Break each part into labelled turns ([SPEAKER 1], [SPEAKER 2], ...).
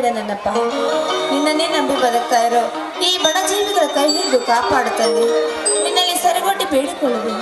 [SPEAKER 1] ಇಲ್ಲ ನನ್ನಪ್ಪ. ನಿನ್ನನ್ನೇ ನಂಬಿ ಬದುಕ್ತಾ ಇರೋ ಈ ಬಡ ಜೀವಿಗಳ ಕೈ ಹಿಡಿದು ಕಾಪಾಡು ತಂದೆ. ನಿನ್ನಲ್ಲಿ ಸರಿಗೊಟ್ಟಿ ಬೇಡಿಕೊಳ್ಳುವೆ.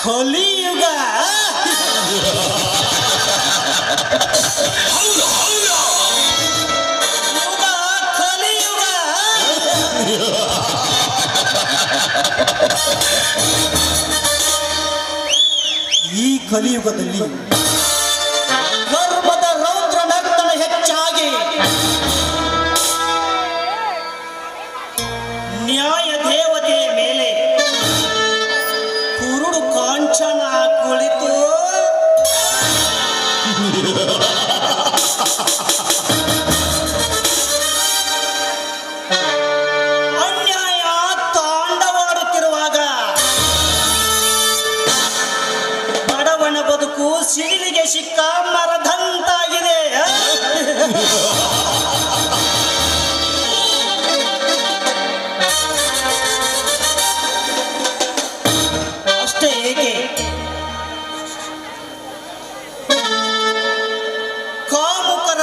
[SPEAKER 2] ಕಲಿಯುಗ ಕಲಿಯುಗ ಈ ಕಲಿಯುಗದಲ್ಲಿ ಗರ್ಭದ ರೌದ್ರ ನರ್ತನ ಹೆಚ್ಚಾಗಿ ನ್ಯಾಯ ದೇವತೆಯ ಮೇಲೆ ಕುರುಡು ಕಾಂಚನ ಕುಳಿತು ಅನ್ಯಾಯ ತಾಂಡವಾಡುತ್ತಿರುವಾಗ ಬಡವನ ಬದುಕು ಸಿಡಿಲಿಗೆ ಸಿಕ್ಕ ಮರದಂತಾಗಿದೆ. ಅಷ್ಟೇ ಏಕೆ, ಕಾಮುಕರ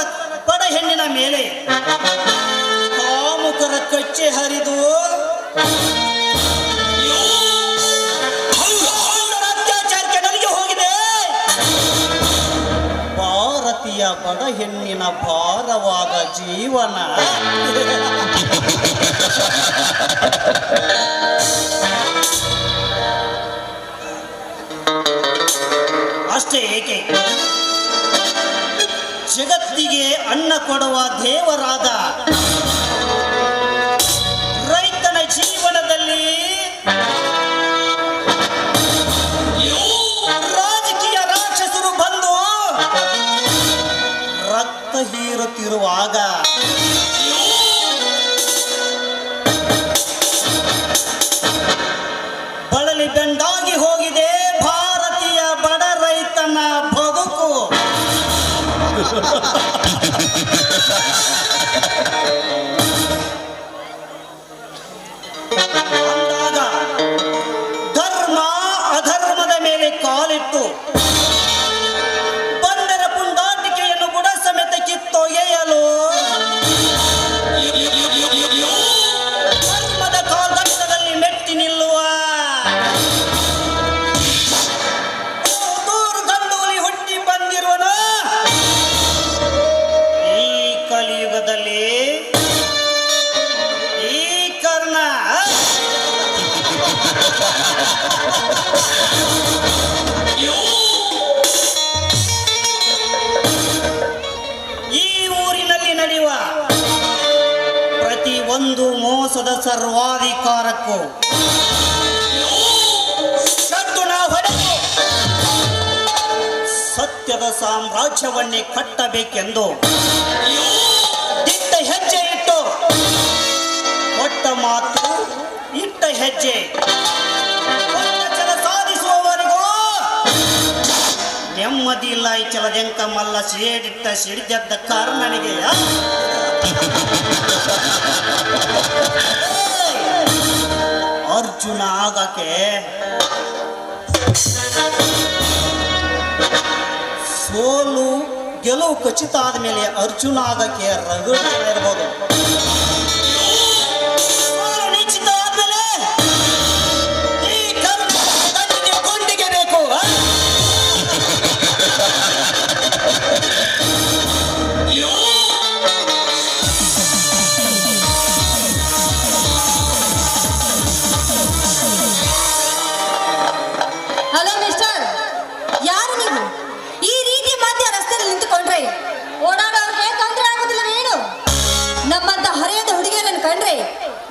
[SPEAKER 2] ಬಡ ಹೆಣ್ಣಿನ ಮೇಲೆ ಕಾಮುಕರ ಕಚ್ಚೆ ಹರಿದು ಅತ್ಯಾಚಾರಕ್ಕೆ ನಲಿಗೆ ಹೋಗಿದೆ. ಭಾರತೀಯ ಬಡ ಹೆಣ್ಣಿನ ಭಾರವಾದ ಜೀವನ ಅಷ್ಟೇ ಏಕೆ, ಜಗತ್ತಿಗೆ ಅನ್ನ ಕೊಡುವ ದೇವರಾದ ರೈತನ ಜೀವನದಲ್ಲಿ ರಾಜಕೀಯ ರಾಕ್ಷಸರು ಬಂದು ರಕ್ತ ಹೀರುತ್ತಿರುವಾಗ ಬಳಲಿ ಬೆಂಡಾಗಿ ಹೋಗಿದೆ ಭಾರತೀಯ ಬಡ ರೈತನ ಬದುಕು. ಅಂದಾಗ ಧರ್ಮ ಅಧರ್ಮದ ಮೇಲೆ ಕಾಲಿಟ್ಟು ಬಂದರ ಪುಂಡಾಟಿಕೆಯನ್ನು ಬುಡ ಸಮೇತ ಕಿತ್ತೊಗೆಯಲು ಧರ್ಮದ ಕಾಲ್ಗಟ್ಟದಲ್ಲಿ ಮೆಟ್ಟಿ ನಿಲ್ಲುವ ದೂರು ಗಂಡೂಲಿ ಹುಟ್ಟಿ ಬಂದಿರುವನು ಈ ಕಲಿಯುಗದಲ್ಲಿ ಈ ಕರ್ಣ. ಸಾಮ್ರಾಜ್ಯವನ್ನೇ ಕಟ್ಟಬೇಕೆಂದು ದಿಟ್ಟ ಹೆಜ್ಜೆ ಇಟ್ಟು ಕೊಟ್ಟ ಮಾತು ಇಟ್ಟ ಹೆಜ್ಜೆ ಕೊಟ್ಟ ಛಲ ಸಾಧಿಸುವವರಿಗೂ ನೆಮ್ಮದಿ ಇಲ್ಲ. ಈ ಚಲದೆಂಕ ಮಲ್ಲ ಸೇಡಿಟ್ಟ ಸಿಡಿದದ್ದ ಕಾರಣನಿಗೆ ಅರ್ಜುನ ಆಗಕ್ಕೆ ಸೋಲು ಗೆಲುವು ಖಚಿತ ಆದ್ಮೇಲೆ ಅರ್ಜುನ ಆಗಕ್ಕೆ ರಗಡ ಇರ್ಬೋದು. ಸೋಲು ನಿಶ್ಚಿತ ಆದ್ಮೇಲೆ ಈ ಕಣ್ಣಿಗೆ ಗುಂಡಿಗೆ ಬೇಕು.
[SPEAKER 3] ಹಲೋ ಮಿಸ್ಟರ್, ಯಾರು ನೀವು? ಈ ರೀತಿ ಮಧ್ಯ ರಸ್ತೆಯಲ್ಲಿ ನಿಂತುಕೊಂಡ್ರೆ ಓಡಾಡೋರಿಗೆ ತೊಂದರೆ ಆಗುದಿಲ್ಲವೇನು? ನಮ್ಮಂತ ಹರಿಯದ ಹುಡುಗಿಯರನ್ನು ಕಂಡ್ರೆ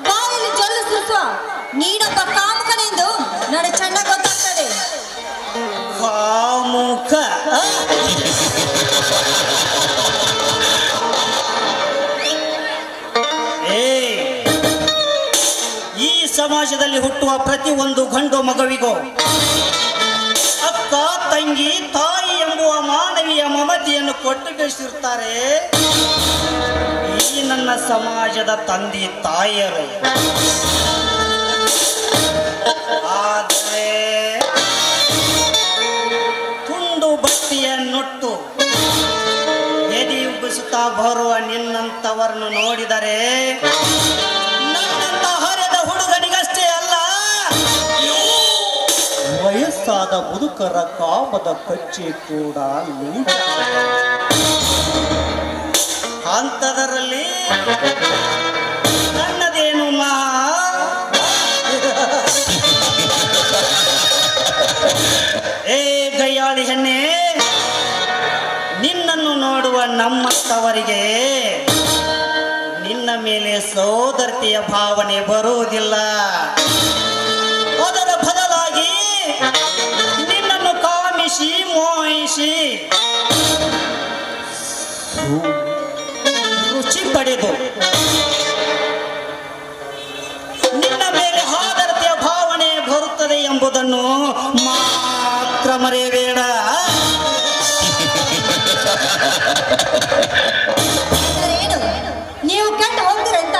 [SPEAKER 3] ಬಾಯಲ್ಲಿ ಜೊಲ್ಲು ಸುರಿಸುವ ನೀನೊಬ್ಬ ಕಾಮುಕನೆಂದು ನನಗೆ ಚೆನ್ನಾಗಿ ಗೊತ್ತಾಗ್ತದೆ.
[SPEAKER 2] ಕಾಮುಕ ಈ ಸಮಾಜದಲ್ಲಿ ಹುಟ್ಟುವ ಪ್ರತಿ ಒಂದು ಗಂಡು ಮಗುವಿಗೂ ಅಕ್ಕ, ತಂಗಿ, ತಾಯಿ ಎಂಬುವ ಮಾನವೀಯ ಮಮತೆಯನ್ನು ಕೊಟ್ಟು ಬೆಳೆಸಿರ್ತಾರೆ ಈ ನನ್ನ ಸಮಾಜದ ತಂದೆ ತಾಯಿಯರು. ಆದರೆ ತುಂಡು ಬಟ್ಟೆಯನ್ನುಟ್ಟು ಎದೆ ಉಬ್ಬಿಸುತ್ತಾ ಬರುವ ನಿನ್ನಂತವರನ್ನು ನೋಡಿದರೆ ನನ್ನಂತ ಹರಿದ ಹುಡುಗನಿಗಷ್ಟೇ ಅಲ್ಲ, ವಯಸ್ಸಾದ ಮುದುಕರ ಕಾಮದ ಕಚ್ಚೆ ಕೂಡ ಅಂತದರಲ್ಲಿ ನನ್ನದೇನು ಏ ಗಯ್ಯಾಳಿ ಹೆಣ್ಣೆ, ನಿನ್ನನ್ನು ನೋಡುವ ನಮ್ಮಂತವರಿಗೆ ನಿನ್ನ ಮೇಲೆ ಸೋದರತೆಯ ಭಾವನೆ ಬರುವುದಿಲ್ಲ. ಅದರ ಬದಲಾಗಿ ನಿನ್ನನ್ನು ಕಾಮಿಸಿ ಮೋಹಿಸಿ ರುಚಿ ಪಡೆದು ನಿನ್ನ ಮೇಲೆ ಆದರತೆಯ ಭಾವನೆ ಬರುತ್ತದೆ ಎಂಬುದನ್ನು ಮಾತ್ರ ಮರೆಯಬೇಡ.
[SPEAKER 3] ಏನು ನೀವು ಕೆಟ್ಟು ಹೋಗ್ತೀರಂತ?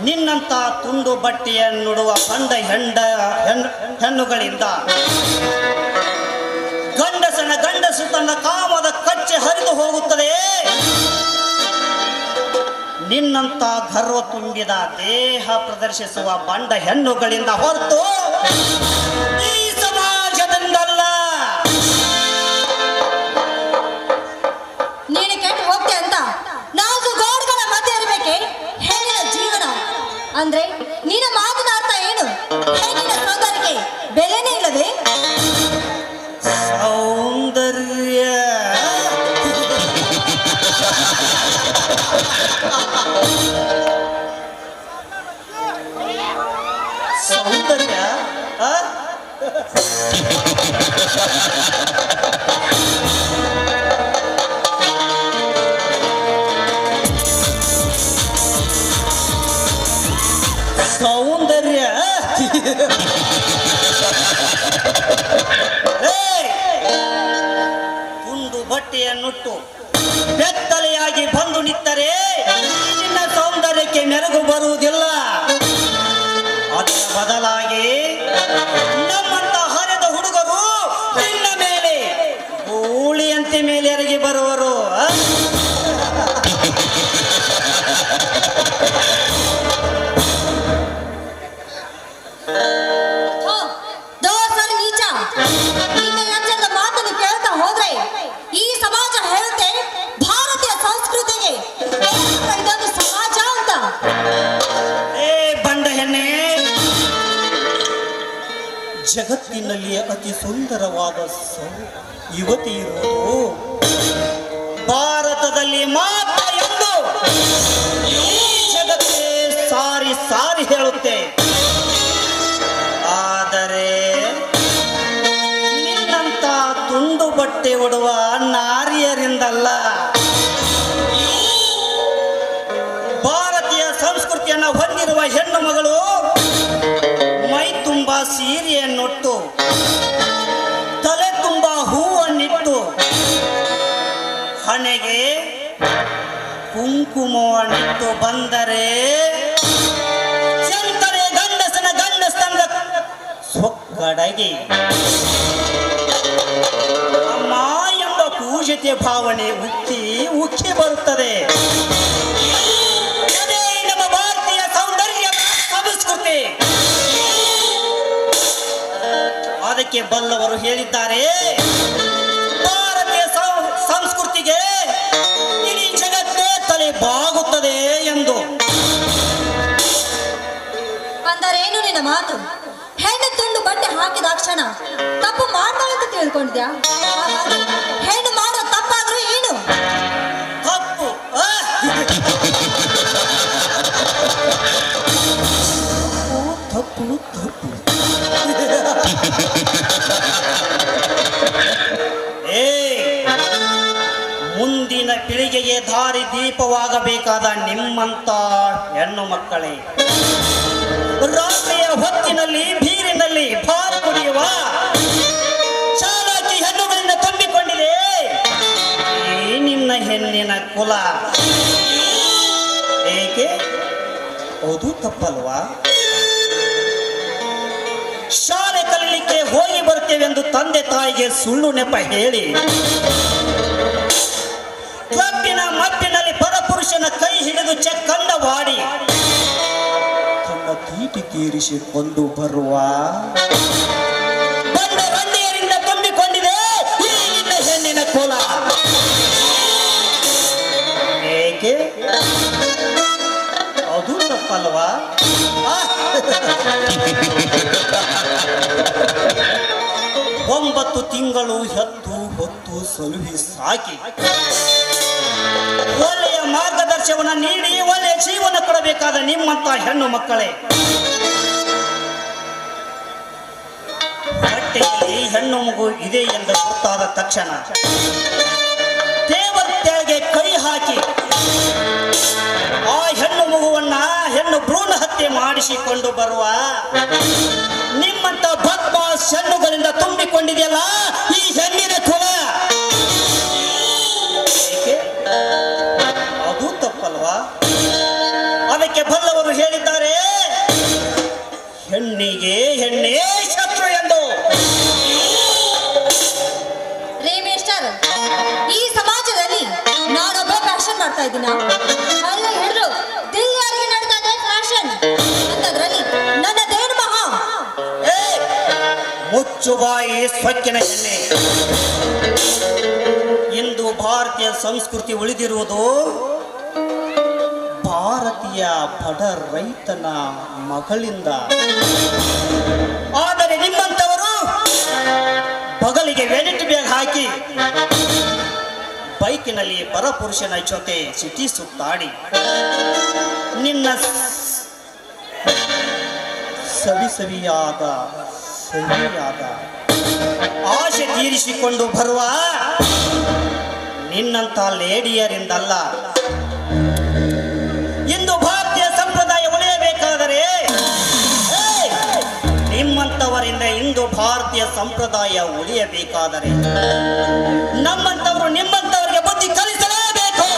[SPEAKER 2] ನಿನ್ನಂತ ತುಂಡು ಬಟ್ಟೆಯನ್ನುಡುವ ಬಂಡ ಹೆಣ್ಣುಗಳಿಂದ ಗಂಡಸು ತನ್ನ ಕಾಮದ ಕಚ್ಚೆ ಹರಿದು ಹೋಗುತ್ತದೆ. ನಿನ್ನಂತ ಗರ್ವ ತುಂಬಿದ ದೇಹ ಪ್ರದರ್ಶಿಸುವ ಬಂಡ ಹೆಣ್ಣುಗಳಿಂದ ಹೊರತು ಈ ಸಮಾಜದಿಂದಲ್ಲ.
[SPEAKER 3] ನೀನು ಕೆಟ್ಟು ಹೋಗ್ತೆ ಅಂತ ನಾಲ್ಕು ಗೋಡುಗಳ ಮಧ್ಯೆ ಇರಬೇಕೆ ಹೆಣ್ಣಿನ ಜೀವನ ಅಂದ್ರೆ ನಿನ್ನ ಮಾತಿನ ಅರ್ಥ ಏನು? ಹೆಣ್ಣಿನ ಸೌಂದರ್ಯಕ್ಕೆ ಬೆಲೆನೇ ಇಲ್ಲವೇ?
[SPEAKER 2] ಸೌಂದರ್ಯ ಸೌಂದರ್ಯ ಸೌಂದರ್ಯ ತುಂಡು ಬಟ್ಟೆಯನ್ನುಟ್ಟು ಬೆತ್ತಲೆಯಾಗಿ ಬಂದು ನಿಂತರೆ ನಿನ್ನ ಸೌಂದರ್ಯಕ್ಕೆ ಮೆರುಗು ಬರುವುದಿಲ್ಲ. ಅದರ ಬದಲಾಗಿ ನಮ್ಮಂತ ಹರಿದ ಹುಡುಗರು ನಿನ್ನ ಮೇಲೆ ಗೂಳಿಯಂತೆ ಮೇಲೆ ಎರಗಿ ಬರುವರು.
[SPEAKER 3] ದೋಸರಿ ನೀಚ, ನಿನ್ನ ಯಜ್ಜದ ಮಾತನ್ನು ಕೇಳ್ತಾ ಹೋದ್ರೆ ಈ ಸಮಾಜ ಹೇಳುತ್ತೆ ಭಾರತೀಯ ಸಂಸ್ಕೃತಿಗೆ ಇದೊಂದು ಸಮಾಜ ಅಂತ.
[SPEAKER 2] ಏ ಬಂಡ ಹೆಣ್ಣೆ, ಜಗತ್ತಿನಲ್ಲಿ ಅತಿ ಸುಂದರವಾದ ಯುವತಿ ಇರುವುದು ಭಾರತದಲ್ಲಿ ಮಾತ್ರ ಎಂದು ಈ ಜಗತ್ತೇ ಸಾರಿ ಸಾರಿ ಹೇಳುತ್ತೆ. ಆದರೆ ನಿನ್ನಂತ ಉಡುವ ನಾರಿಯರಿಂದಲ್ಲ. ಭಾರತೀಯ ಸಂಸ್ಕೃತಿಯನ್ನು ಹೊಂದಿರುವ ಹೆಣ್ಣು ಮಗಳು ಮೈ ತುಂಬ ಸೀರೆಯನ್ನುಟ್ಟು ತಲೆ ತುಂಬ ಹೂವನ್ನಿಟ್ಟು ಹಣೆಗೆ ಕುಂಕುಮವನ್ನಿಟ್ಟು ಬಂದರೆ ಎಂದರೆ ಗಂಡಸನ ಸೊಕ್ಕಡಗೆ ಅಮ್ಮ ಎಂಬ ಪೂಜ್ಯತೆ ಭಾವನೆ ಉಕ್ಕಿ ಬರುತ್ತದೆ. ಅದೇ ನಮ್ಮ ಭಾರತೀಯ ಸೌಂದರ್ಯ ಸಂಸ್ಕೃತಿ. ಅದಕ್ಕೆ ಬಲ್ಲವರು ಹೇಳಿದ್ದಾರೆ, ಭಾರತೀಯ ಸಂಸ್ಕೃತಿಗೆ ಇಡೀ ಜಗತ್ತೇ ತಲೆ ಬಾಗುತ್ತದೆ ಎಂದು.
[SPEAKER 3] ಅಂದರೇನು ನಿನ್ನ ಮಾತು? ಹೆಣ್ಣು ತುಂಡು ಬಟ್ಟೆ ಹಾಕಿದಾಕ್ಷಣ ತಪ್ಪು ಮಾಡ್ತಾಳೆ ಅಂತ ತಿಳ್ಕೊಂಡಿದ್ಯಾ? ಹೆಣ್ಣು ಮಾಡೋ ತಪ್ಪಾದ್ರೂ ಏನು?
[SPEAKER 2] ತಪ್ಪು ತಪ್ಪು ತಪ್ಪು ಮುಂದಿನ ಪೀಳಿಗೆಗೆ ದಾರಿ ದೀಪವಾಗಬೇಕಾದ ನಿಮ್ಮಂತ ಹೆಣ್ಣು ಮಕ್ಕಳೇ, ರಾತ್ರಿಯ ಹೊತ್ತಿನಲ್ಲಿ ಬೀರಿನಲ್ಲಿ ಭಾರ ಕುಡಿಯುವ ಚಾಲಾಕಿ ಹೆಣ್ಣುಗಳಿಂದ ತುಂಬಿಕೊಂಡಿದೆ ಈ ನಿನ್ನ ಹೆಣ್ಣಿನ ಕುಲ. ಏಕೆ? ಅದು ತಪ್ಪಲ್ವಾ? ಶಾಲೆ ಕಲಿಲಿಕ್ಕೆ ಹೋಗಿ ಬರ್ತೇವೆಂದು ತಂದೆ ತಾಯಿಗೆ ಸುಳ್ಳು ನೆಪ ಹೇಳಿ ಕ್ಲಬ್ಬಿನ ಮಬ್ಬಿನಲ್ಲಿ ಪರಪುರುಷನ ಕೈ ಹಿಡಿದು ಚೆಕ್ಕಂಡವಾಡಿ ತನ್ನ ತೀಟಿ ತೀರಿಸಿಕೊಂಡು ಬರುವ ಬಂಡ ರಂಡಿಯರಿಂದ ತುಂಬಿಕೊಂಡಿದೆ ಈ ನಿನ್ನ ಹೆಣ್ಣಿನ ಕುಲ. ಏಕೆ? ಅದು ತಪ್ಪಲ್ವಾ? 9 ತಿಂಗಳು ಹೆತ್ತು ಹೊತ್ತು ಸಲುಹಿ ಸಾಕಿ ಒಳ್ಳೆಯ ಮಾರ್ಗದರ್ಶನ ನೀಡಿ ಒಳ್ಳೆಯ ಜೀವನ ಕೊಡಬೇಕಾದ ನಿಮ್ಮಂತ ಹೆಣ್ಣು ಮಕ್ಕಳೇ, ಹೊಟ್ಟೆಯಲ್ಲಿ ಹೆಣ್ಣು ಮಗು ಇದೆ ಎಂದು ಗೊತ್ತಾದ ತಕ್ಷಣ ದೇವತೆಗೆ ಕೈ ಹಾಕಿ ಆ ಹೆಣ್ಣು ಮಗುವನ್ನ ಹೆಣ್ಣು ಭ್ರೂಣ ಹತ್ಯೆ ಮಾಡಿಸಿಕೊಂಡು ಬರುವ ನಿಮ್ಮಂತ ಭಕ್ತ ಹೆಣ್ಣುಗಳಿಂದ ತುಂಬಿಕೊಂಡಿದೆಯಲ್ಲ ಈ ಹೆಣ್ಣಿನ ಕುಲ. ಅದು ತಪ್ಪಲ್ವಾ? ಅದಕ್ಕೆ ಬಲ್ಲವರು ಹೇಳಿದ್ದಾರೆ, ಹೆಣ್ಣಿಗೆ ಹೆಣ್ಣೇ ಶತ್ರು ಎಂದು.
[SPEAKER 3] ರೇಮೇಶ್ವರ್, ಈ ಸಮಾಜದಲ್ಲಿ ನಾನೊಬ್ಬ ಫ್ಯಾಷನ್ ಮಾಡ್ತಾ ಇದ್ದೀನ. ಅಲ್ಲ ಹಿಡಿದು ದಿಲ್ಲಾರಿಗೆ ನಡ್ತಾ ಇದೆ ಫ್ಯಾಷನ್ ಅಂತದ್ರಲ್ಲಿ ನನ್ನದೇನು ಮಹಾ?
[SPEAKER 2] ಮುಚ್ಚುಬಾಯಿ ಸ್ವಚ್ಛನ ಹೆಣ್ಣೆ. ಇಂದು ಭಾರತೀಯ ಸಂಸ್ಕೃತಿ ಉಳಿದಿರುವುದು ಭಾರತೀಯ ಬಡ ರೈತನ ಮಗಳಿಂದ. ಆದರೆ ನಿಮ್ಮಂತವರು ಬಗಲಿಗೆ ವೆನಿಟ್ ಬ್ಯಾಗ್ ಹಾಕಿ ಬೈಕಿನಲ್ಲಿ ಪರಪುರುಷನ ಜೊತೆ ಸಿಟಿ ಸುತ್ತಾಡಿ ನಿನ್ನ ಸವಿಯಾದ ಆಶೆ ತೀರಿಸಿಕೊಂಡು ಬರುವ ನಿನ್ನಂತ ಲೇಡಿಯರಿಂದಲ್ಲ. ಇಂದು ಭಾರತೀಯ ಸಂಪ್ರದಾಯ ಉಳಿಯಬೇಕಾದರೆ ನಿಮ್ಮಂತವರಿಂದ ಇಂದು ಭಾರತೀಯ ಸಂಪ್ರದಾಯ ಉಳಿಯಬೇಕಾದರೆ ನಮ್ಮಂತವರು ನಿಮ್ಮಂತವರಿಗೆ ಬುದ್ಧಿ ಕಲಿಸಲೇಬೇಕು.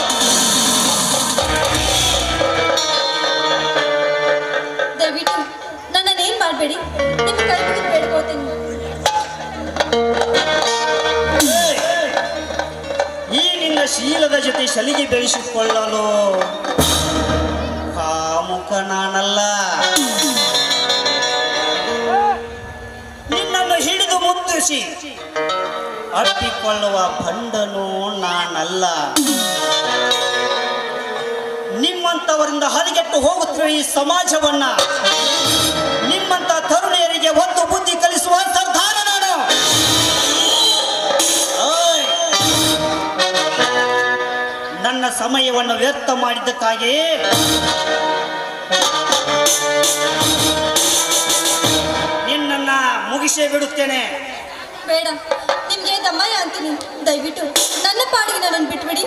[SPEAKER 3] ದಯವಿಟ್ಟು ನನ್ನನ್ನೇನ್ ಮಾಡಬೇಡಿ, ನಿಮ್ಮ ಕೈ ಮುಗಿದು ಬೇಡ್ಕೊಳ್ತೀನಿ.
[SPEAKER 2] ಈ ನಿನ್ನ ಶೀಲದ ಜೊತೆ ಸಲಿಗೆ ಬೆಳೆಸಿಕೊಳ್ಳಲು ಕಾಮುಕ ನಾನಲ್ಲ. ನಿನ್ನನ್ನು ಹಿಡಿದು ಮುತ್ತಿಸಿ ಅಪ್ಪಿಕೊಳ್ಳುವ ಭಂಡನು ನಾನಲ್ಲ. ನಿಮ್ಮಂತವರಿಂದ ಹದಗೆಟ್ಟು ಹೋಗುತ್ತಿರುವ ಈ ಸಮಾಜವನ್ನ ನಿಮ್ಮಂತ ತರುಣಿಯರಿಗೆ ಒಂದು ಬುದ್ಧಿ ಕಲಿಸುವ ಸರ್ದಾರ ನಾನು. ನನ್ನ ಸಮಯವನ್ನು ವ್ಯರ್ಥ ಮಾಡಿದ್ದಕ್ಕಾಗಿ ನಿನ್ನನ್ನ ಮುಗಿಸೇ ಬಿಡುತ್ತೇನೆ.
[SPEAKER 3] ಬೇಡ, ನಿಮ್ಗೆ ದಮ್ಮಯ್ಯ ಅಂತೀನಿ. ಇದ್ದೀನಿ. ದಯವಿಟ್ಟು ನನ್ನ ಪಾಡಿಗೆ ನನ್ನನ್ನು ಬಿಟ್ಬಿಡಿ.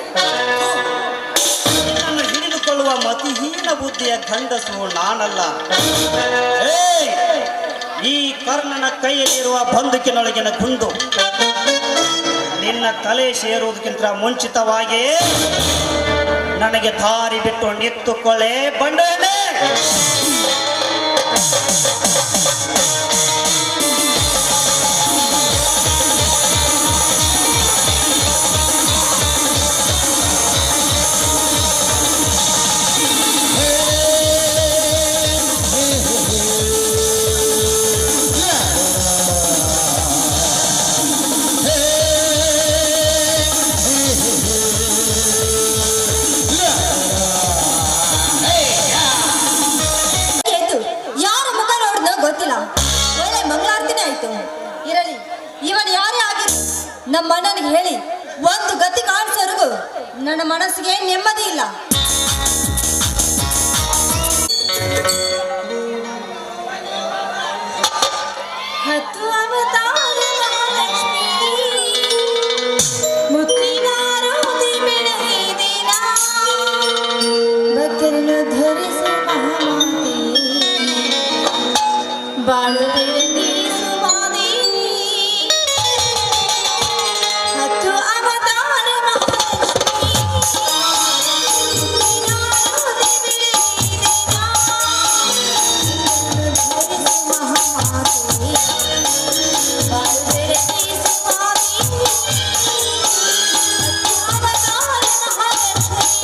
[SPEAKER 2] ನಿನ್ನನ್ನು ಹಿಡಿದುಕೊಳ್ಳುವ ಮತಿಹೀನ ಬುದ್ಧಿಯ ಗಂಡಸು ನಾನಲ್ಲ. ಈ ಕರ್ಣನ ಕೈಯಲ್ಲಿರುವ ಬಂದುಕಿನೊಳಗಿನ ಗುಂಡು ನಿನ್ನ ತಲೆ ಸೇರುವುದಕ್ಕಿಂತ ಮುಂಚಿತವಾಗಿ ನನಗೆ ದಾರಿ ಬಿಟ್ಟು ನಿತ್ತುಕೊಳ್ಳೆ ಬಂಡೇನೆ.
[SPEAKER 3] ಇರಲಿ, ಇವನು ಯಾರೇ ಆಗಿರಲಿ ನಮ್ಮ ಅಣ್ಣನಿಗೆ ಹೇಳಿ ಒಂದು ಗತಿ ಕಾಣಿಸೋರ್ಗು ನನ್ನ ಮನಸ್ಸಿಗೆ ನೆಮ್ಮದಿ ಇಲ್ಲ.
[SPEAKER 1] ಹತ್ತು ಅವತಾರ ಮಹಾಲಕ್ಷ್ಮಿ ಮುತ್ತಿನ ರೋದಿ ಬೆಳಗಿದಿನ ಭಕ್ತರನ್ನು ಧರಿಸು ಮಹಾಮಾತೆ ಬಾಳು ಬೆಳಗಿಸು ಮಾದೇವಿ. ಹತ್ತು ಅವತಾರ ಮಹಾಲಕ್ಷ್ಮಿ ಮುತ್ತಿನ ರೋದಿ ಬೆಳಗಿದಿನ ಧರಿಸು ಮಹಾಮಾತೆ ಬಾಳು ಬೆಳಗಿಸು ಮಾದೇವಿ. ಹತ್ತು ಅವತಾರ ಮಹಾಲಕ್ಷ್ಮಿ.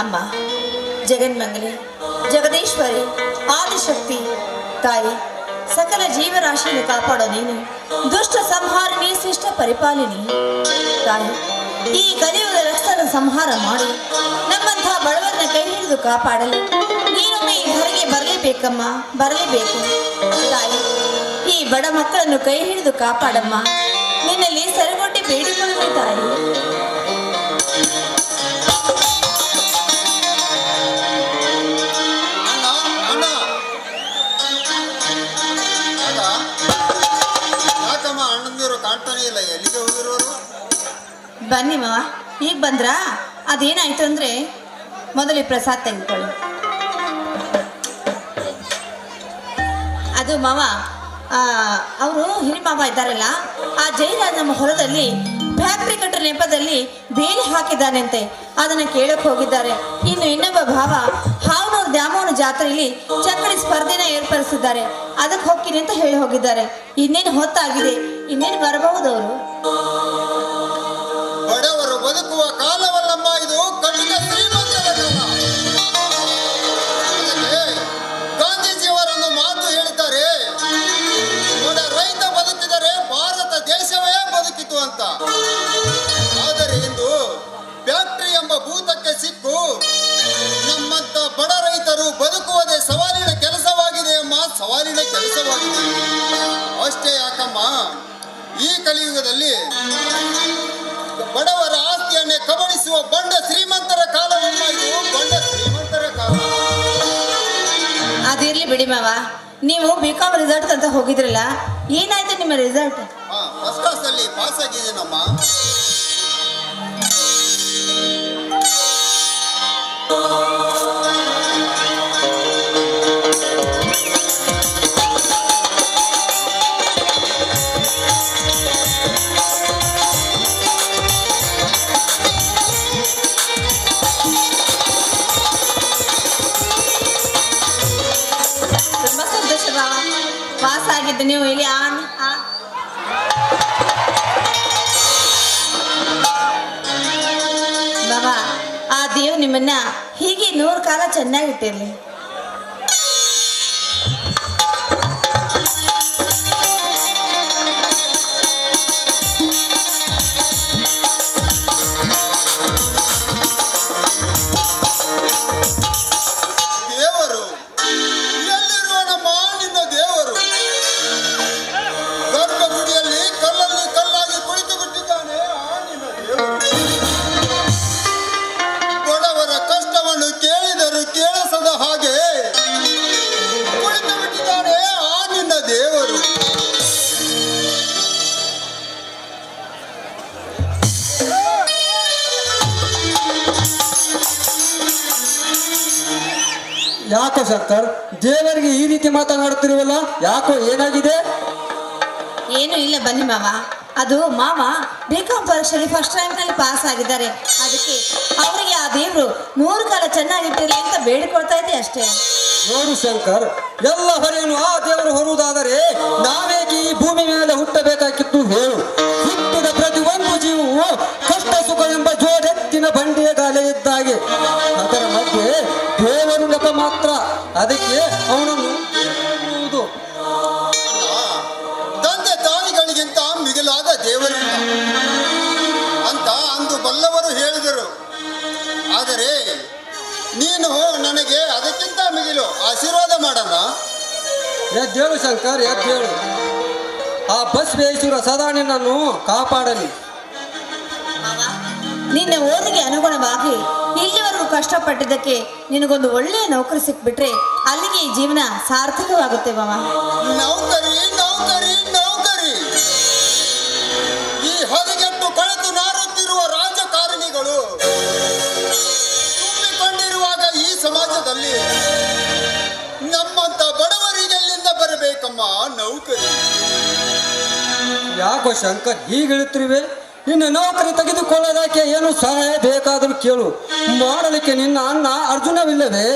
[SPEAKER 1] ಅಮ್ಮ ಜಗನ್ಮಂಗಲಿ, ಜಗದೀಶ್ವರಿ, ಆದಿಶಕ್ತಿ ತಾಯಿ, ಸಕಲ ಜೀವರಾಶಿಯನ್ನು ಕಾಪಾಡೋ ನೀನು, ದುಷ್ಟ ಸಂಹಾರಿಣಿ, ಶಿಷ್ಟ ಪರಿಪಾಲಿನಿ ತಾಯಿ. ಈ ಕಲಿಯುಗದ ರಕ್ತನ ಸಂಹಾರ ಮಾಡಿ ನಮ್ಮಂತಹ ಬಡವರನ್ನ ಕೈ ಹಿಡಿದು ಕಾಪಾಡಲು ನೀನೊಮ್ಮೆ ಈ ಧರೆಗೆ ಬರಲೇಬೇಕಮ್ಮ, ಬರಲೇಬೇಕು ತಾಯಿ. ಈ ಬಡ ಮಕ್ಕಳನ್ನು ಕೈ ಹಿಡಿದು ಕಾಪಾಡಮ್ಮ, ನಿನ್ನಲ್ಲಿ ಸರಗೊಟ್ಟಿ ಬೇಡಿಕೊಳ್ಳುವೆ ತಾಯಿ.
[SPEAKER 4] ಕಾಣ್ತಾನೆ ಇಲ್ಲ, ಎಲ್ಲಿಗೆ ಹೋಗಿರೋರು?
[SPEAKER 1] ಬನ್ನಿ ಮಾವ, ಈಗ ಬಂದ್ರಾ? ಅದೇನಾಯ್ತು ಅಂದ್ರೆ ಮೊದಲು ಈ ಪ್ರಸಾದ ತೆಗೆದುಕೊಳ್ಳಿ. ಅದು ಮಾವ, ಅವರು ಹಿರಿಮಾವ ಇದ್ದಾರಲ್ಲ, ಆ ಜೈರಾಜ್ ನಮ್ಮ ಹೊಲದಲ್ಲಿ ಫ್ಯಾಕ್ಟ್ರಿ ಕಟ್ಟೋ ನೆಪದಲ್ಲಿ ಬೇಲಿ ಹಾಕಿದ್ದಾನಂತೆ. ಅದನ್ನು ಕೇಳಕ್ಕೆ ಹೋಗಿದ್ದಾರೆ. ಇನ್ನು ಇನ್ನೊಬ್ಬ ಭಾವ ಹಾವನೂರು ದ್ಯಾಮೋನ ಜಾತ್ರೆಯಲ್ಲಿ ಚಕ್ಕಡಿ ಸ್ಪರ್ಧೆನ ಏರ್ಪಡಿಸಿದ್ದಾರೆ, ಅದಕ್ಕೆ ಹೋಗ್ತೀನಿ ಅಂತ ಹೇಳಿ ಹೋಗಿದ್ದಾರೆ. ಇನ್ನೇನು ಹೊತ್ತಾಗಿದೆ, ಇನ್ನೇನು ಬರಬಹುದು ಅವರು.
[SPEAKER 4] ಬಡವರು ಬದುಕುವ ಕಾಲವಲ್ಲಮ್ಮ ಇದು, ಕಟುಕ ಶ್ರೀಮಂತರ ಕಾಲ. ಗಾಂಧೀಜಿಯವರೊಂದು ಮಾತು ಹೇಳಿದ್ದಾರೆ, ಬಡ ರೈತ ಬದುಕಿದರೆ ಭಾರತ ದೇಶವೇ ಬದುಕಿತು ಅಂತ. ಆದರೆ ಇಂದು ಫ್ಯಾಕ್ಟರಿ ಎಂಬ ಭೂತಕ್ಕೆ ಸಿಕ್ಕು ನಮ್ಮಂತ ಬಡ ರೈತರು ಬದುಕುವುದೇ ಸವಾಲಿನ ಕೆಲಸವಾಗಿದೆ ಅಮ್ಮ, ಸವಾಲಿನ ಕೆಲಸವಾಗಿದೆ. ಅಷ್ಟೇ ಯಾಕಮ್ಮ, ಈ ಕಲಿಯುಗದಲ್ಲಿ ಬಡವರ ಆಸ್ತಿಯನ್ನೇ ಕಬಳಿಸುವ ಬಂಡ ಶ್ರೀಮಂತರ ಕಾಲವನ್ನ ಇದು, ಬಂಡ ಶ್ರೀಮಂತರ ಕಾಲ.
[SPEAKER 1] ಅದಿರ್ಲಿ ಬಿಡಿ ಮಾವ, ನೀವು ಬಿಕಾಂ ರಿಸಲ್ಟ್ ಅಂತ ಹೋಗಿದ್ರಲ್ಲ, ಏನಾಯ್ತು ನಿಮ್ಮ ರಿಸಲ್ಟ್?
[SPEAKER 4] ಫಸ್ಟ್ ಕ್ಲಾಸ್ ಅಲ್ಲಿ ಪಾಸ್ ಆಗಿದ್ದೀನಮ್ಮ.
[SPEAKER 1] ತುಂಬಾ ಸಂತೋಷ ಬಾವ. ಪಾಸ್ ಆಗಿದ್ದು ನೀವು ಇಲ್ಲಿ ಬಾಬಾ, ಆ ದೇವ್ ನಿಮ್ಮನ್ನ ಹೀಗೆ 100 ಕಾಲ ಚೆನ್ನಾಗಿಟ್ಟಿರ್ಲಿ.
[SPEAKER 4] ದೇವರು ಎಲ್ಲಿರುವ ನಮ್ಮ ನಿನ್ನ ದೇವರು ಗರ್ಭಗುಡಿಯಲ್ಲಿ ಕಲ್ಲಲ್ಲಿ ಕಲ್ಲಾಗಿ ಕುಳಿತು ಬಿಟ್ಟಿದ್ದಾನೆ. ಆ ನಿನ್ನ ದೇವರು ಬಡವರ ಕಷ್ಟವನ್ನು ಕೇಳಿದರೂ ಕೇಳಿಸದ ಹಾಗೆ ಕುಳಿತು ಬಿಟ್ಟಿದ್ದಾನೆ. ಆ ನಿನ್ನ ದೇವರು
[SPEAKER 5] ಯಾಕೋ ಶಂಕರ್, ದೇವರಿಗೆ ಈ ರೀತಿ ಮಾತನಾಡುತ್ತಿರುವಲ್ಲ, ಯಾಕೋ ಏನಾಗಿದೆ?
[SPEAKER 1] ಏನು ಇಲ್ಲ ಬನ್ನಿ ಮಾವ. ಅದು ಮಾವ BCom ಪರೀಕ್ಷೆಯಲ್ಲಿ ಫಸ್ಟ್ ರ್ಯಾಂಕ್ನಲ್ಲಿ ಪಾಸ್ ಆಗಿದ್ದಾರೆ. ಅದಕ್ಕೆ ಅವರಿಗೆ ಆ ದೇವರು 100 ಕಾಲ ಚೆನ್ನಾಗಿಟ್ಟಿರಲಿ ಅಂತ ಬೇಡಿಕೊಳ್ತಾ ಇದ್ದೆ ಅಷ್ಟೇ.
[SPEAKER 5] ನೋಡು ಶಂಕರ್, ಎಲ್ಲ ಹೊರೆಯನ್ನು ಆ ದೇವರು ಹೊರುವುದಾದರೆ ನಾವೇಗೆ ಈ ಭೂಮಿ ಮೇಲೆ ಹುಟ್ಟಬೇಕಾಗಿತ್ತು ಹೇಳು? ಹುಟ್ಟಿದ ಪ್ರತಿಯೊಂದು ಜೀವವು ಕಷ್ಟ ಸುಖ ಎಂಬ ಜೋಡೆತ್ತಿನ ಬಂಡೆಯ ಗಾಲೆ ಇದ್ದಾಗೆ. ಅದರ ಮಧ್ಯೆ ದೇವರು ನೆಪ ಮಾತ್ರ. ಅದಕ್ಕೆ ಅವನನ್ನು ಬಿಡುವುದು.
[SPEAKER 4] ತಂದೆ ತಾಯಿಗಳಿಗಿಂತ ಮಿಗಿಲಾದ ದೇವರಿಲ್ಲ ಅಂತ ಅಂದು ಬಲ್ಲವರು ಹೇಳಿದರು. ಆದರೆ ನೀನು ನನಗೆ ಅದಕ್ಕಿಂತ ಮಿಗಿಲು ಆಶೀರ್ವಾದ ಮಾಡಲ್ಲ.
[SPEAKER 5] ಎದ್ದೇಳು ಶಂಕರ್, ಎದ್ದೇಳು. ಆ ಬಸ್ ಬೇಯಿಸುವ ಸದಾ ನಿನ್ನನ್ನು ಕಾಪಾಡಲಿ.
[SPEAKER 1] ಮಾವ, ನಿನ್ನ ಓದಿಗೆ ಅನುಗುಣವಾಗಿ ಇಲ್ಲಿವರೆಗೂ ಕಷ್ಟಪಟ್ಟಿದ್ದಕ್ಕೆ ನಿನಗೊಂದು ಒಳ್ಳೆಯ ನೌಕರಿ ಸಿಕ್ಬಿಟ್ರೆ ಅಲ್ಲಿಗೆ ಈ ಜೀವನ ಸಾರ್ಥಕವಾಗುತ್ತೆ ಮಾವ.
[SPEAKER 4] ನೌಕರಿ ನೌಕರಿ ನೌಕರಿ, ಈ ಹದಗೆಟ್ಟು ಕಳೆದು ನಾರುತ್ತಿರುವ ರಾಜಕಾರಣಿಗಳು ತುಂಬಿಕೊಂಡಿರುವಾಗ ಈ ಸಮಾಜದಲ್ಲಿ ನಮ್ಮಂತ ಬಡವರಿಗೆಲ್ಲಿಂದ ಬರಬೇಕಮ್ಮ ನೌಕರಿ?
[SPEAKER 5] ಯಾಕೋ ಶಂಕರ್ ಹೀಗೆ ಹೇಳುತ್ತಿರುವೆ? ಇನ್ನು ನೌಕರಿ ತೆಗೆದುಕೊಳ್ಳೋದಕ್ಕೆ ಏನು ಸಹಾಯ ಬೇಕಾದರೂ ಕೇಳು. ಮಾಡಲಿಕ್ಕೆ ನಿನ್ನ ಅಣ್ಣ ಅರ್ಜುನವಿಲ್ಲವೇ?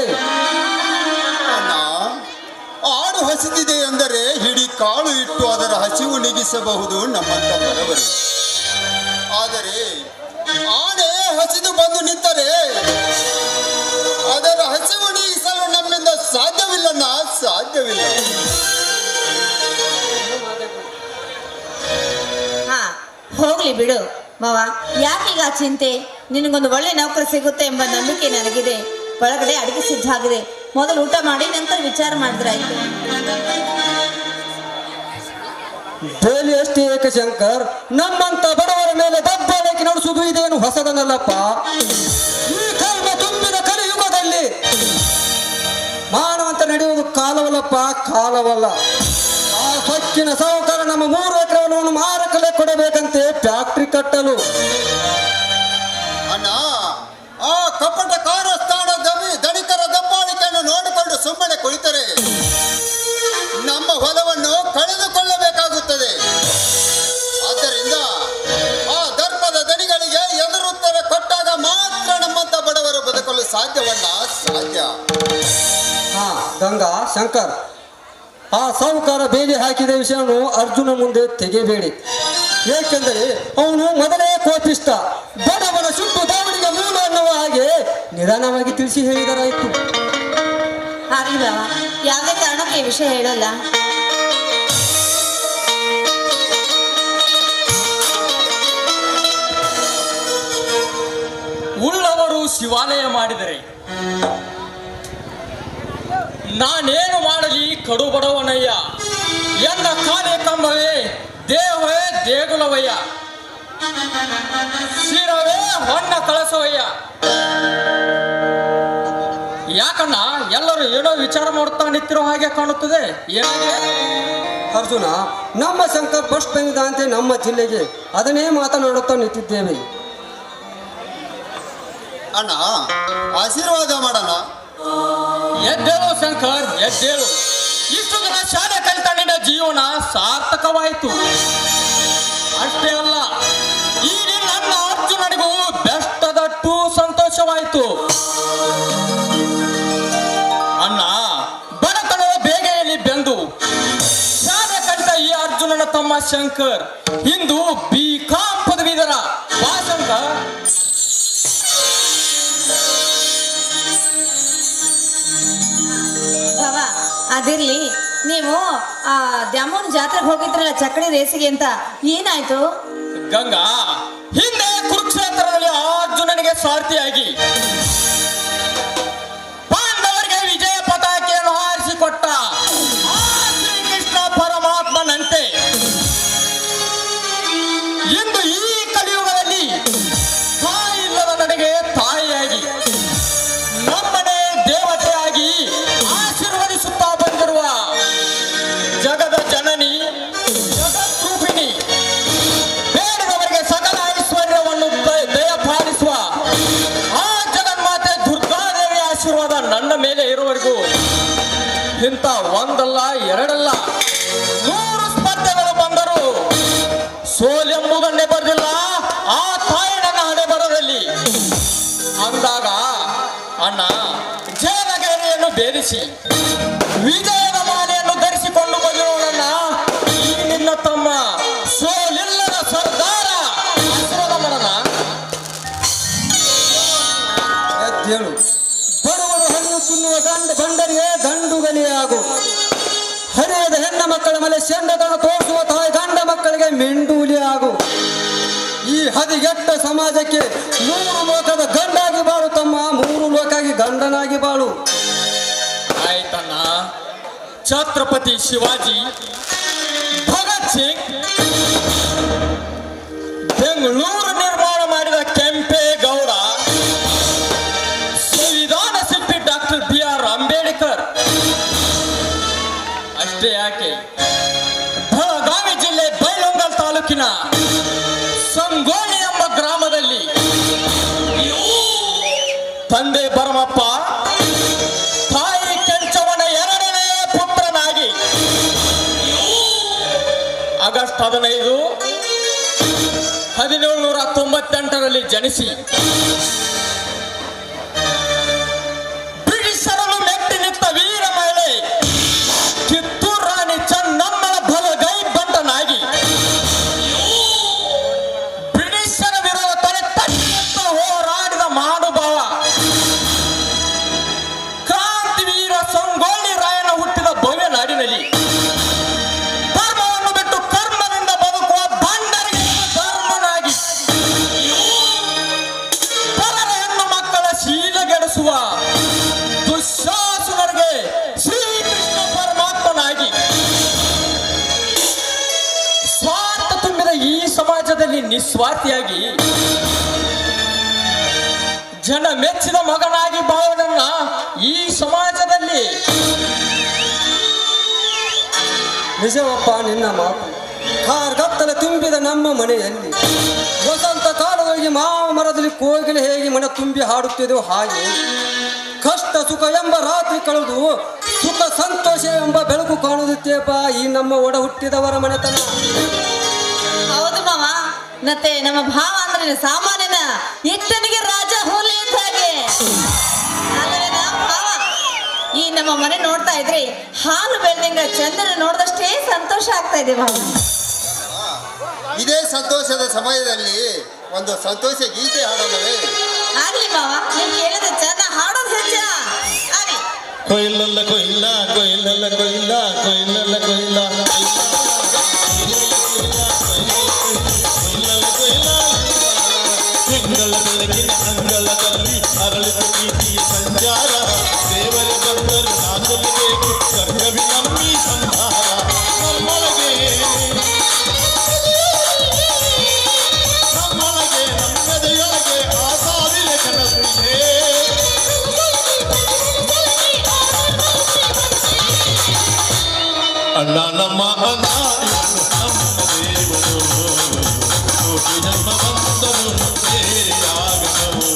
[SPEAKER 4] ಅಣ್ಣ, ಆಡು ಹಸಿದಿದೆ ಎಂದರೆ ಹಿಡಿ ಕಾಳು ಇಟ್ಟು ಅದರ ಹಸಿವು ನೀಗಿಸಬಹುದು ನಮ್ಮಂತ ಬಡವರು. ಆದರೆ ಆನೆ ಹಸಿದು ಬಂದು ನಿಂತರೆ ಅದರ ಹಸಿವು ನೀಗಿಸಲು ನಮ್ಮಿಂದ ಸಾಧ್ಯವಿಲ್ಲಣ್ಣ, ಸಾಧ್ಯವಿಲ್ಲ.
[SPEAKER 1] ಹಾ, ಹೋಗ್ಲಿ ಬಿಡು ಮಾವ. ಯಾಕೀಗ ಚಿಂತೆ? ನಿನಗೊಂದು ಒಳ್ಳೆ ನೌಕರಿ ಸಿಗುತ್ತೆ ಎಂಬ ನಂಬಿಕೆ ನನಗಿದೆ. ಒಳಗಡೆ ಅಡಿಗೆ ಸಿದ್ಧ ಆಗಿದೆ. ಮೊದಲು ಊಟ ಮಾಡಿ ನಂತರ ವಿಚಾರ ಮಾಡಿದ್ರಾಯ್ತು.
[SPEAKER 5] ಬೇಲಿ ಅಷ್ಟೇ ಏಕೆ ಶಂಕರ್? ನಮ್ಮಂತ ಬಡವರ ಮೇಲೆ ದಬ್ಬಾಳಿಕೆ ನಡೆಸುವುದು ಇದೇನು ಹೊಸದನ್ನಲ್ಲಪ್ಪ. ಈ ಕರ್ಮ ತುಂಬಿದ ಕಲಿಯುಗದಲ್ಲಿ ಮಾನವಂತ ನಡೆಯುವುದು ಕಾಲವಲ್ಲಪ್ಪ, ಕಾಲವಲ್ಲ. ಆ ಸೊಕ್ಕಿನ ಸಾಹುಕಾರ ನಮ್ಮ 3 ಎಕರೆವನ್ನು ಮಾರಕಲೆ ಕೊಡಬೇಕಂತೆ ಫ್ಯಾಕ್ಟ್ರಿ ಕಟ್ಟಲು.
[SPEAKER 4] ಅಣ್ಣ, ಆ ಕಪಟ ಕಾರಸ್ಥಾನ ದಣಿಕರ ದಬ್ಬಾಳಿಕೆಯನ್ನು ನೋಡಿಕೊಂಡು ಸುಮ್ಮನೆ ಕುಳಿತರೆ ನಮ್ಮ ಹೊಲವನ್ನು ಕಳೆದುಕೊಳ್ಳಬೇಕಾಗುತ್ತದೆ. ಆದ್ದರಿಂದ ಆ ದರ್ಪದ ದಣಿಗಳಿಗೆ ಎದುರುತ್ತರ ಕೊಟ್ಟಾಗ ಮಾತ್ರ ನಮ್ಮಂತ ಬಡವರು ಬದುಕಲು ಸಾಧ್ಯವಲ್ಲ, ಸಾಧ್ಯ.
[SPEAKER 5] ಹಾ ಗಂಗಾ, ಶಂಕರ್, ಆ ಸಾಹುಕಾರ ಬೇಲಿ ಹಾಕಿದ ವಿಷಯವನ್ನು ಅರ್ಜುನ ಮುಂದೆ ತೆಗೆಯಬೇಡಿ. ಏಕೆಂದರೆ ಅವನು ಮೊದಲೇ ಕೋಪಿಷ್ಟ. ಬಡವನ ಸುಟ್ಟು ದಾವಣಿಗೆ ಮೂಲ ಅನ್ನುವ ಹಾಗೆ ನಿಧಾನವಾಗಿ ತಿಳಿಸಿ ಹೇಳಿದರಾಯಿತು.
[SPEAKER 1] ಆಗ್ಲಿ ಬಾವ, ಯಾವುದೇ ಕಾರಣಕ್ಕೆ ಈ ವಿಷಯ ಹೇಳೋಲ್ಲ.
[SPEAKER 6] ಉಳ್ಳವರು ಶಿವಾಲಯ ಮಾಡಿದರೆ ನಾನೇನು ಮಾಡಲಿ ಕಡು ಬಡವನಯ್ಯ ಎಂದ ಕಾಲೆ ಕಂಬವೇ ದೇಹವೇ ದೇಗುಲವಯ್ಯ, ಶಿರವೇ ಹೊನ್ನ ಕಳಸವಯ್ಯ. ಯಾಕಣ್ಣ ಎಲ್ಲರೂ ಏನೋ ವಿಚಾರ ಮಾಡುತ್ತಾ ನಿಂತಿರೋ ಹಾಗೆ ಕಾಣುತ್ತದೆ, ಏನಾಗಿದೆ?
[SPEAKER 5] ಅರ್ಜುನ, ನಮ್ಮ ಶಂಕರ್ ಬಸ್ ತಂದಿದಂತೆ ನಮ್ಮ ಜಿಲ್ಲೆಗೆ ಅದನ್ನೇ ಮಾತನಾಡುತ್ತಾ ನಿಂತಿದ್ದೇವೆ.
[SPEAKER 4] ಅಣ್ಣ ಆಶೀರ್ವಾದ ಮಾಡೋಣ.
[SPEAKER 6] ಎದ್ದೇಳು ಶಂಕರ್, ಎದ್ದೇಳು. ಇಷ್ಟು ದಿನ ಶಾಲೆ ಕಲಿತ ನಿನ್ನ ಜೀವನ ಸಾರ್ಥಕವಾಯಿತು. ಅಷ್ಟೇ ಅಲ್ಲ, ಈ ನನ್ನ ಅರ್ಜುನನಿಗೂ ಬೆಷ್ಟದಟ್ಟು ಸಂತೋಷವಾಯಿತು. ಅಣ್ಣ, ಬಡತನದ ಬೇಗೆಯಲ್ಲಿ ಬೆಂದು ಶಾಲೆ ಕಲಿತ ಈ ಅರ್ಜುನನ ತಮ್ಮ ಶಂಕರ್ ಇಂದು B.Com ಪದವೀಧರ. ಬಾ ಶಂಕರ್.
[SPEAKER 1] ಭಾವ, ಅದಿರ್ಲಿ, ನೀವು ಆ ದ್ಯಾಮೋನ್ ಜಾತ್ರೆಗೆ ಹೋಗಿದ್ರಲ್ಲ ಚಕ್ಕಡಿ ರೇಸಿಗೆ ಅಂತ, ಏನಾಯ್ತು?
[SPEAKER 6] ಗಂಗಾ, ಹಿಂದೆ ಕುರುಕ್ಷೇತ್ರದಲ್ಲಿ ಅರ್ಜುನನಿಗೆ ಸಾರಥಿಯಾಗಿ ಪಾಂಡವರಿಗೆ ವಿಜಯ ಪತಾಕೆಯನ್ನು ಹಾರಿಸಿಕೊಟ್ಟ ಆ ಶ್ರೀಕೃಷ್ಣ ಪರಮಾತ್ಮನಂತೆ ಇಂದು ಈ ಕಲಿಯುಗದಲ್ಲಿ ತಾಯಿ ಇಲ್ಲದ ನನಗೆ ತಾಯಿಯಾಗಿ ನಮ್ಮನೆ ದೇವತೆಯಾಗಿ ಆಶೀರ್ವದಿಸುತ್ತಾ ಬಂದಿರುವ ಜಗದ ಜನನಿ, ಜಗದ್ರೂಪಿಣಿ, ಬೇಡದವರಿಗೆ ಸಕಲ ಐಶ್ವರ್ಯವನ್ನು ದಯಪಾಲಿಸುವ ಆ ಜಗನ್ಮಾತೆ ದುರ್ಗಾದೇವಿಯ ಆಶೀರ್ವಾದ ನನ್ನ ಮೇಲೆ ಇರುವವರೆಗೂ ಇಂಥ ಒಂದಲ್ಲ ಎರಡಲ್ಲ 100 ಸ್ಪರ್ಧೆಗಳು ಬಂದರು ಸೋಲೆಂಬುದನ್ನೇ ಬರೆದಿಲ್ಲ ಆ ತಾಯಿ ನನ್ನ ಹಣೆ ಬರದಲ್ಲಿ. ಅಂದಾಗ ಅಣ್ಣ, ಜಯನಗರಿಯನ್ನು ಬೇರಿಸಿ ವಿಜಯದ ಮಾಲೆಯನ್ನು ಧರಿಸಿಕೊಂಡು ಬಂದಿರೋನನ್ನ ಈ ನಿನ್ನ ತಮ್ಮ ಸೋಲಿಲ್ಲದ ಸರ್ದಾರ ಆಶೀರ್ವಾದ ಮಾಡೋಣ.
[SPEAKER 5] ಎದ್ದೇಳು. ಬಡವರು ಹಣ್ಣು ತಿನ್ನುವ ಗಂಡರಿಗೆ ಗಂಡುಗಲಿಯಾಗು. ಹರಿಯದ ಹೆಣ್ಣ ಮಕ್ಕಳ ಮೇಲೆ ಶೆಂಡತನ ತೋರಿಸುವ ತಾಯಿ ಗಂಡ ಮಕ್ಕಳಿಗೆ ಮೆಂಡೂಲಿ ಆಗು. ಈ ಹದಿಗೆಟ್ಟ ಸಮಾಜಕ್ಕೆ 3 ಲೋಕದ ಗಂಡಾಗಿ ಬಾಳು ತಮ್ಮ, 3 ಲೋಕಾಗಿ ಗಂಡನಾಗಿ ಬಾಳು.
[SPEAKER 6] ಆಯ್ತಣ್ಣ. ಛತ್ರಪತಿ ಶಿವಾಜಿ, ಭಗತ್ ಸಿಂಗ್, ಬೆಂಗಳೂರು ನಿರ್ಮಾಣ ಮಾಡಿದ ಕೆಂಪೇಗೌಡ, ಸಂವಿಧಾನ ಶಿಲ್ಪಿ ಡಾಕ್ಟರ್ B.R. ಅಂಬೇಡ್ಕರ್, ಅಷ್ಟೇ ಯಾಕೆ ಬೆಳಗಾವಿ ಜಿಲ್ಲೆ ಬೈಲಹೊಂಗಲ ತಾಲೂಕಿನ ಸಂಗೋಳಿ ಎಂಬ ಗ್ರಾಮದಲ್ಲಿ ತಂದೆ ಭರಮಪ್ಪ, ತಾಯಿ ಕೆಂಚವನ 2ನೇ ಪುತ್ರನಾಗಿ ಆಗಸ್ಟ್ 15, 1798ರಲ್ಲಿ ಜನಿಸಿ ಬ್ರಿಟಿಷರನ್ನು ಮೆಟ್ಟಿ ನಿಂತ ವೀರ ಮಹಿಳೆ ಕಿತ್ತೂರು ರಾಣಿ ಚೆನ್ನಮ್ಮನ ಬಲಗೈ ಬಂಟನಾಗಿ ಬ್ರಿಟಿಷರ ವಿರೋಧ ತಲೆ ತಟ್ಟಿ ಹೋರಾಡಿದ ಮಹಾನುಭಾವ ಕ್ರಾಂತಿವೀರ ಸಂಗೊಳ್ಳಿ ರಾಯಣ್ಣ ಹುಟ್ಟಿದ ಭವ್ಯ ನಾಡಿನಲ್ಲಿ ಧರ್ಮವನ್ನು ಬಿಟ್ಟು ಕರ್ಮದಿಂದ ಬದುಕುವ ಬಂಡರಿಗೆ ಧರ್ಮನಾಗಿ ಪರರ ಹೆಣ್ಣು ಮಕ್ಕಳ ಶೀಲಗೆಡಿಸುವ ದುಶ್ಯಾಸನರಿಗೆ ಶ್ರೀಕೃಷ್ಣ ಪರಮಾತ್ಮನಾಗಿ ಸ್ವಾರ್ಥ ತುಂಬಿದ ಈ ಸಮಾಜದಲ್ಲಿ ನಿಸ್ವಾರ್ಥಿಯಾಗಿ ಜನ ಮೆಚ್ಚಿದ ಮಗನಾಗಿ ಬಾಳೋದನ್ನ ಈ ಸಮಾಜದಲ್ಲಿ
[SPEAKER 5] ನಿಜವಪ್ಪ ನಿನ್ನ ಮಾತು. ಕಾರ್ಗತ್ತಲೆ ತುಂಬಿದ ನಮ್ಮ ಮನೆಯಲ್ಲಿ ವಸಂತ ಕಾಲದಲ್ಲಿ ಮಾವ ಮರದಲ್ಲಿ ಕೋಗಿಲೆ ಹೇಗೆ ಮನ ತುಂಬಿ ಹಾಡುತ್ತಿದೆವು ಹಾಗೆ ಕಷ್ಟ ಸುಖ ಎಂಬ ರಾತ್ರಿ ಕಳೆದು ಸುಖ ಸಂತೋಷ ಎಂಬ ಬೆಳಕು ಕಾಣುತ್ತೇಪ ಈ ನಮ್ಮ ಒಡ ಹುಟ್ಟಿದವರ ಮನೆತನ.
[SPEAKER 1] ಹೌದು ಮಾವ, ಮತ್ತೆ ನಮ್ಮ ಭಾವ ಅಂದ್ರೆ ಸಾಮಾನ್ಯನ ಇಟ್ಟನಿಗೆ ರಾಜ ಹೋಲಿ ಅಂತ ಹಾಗೆ. ಅಲ್ಲವೇನಾ ಭಾವ? ಈ ನಮ್ಮ ಮನೆ ನೋಡ್ತಾ ಇದ್ರಿ ಹಾಲು ಬೆಳ್ದಂಗ ಚಂದ್ರನ ನೋಡಿದಷ್ಟೇ ಸಂತೋಷ ಆಗ್ತಾ ಇದೆ ಭಾವ.
[SPEAKER 4] ಇದೇ ಸಂತೋಷದ ಸಮಯದಲ್ಲಿ ಒಂದು ಸಂತೋಷ ಗೀತೆ ಹಾಡೋಣವೇ?
[SPEAKER 1] ಆಗ್ಲಿ ಭಾವ, ನೀವು ಕೇಳಿದ ಚೆನ್ನ ಹಾಡೋದು ಹೆಚ್ಚ ಆಗ್ಲಿ.
[SPEAKER 7] ಕೊಯ್ಲಲ್ಲ ಕೊಯ್ಲ ಕೊಯ್ಲಲ್ಲ ಕೊಯ್ಲ ಕೊಯ್ಲಲ್ಲ ಕೊಯ್ಲ ತಿಂಗಳ ಬೆಳಗಿನ ಅಂಗಳದಲ್ಲಿ ಅರಳಿದ ಪ್ರೀತಿಯ ಸಂಚಾರ ದೇವರ ಬಂದರು ನಾಚಲಿಬೇಕು ಕರ್ಕವಿ ನಮ್ಮಿ ಸಂಹಾರ ನಮ್ಮೊಳಗೆ ನಮ್ಮೆದೆಯೊಳಗೆ ಆ ಸಾವಿರ ಕನಸಿದೆ ಅಣ್ಣ ನಮ್ಮ ಅಣ್ಣ ಇವನು ನಮ್ಮ ದೇವರು ಕೋಟಿ ಜನ್ಮ ಬಂದರು ಬೇರೆಯಾಗದವು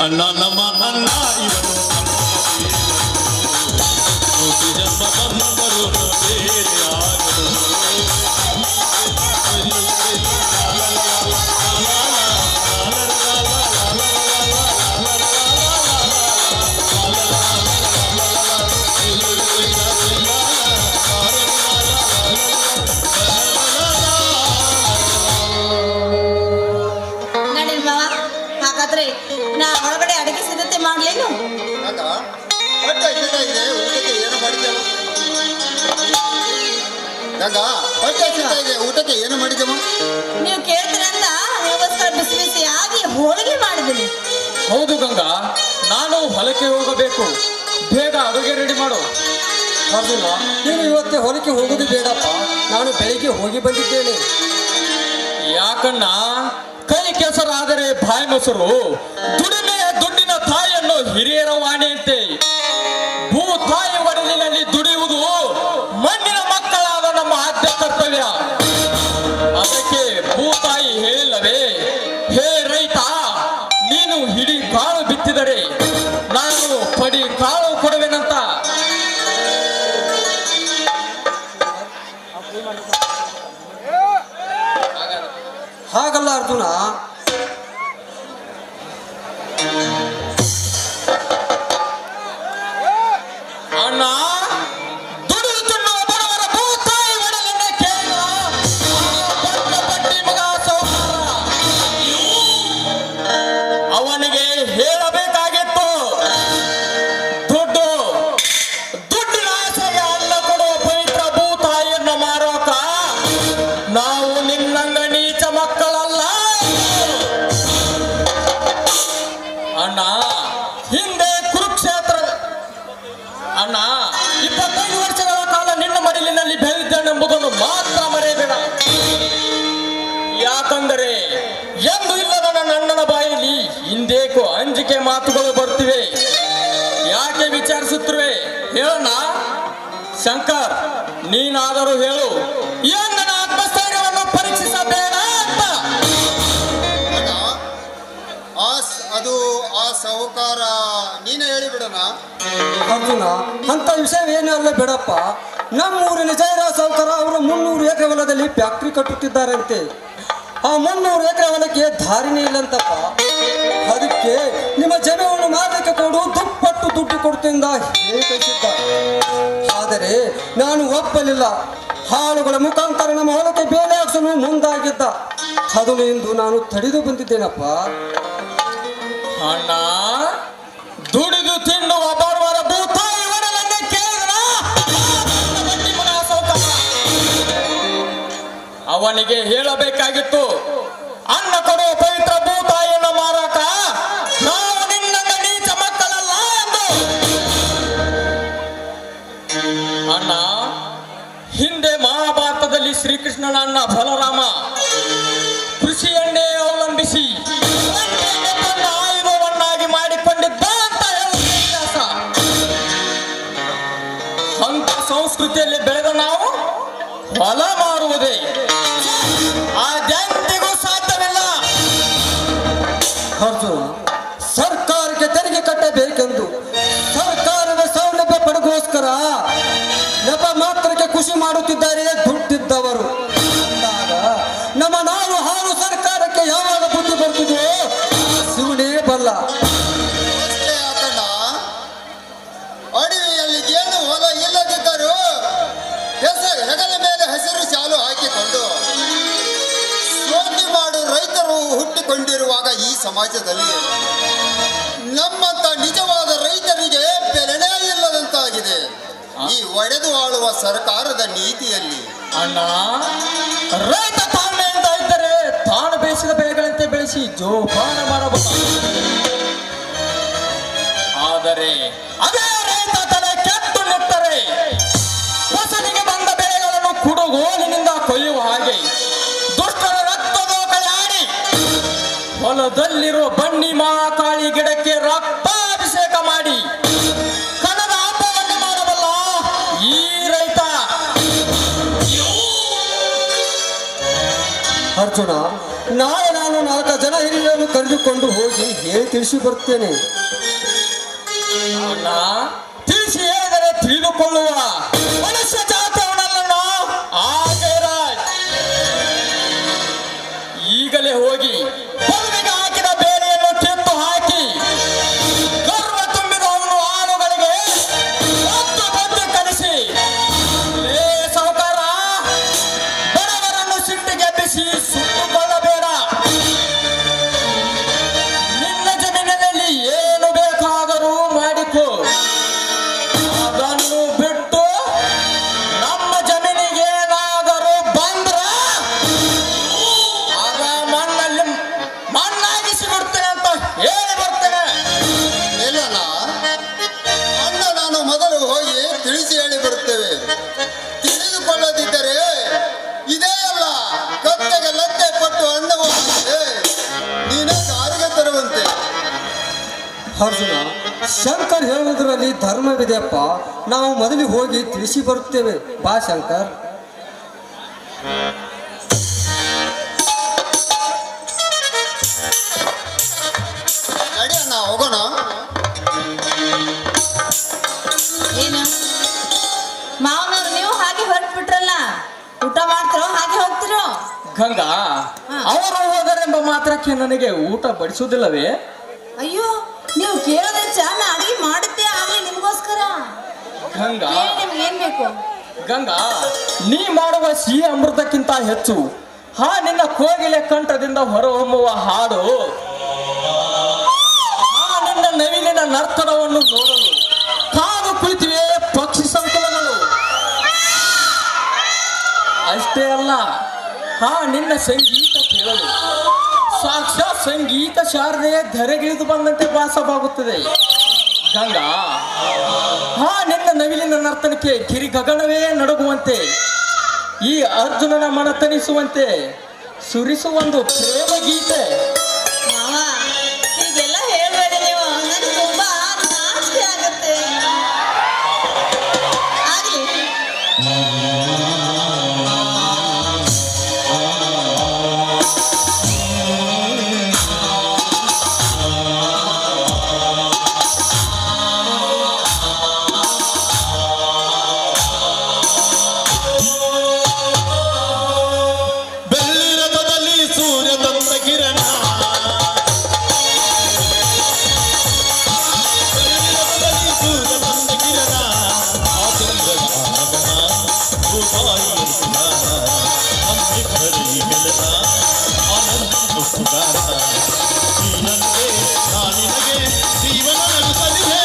[SPEAKER 7] ಅಣ್ಣ ನಮ್ಮ ಅಣ್ಣ ಇವನು ಕೋಟಿ ಜನ್ಮ ಬಂದರು ಬೇರೆ ಆಗದು
[SPEAKER 1] ಹಾಗಾದ್ರೆ ನಾ ಒಳಗಡೆ ಅಡಿಗೆ ಸಿದ್ಧತೆ ಮಾಡ್ಲೇನು?
[SPEAKER 4] ಆಗ ಹೊಟ್ಟೆ ಹಸಿತಾ ಇದೆ, ಊಟಕ್ಕೆ ಏನು ಮಾಡಿದೆವು? ಆಗ ಹೊಟ್ಟೆ ಹಸಿತಾ ಇದೆ, ಊಟಕ್ಕೆ ಏನು ಮಾಡಿದೆವು?
[SPEAKER 1] ನೀವು ಕೇಳ್ತೀರಂತ ನಿಮಗೋಸ್ಕರ ಬಿಸಿ ಬಿಸಿಯಾಗಿ ಹೋಳಿಗೆ ಮಾಡಿದ್ದೀನಿ.
[SPEAKER 6] ಹೌದು ಗಂಗಾ, ನಾನು ಹೊಲಕ್ಕೆ ಹೋಗಬೇಕು, ಬೇಗ ಅಡುಗೆ ರೆಡಿ ಮಾಡು.
[SPEAKER 5] ಅರ್ಜುನ, ನೀನು ಇವತ್ತೇ ಹೊಲಕ್ಕೆ ಹೋಗುದು ಬೇಡಪ್ಪ, ನಾನು ಬೆಳಿಗ್ಗೆ ಹೋಗಿ ಬಂದಿದ್ದೇನೆ.
[SPEAKER 6] ಯಾಕಣ್ಣ, ಕೈ ಕೆಸರಾದರೆ ಬಾಯಿ ಮೊಸರು, ದುಡಿಮೆಯ ದುಡ್ಡಿನ ತಾಯಿಯನ್ನು ಹಿರಿಯರ ವಾಣಿಯಂತೆ. ಭೂ ತಾಯಿ ಒಡಲಿನಲ್ಲಿ ದುಡಿಯುವುದು ಮಣ್ಣಿನ ಮಕ್ಕಳಾದ ನಮ್ಮ ಆದ್ಯ ಕರ್ತವ್ಯ. ಅದಕ್ಕೆ ಭೂತಾಯಿ ಹೇಳಿಲ್ಲವೇ, ಹೇ ರೈತ, ನೀನು ಹಿಡಿ ಕಾಳು ಬಿತ್ತಿದರೆ ನಾನು ಪಡಿ ಕಾಳು ಕೊಡುವೆನಂತ.
[SPEAKER 5] ಹಾಗಲ್ಲ ಅರ್ಜುನ,
[SPEAKER 6] ಅಣ್ಣ, ದುಡಿದು ತಿನ್ನುವ ಬಡವರ ಭೂತಾಯಿ ಒಡಲನ್ನೇ ಕೇಳುವ ಬಟ್ಟಿ ಮಗ ಸೌಕಾರ. ಅವನಿಗೆ ಹೇಳಬೇಕಾಗಿತ್ತು, ದುಡ್ಡಿನ ಆಸೆಗೆ ಅನ್ನ ಕೊಡುವ ಪವಿತ್ರ ಭೂತಾಯಿಯನ್ನು ಮಾರೋಕ ನಾವು ನಿನ್ನಂಗ ನೀಚ ಮಕ್ಕಳಲ್ಲ. ಅಣ್ಣ, ಹಿಂದೆ ಕುರುಕ್ಷೇತ್ರ ಅಣ್ಣ 25 ವರ್ಷಗಳ ಕಾಲ ನಿನ್ನ ಮಡಿಲಿನಲ್ಲಿ ಬೆಳೆದಿದ್ದೇನೆಂಬುದನ್ನು ಮಾತ್ರ ಮರೆಯಬೇಡ. ಯಾಕಂದರೆ ಎಂದು ಇಲ್ಲದ ನನ್ನ ಅಣ್ಣನ ಬಾಯಲ್ಲಿ ಹಿಂದೇಕು ಅಂಜಿಕೆ ಮಾತುಗಳು ಬರ್ತಿವೆ. ಯಾಕೆ ವಿಚಾರಿಸುತ್ತಿರುವೆ ಹೇಳೋಣ? ಶಂಕರ್, ನೀನಾದರೂ ಹೇಳು, ಏನು ನನ್ನ ಆತ್ಮಸ್ಥೈರ್ಯವನ್ನು ಪರೀಕ್ಷಿಸಬೇಡ ಅಂತ.
[SPEAKER 4] ಅದು ಆ ಸಾಹುಕಾರ ನೀನೇ ಹೇಳಿಬಿಡೋಣ.
[SPEAKER 5] ಅರ್ಜುನ, ಅಂತ ವಿಷಯವೇನೂ ಅಲ್ಲ ಬಿಡಪ್ಪ. ನಮ್ಮೂರಿನ ಜಯರಾಜ್ ಸಾವುಕಾರ ಅವರು 300 ಎಕರೆ ಹೊಲದಲ್ಲಿ ಫ್ಯಾಕ್ಟ್ರಿ ಕಟ್ಟುತ್ತಿದ್ದಾರಂತೆ. ಆ 300 ಎಕರೆ ಹೊಲಕ್ಕೆ ದಾರಿನೇ ಇಲ್ಲಂತಪ್ಪ. ಅದಕ್ಕೆ ನಿಮ್ಮ ಜಮೀನನ್ನು ಮಾರಲಿಕ್ಕೆ ಕೊಡು, ದುಪ್ಪಟ್ಟು ದುಡ್ಡು ಕೊಡುತ್ತಿಂದ ಹೇಳಿಸಿದ್ದ. ಆದರೆ ನಾನು ಒಪ್ಪಲಿಲ್ಲ. ಹಾಳುಗಳ ಮುಖಾಂತರ ನಮ್ಮ ಹೊಲಕ್ಕೆ ಬೇಲೆ ಹಾಕಿಸಲು ಮುಂದಾಗಿದ್ದ. ಅದನ್ನು ಇಂದು ನಾನು ತಡೆದು ಬಂದಿದ್ದೇನಪ್ಪ.
[SPEAKER 6] ಅಣ್ಣ, ದುಡಿದು ತಿನ್ನುವ ಬಡವರ ಭೂತಾಯಿ ಒಡಲನ್ನೇ ಕೇಳಿದ್ರ ಅವನಿಗೆ ಹೇಳಬೇಕಾಗಿತ್ತು, ಅನ್ನ ಕೊಡುವ ಪವಿತ್ರ ಭೂತಾಯಿಯನ್ನು ಮಾರಾಕ ನಾವು ನಿನ್ನ ನೀಚ ಮಕ್ಕಳಲ್ಲ ಎಂದು. ಅಣ್ಣ, ಹಿಂದೆ ಮಹಾಭಾರತದಲ್ಲಿ ಶ್ರೀಕೃಷ್ಣನ ಅಣ್ಣ ಬಲರಾಮ ಕೃಷಿಯನ್ನೇ ಅವಲಂಬಿಸಿ ಆಯುಧವನ್ನಾಗಿ ಮಾಡಿಕೊಂಡಿದ್ದ ಅಂತ ಹೇಳುವ ಇತಿಹಾಸ. ಅಂತ ಸಂಸ್ಕೃತಿಯಲ್ಲಿ ಬೆಳೆದ ನಾವು ಹೊಲ ಮಾರುವುದೇ ಅದೆಂದಿಗೂ ಸಾಧ್ಯವಿಲ್ಲ.
[SPEAKER 5] ಅರ್ಜುನ, ಸರ್ಕಾರಕ್ಕೆ ತೆರಿಗೆ ಕಟ್ಟಬೇಕೆಂದು ಸರ್ಕಾರದ ಸೌಲಭ್ಯ ಪಡೆಗೋಸ್ಕರ ನೆಪ ಮಾತ್ರಕ್ಕೆ ಖುಷಿ ಮಾಡುತ್ತಿದ್ದಾರೆ ದುಡ್ಡಿದ್ದವರು. ಅಂದಾಗ ನಮ್ಮ ನಾಡು ಹಾಳು ಸರ್ಕಾರಕ್ಕೆ ಯಾವಾಗ ಬುದ್ಧಿ ಬರ್ತಿದೆಯೋ ಶಿವನೇ ಬಲ್ಲ.
[SPEAKER 4] ಅಷ್ಟೇ ಯಾಕಣ್ಣ, ಅಡವಿಯಲ್ಲಿ ಏನು ಹೊಲ ಇಲ್ಲದಿದ್ದರೂ ಹೆಗಲ ಮೇಲೆ ಹಸಿರು ಶಾಲು ಹಾಕಿಕೊಂಡು ಶೋಧಿ ಮಾಡು ರೈತರು ಹುಟ್ಟಿಕೊಂಡಿರುವಾಗ ಈ ಸಮಾಜದಲ್ಲಿ ನಮ್ಮಂತ ನಿಜವಾದ ರೈತರಿಗೆ ಬೆಲೆನೇ ಇಲ್ಲದಂತಾಗಿದೆ ಈ ಒಡೆದು ಆಳುವ ಸರ್ಕಾರದ ನೀತಿಯಲ್ಲಿ.
[SPEAKER 6] ಅಣ್ಣ, ರೈತ ತಾಳ್ಮೆಯಿಂದ ಇದ್ದರೆ ತಾನು ಬೇಯಿಸಿದ ಬೆಳೆಗಳಂತೆ ಬೆಳೆಸಿ ಜೋಪಾನ ಮಾಡಬಹುದು. ಆದರೆ ಅದೇ ರೈತ ತಲೆ ಕೆಟ್ಟು ನಿಟ್ಟರೆ ಫಸಲಿಗೆ ಬಂದ ಬೆಳೆಗಳನ್ನು ಕುಡುಗೋಲಿನಿಂದ ಕೊಯ್ಯುವ ಹಾಗೆ ದುಷ್ಟರ ರಕ್ತದೋಕಳಾಡಿ ಹೊಲದಲ್ಲಿರುವ ಬನ್ನಿ ಮಹಾಕಾಳಿ ಗಿಡಕ್ಕೆ ರಕ್ತಾಭಿಷೇಕ ಮಾಡಿ ಕಣದ ಹಬ್ಬವನ್ನು ಮಾಡಬಲ್ಲ ಈ ರೈತ.
[SPEAKER 5] ಅರ್ಜುನ, ನಾಳೆ ನಾನು 4 ಜನ ಹಿರಿಯರನ್ನು ಕರೆದುಕೊಂಡು ಹೋಗಿ ಹೇಳಿ ತಿಳಿಸಿ ಬರ್ತೇನೆ.
[SPEAKER 6] ಅಣ್ಣ, ತಿಳಿಸಿ ಹೇಳಿದರೆ ತಿಳಿದುಕೊಳ್ಳುವ ಮನುಷ್ಯ ಜಾತವನಲ್ಲ. ಈಗಲೇ ಹೋಗಿ ಹೊಲವಿಗೆ ಹಾಕಿದ ಬೇಳೆಯನ್ನು ಕಿತ್ತು ಹಾಕಿ ಗರ್ವ ತುಂಬಿದ ಅವನು ಆಳುಗಳಿಗೆ ಬುದ್ಧಿ ಕಲಿಸಿ, ಲೇ ಸಾಹುಕಾರ, ಬಡವರನ್ನು ಸಿಟ್ಟಿಗೆಬ್ಬಿಸಿ ಸುಟ್ಟುಕೊಳ್ಳಬೇಡ. ನಿನ್ನ ಜಮೀನಿನಲ್ಲಿ ಏನು ಬೇಕಾದರೂ ಮಾಡಿಕೊ, ಅದನ್ನು ಬಿಟ್ಟು ನಮ್ಮ ಜಮೀನಿಗೆ ಏನಾದರೂ ಬಂದ್ರ ಆಗ ಮಣ್ಣಾಗಿಸಿ ಬಿಡ್ತೇನೆ ಅಂತ ಹೇಳಿ ಬರ್ತೇನೆ.
[SPEAKER 4] ಇಲ್ಲಣ್ಣ, ಅಣ್ಣ ನಾನು ಮೊದಲು ಹೋಗಿ ತಿಳಿಸಿ ಹೇಳಿ ಬರುತ್ತೇವೆ. ತಿಳಿದುಕೊಳ್ಳದಿದ್ದರೆ ಇದೇ ಅಲ್ಲ, ಕತ್ತೆಗೆ ಲತ್ತೆ ಕೊಟ್ಟು ಅಣ್ಣವು ನೀನೇ ಕಾರಿಗೆ ತರುವಂತೆ.
[SPEAKER 5] ಅರ್ಜುನ, ಶಂಕರ್ ಹೇಳುವುದರಲ್ಲಿ ಧರ್ಮವಿದೆಯಪ್ಪ. ನಾವು ಮೊದಲು ಹೋಗಿ ತಿಳಿಸಿ ಬರುತ್ತೇವೆ. ಬಾ ಶಂಕರ್.
[SPEAKER 4] ನಡಿ ಅಣ್ಣ, ಹೋಗೋಣ.
[SPEAKER 1] ಏನು ಮಾವನವ್ರು, ನೀವು ಹಾಗೆ ಹೊರಟ್ಬಿಟ್ರಲ್ಲ, ಊಟ ಮಾಡ್ತಿರೋ ಹಾಗೆ ಹೋಗ್ತಿರೋ?
[SPEAKER 6] ಗಂಗಾ, ಅವರು ಹೋದರೆಂಬ ಮಾತ್ರಕ್ಕೆ ನನಗೆ ಊಟ ಬಡಿಸುವುದಿಲ್ಲವೇ?
[SPEAKER 1] ಅಯ್ಯೋ, ನೀವು ಕೇಳೋದ್ರೆ ನಾ ಅಡಿಗೆ ಮಾಡಿದ್ದೆ ಆಗ್ಲಿ ನಿಮ್ಗೋಸ್ಕರ.
[SPEAKER 6] ಗಂಗಾ,
[SPEAKER 1] ನಿಮ್ಗೆ ಏನ್ ಬೇಕು?
[SPEAKER 6] ಗಂಗಾ, ನೀ ಮಾಡುವ ಸಿಹಿ ಅಮೃತಕ್ಕಿಂತ ಹೆಚ್ಚು ನಿನ್ನ ಕೋಗಿಲೆ ಕಂಠದಿಂದ ಹೊರಹೊಮ್ಮುವ ಹಾಡು, ನಿನ್ನ ನವಿಲಿನ ನರ್ತನವನ್ನು ನೋಡಲು ಕಾದು ಕುಳಿತಿವೆ ಪಕ್ಷಿ ಸಂಕುಲಗಳು. ಅಷ್ಟೇ ಅಲ್ಲ, ನಿನ್ನ ಸಂಗೀತ ಕೇಳಲು ಸಾಕ್ಷಾತ್ ಸಂಗೀತ ಶಾರದೆ ಧರೆಗಿಳಿದು ಬಂದಂತೆ ಭಾಸವಾಗುತ್ತದೆ. ಗಂಗಾ, ನಿನ್ನ ನವಿಲಿನ ನರ್ತನಕ್ಕೆ ಗಿರಿ ಗಗನವೇ ನಡುಗುವಂತೆ, ಈ ಅರ್ಜುನನ ಮನತನಿಸುವಂತೆ ಸುರಿಸುವೊಂದು ಪ್ರೇಮ ಗೀತೆ.
[SPEAKER 1] ಮಾವ, ಹೀಗೆಲ್ಲ ಹೇಳ್ಬೇಡಿ ನೀವು, ನನಗೆ ತುಂಬಾ ನಾಚಿಕೆ ಆಗತ್ತೆ. ಆಗ್ಲಿ.
[SPEAKER 7] ಬೆಳ್ಳಿ ರಥದಲ್ಲಿ ಸೂರ್ಯ ತಂದ ಕಿರಣ, ಬೆಳ್ಳಿ ರಥದಲ್ಲಿ ಸೂರ್ಯ ತಂದ ಕಿರಣ, ಆ ಚಂದ್ರನ ಆಗಮನ, ರೂಪಾಯಿ ಸುಧಾರ, ಅಂಬಿಕರಿ ಮಿಲನ, ಆನಂದ ಸುಧಾರ, ನೀನಂತೆ ನಾನಿನಗೆ ಜೀವನ ನಗುತ್ತಲಿದೆ.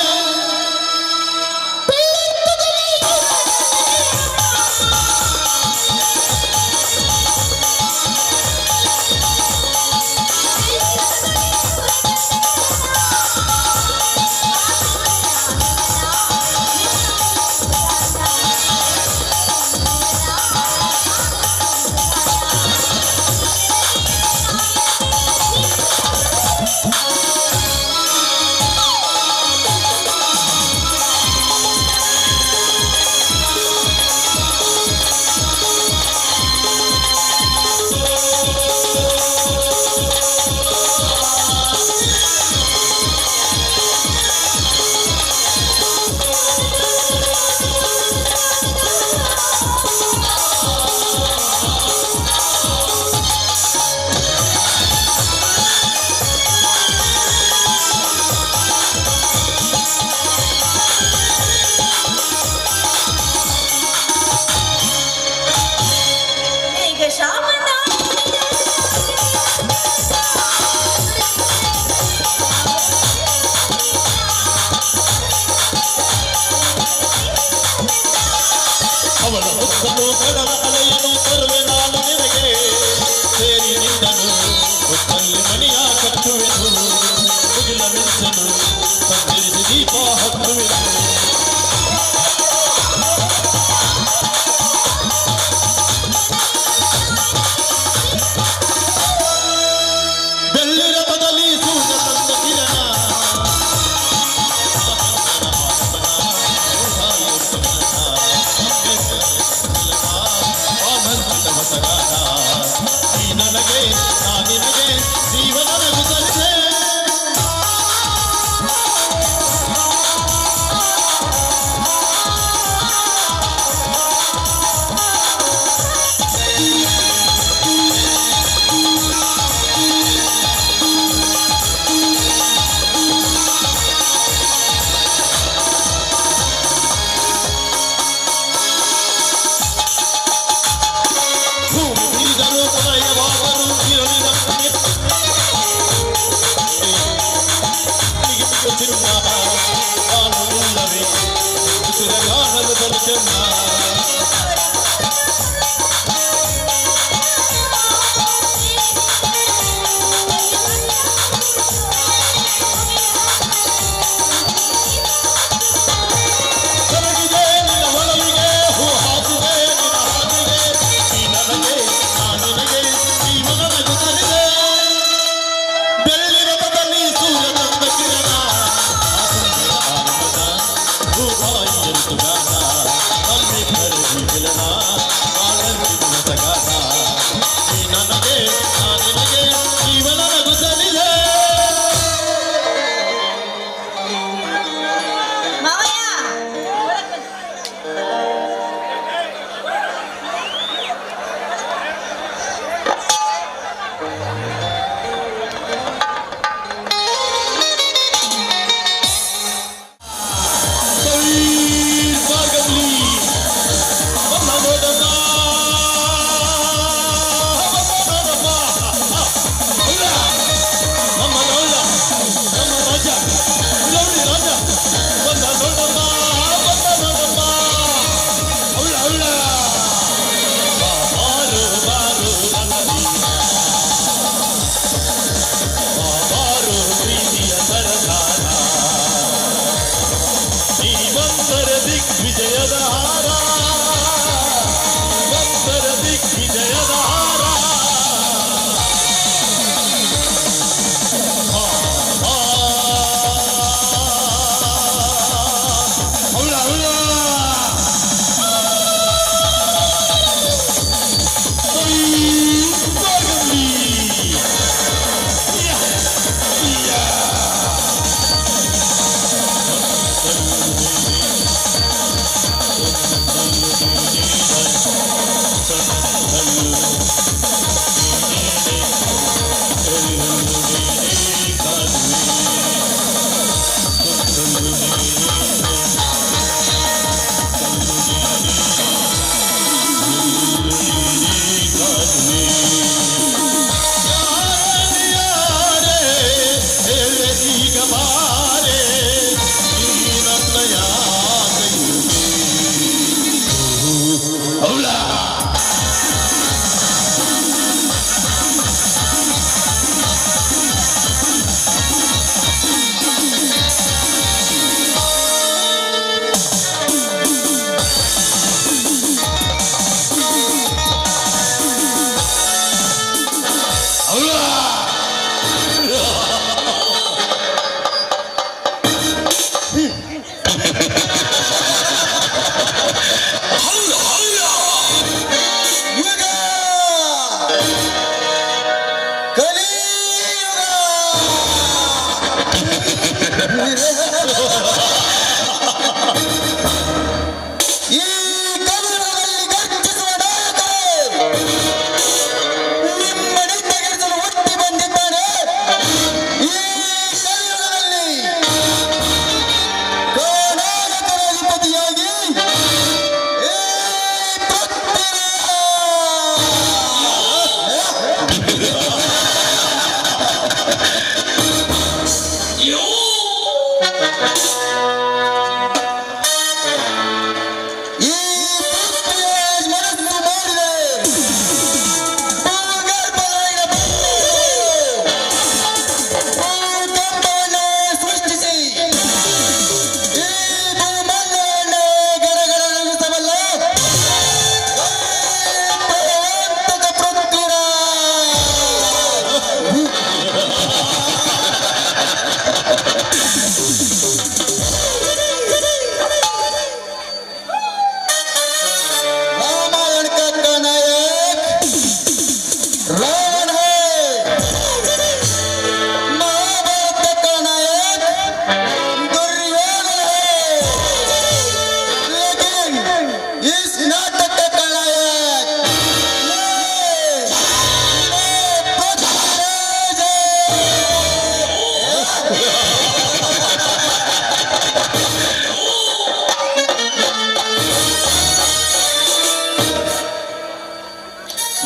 [SPEAKER 1] ಈಗ ಶ್ರಾವಣ
[SPEAKER 7] ಅವಳ ಮುಖನು ಕಡಲ ಅಲೆಯನು ತರುವೆ ನಾನು ನಿನಗೆ, ಸೇರಿ ನಿಂದನು ಹೊತ್ತಲ್ಲಿ ಮನೆಯ ಕಟ್ಟುವೆನು, ಮುಗಿಲ ಮಿಂಚನು ಸಂಚರಿಸಿ ದೀಪ ಹತ್ತುವೆನು. ಬೆಳ್ಳಿ ರಥದಲ್ಲಿ ಸೂರ್ಯ ತಂದ ಕಿರಣ, ಆನಂದ ಬಲು ಚೆನ್ನ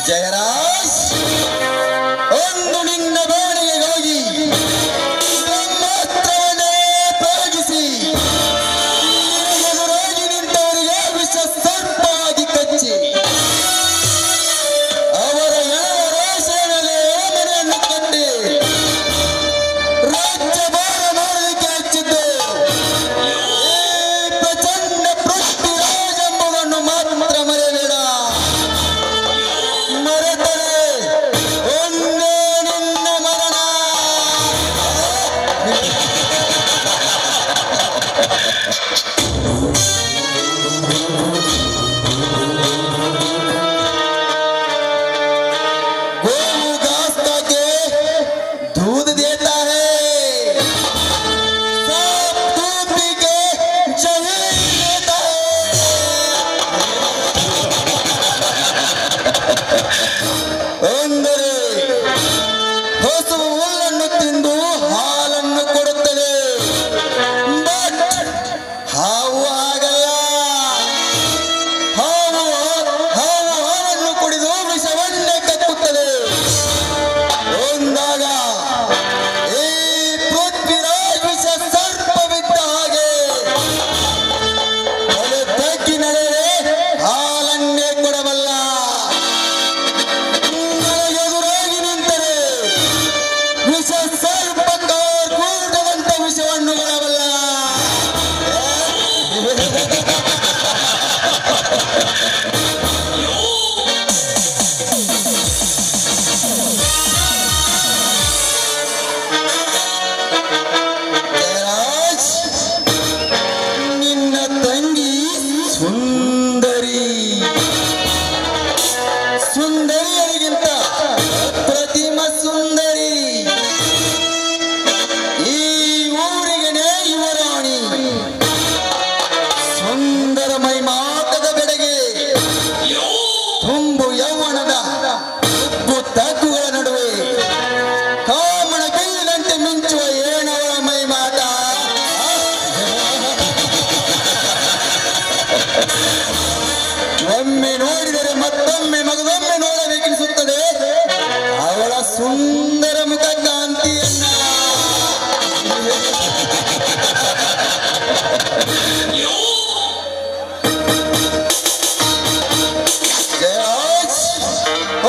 [SPEAKER 4] ಜಯರಾಜ್ ಒಂದು ನಿನ್ನ ಬಾಣಿಗೆ ಹೋಗಿ ಬ್ರಹ್ಮಾಸ್ತ್ರವನ್ನೇ ಪ್ರಯೋಗಿಸಿ ಎದುರಾಗಿ ನಿಂತವರಿಗೆ ಒಮ್ಮೆ ನೋಡಿದರೆ ಮತ್ತೊಮ್ಮೆ ಮಗದೊಮ್ಮೆ ನೋಡಬೇಕೆನಿಸುತ್ತದೆ ಅವಳ ಸುಂದರ ಮುಖ ಕಾಂತಿಯನ್ನ.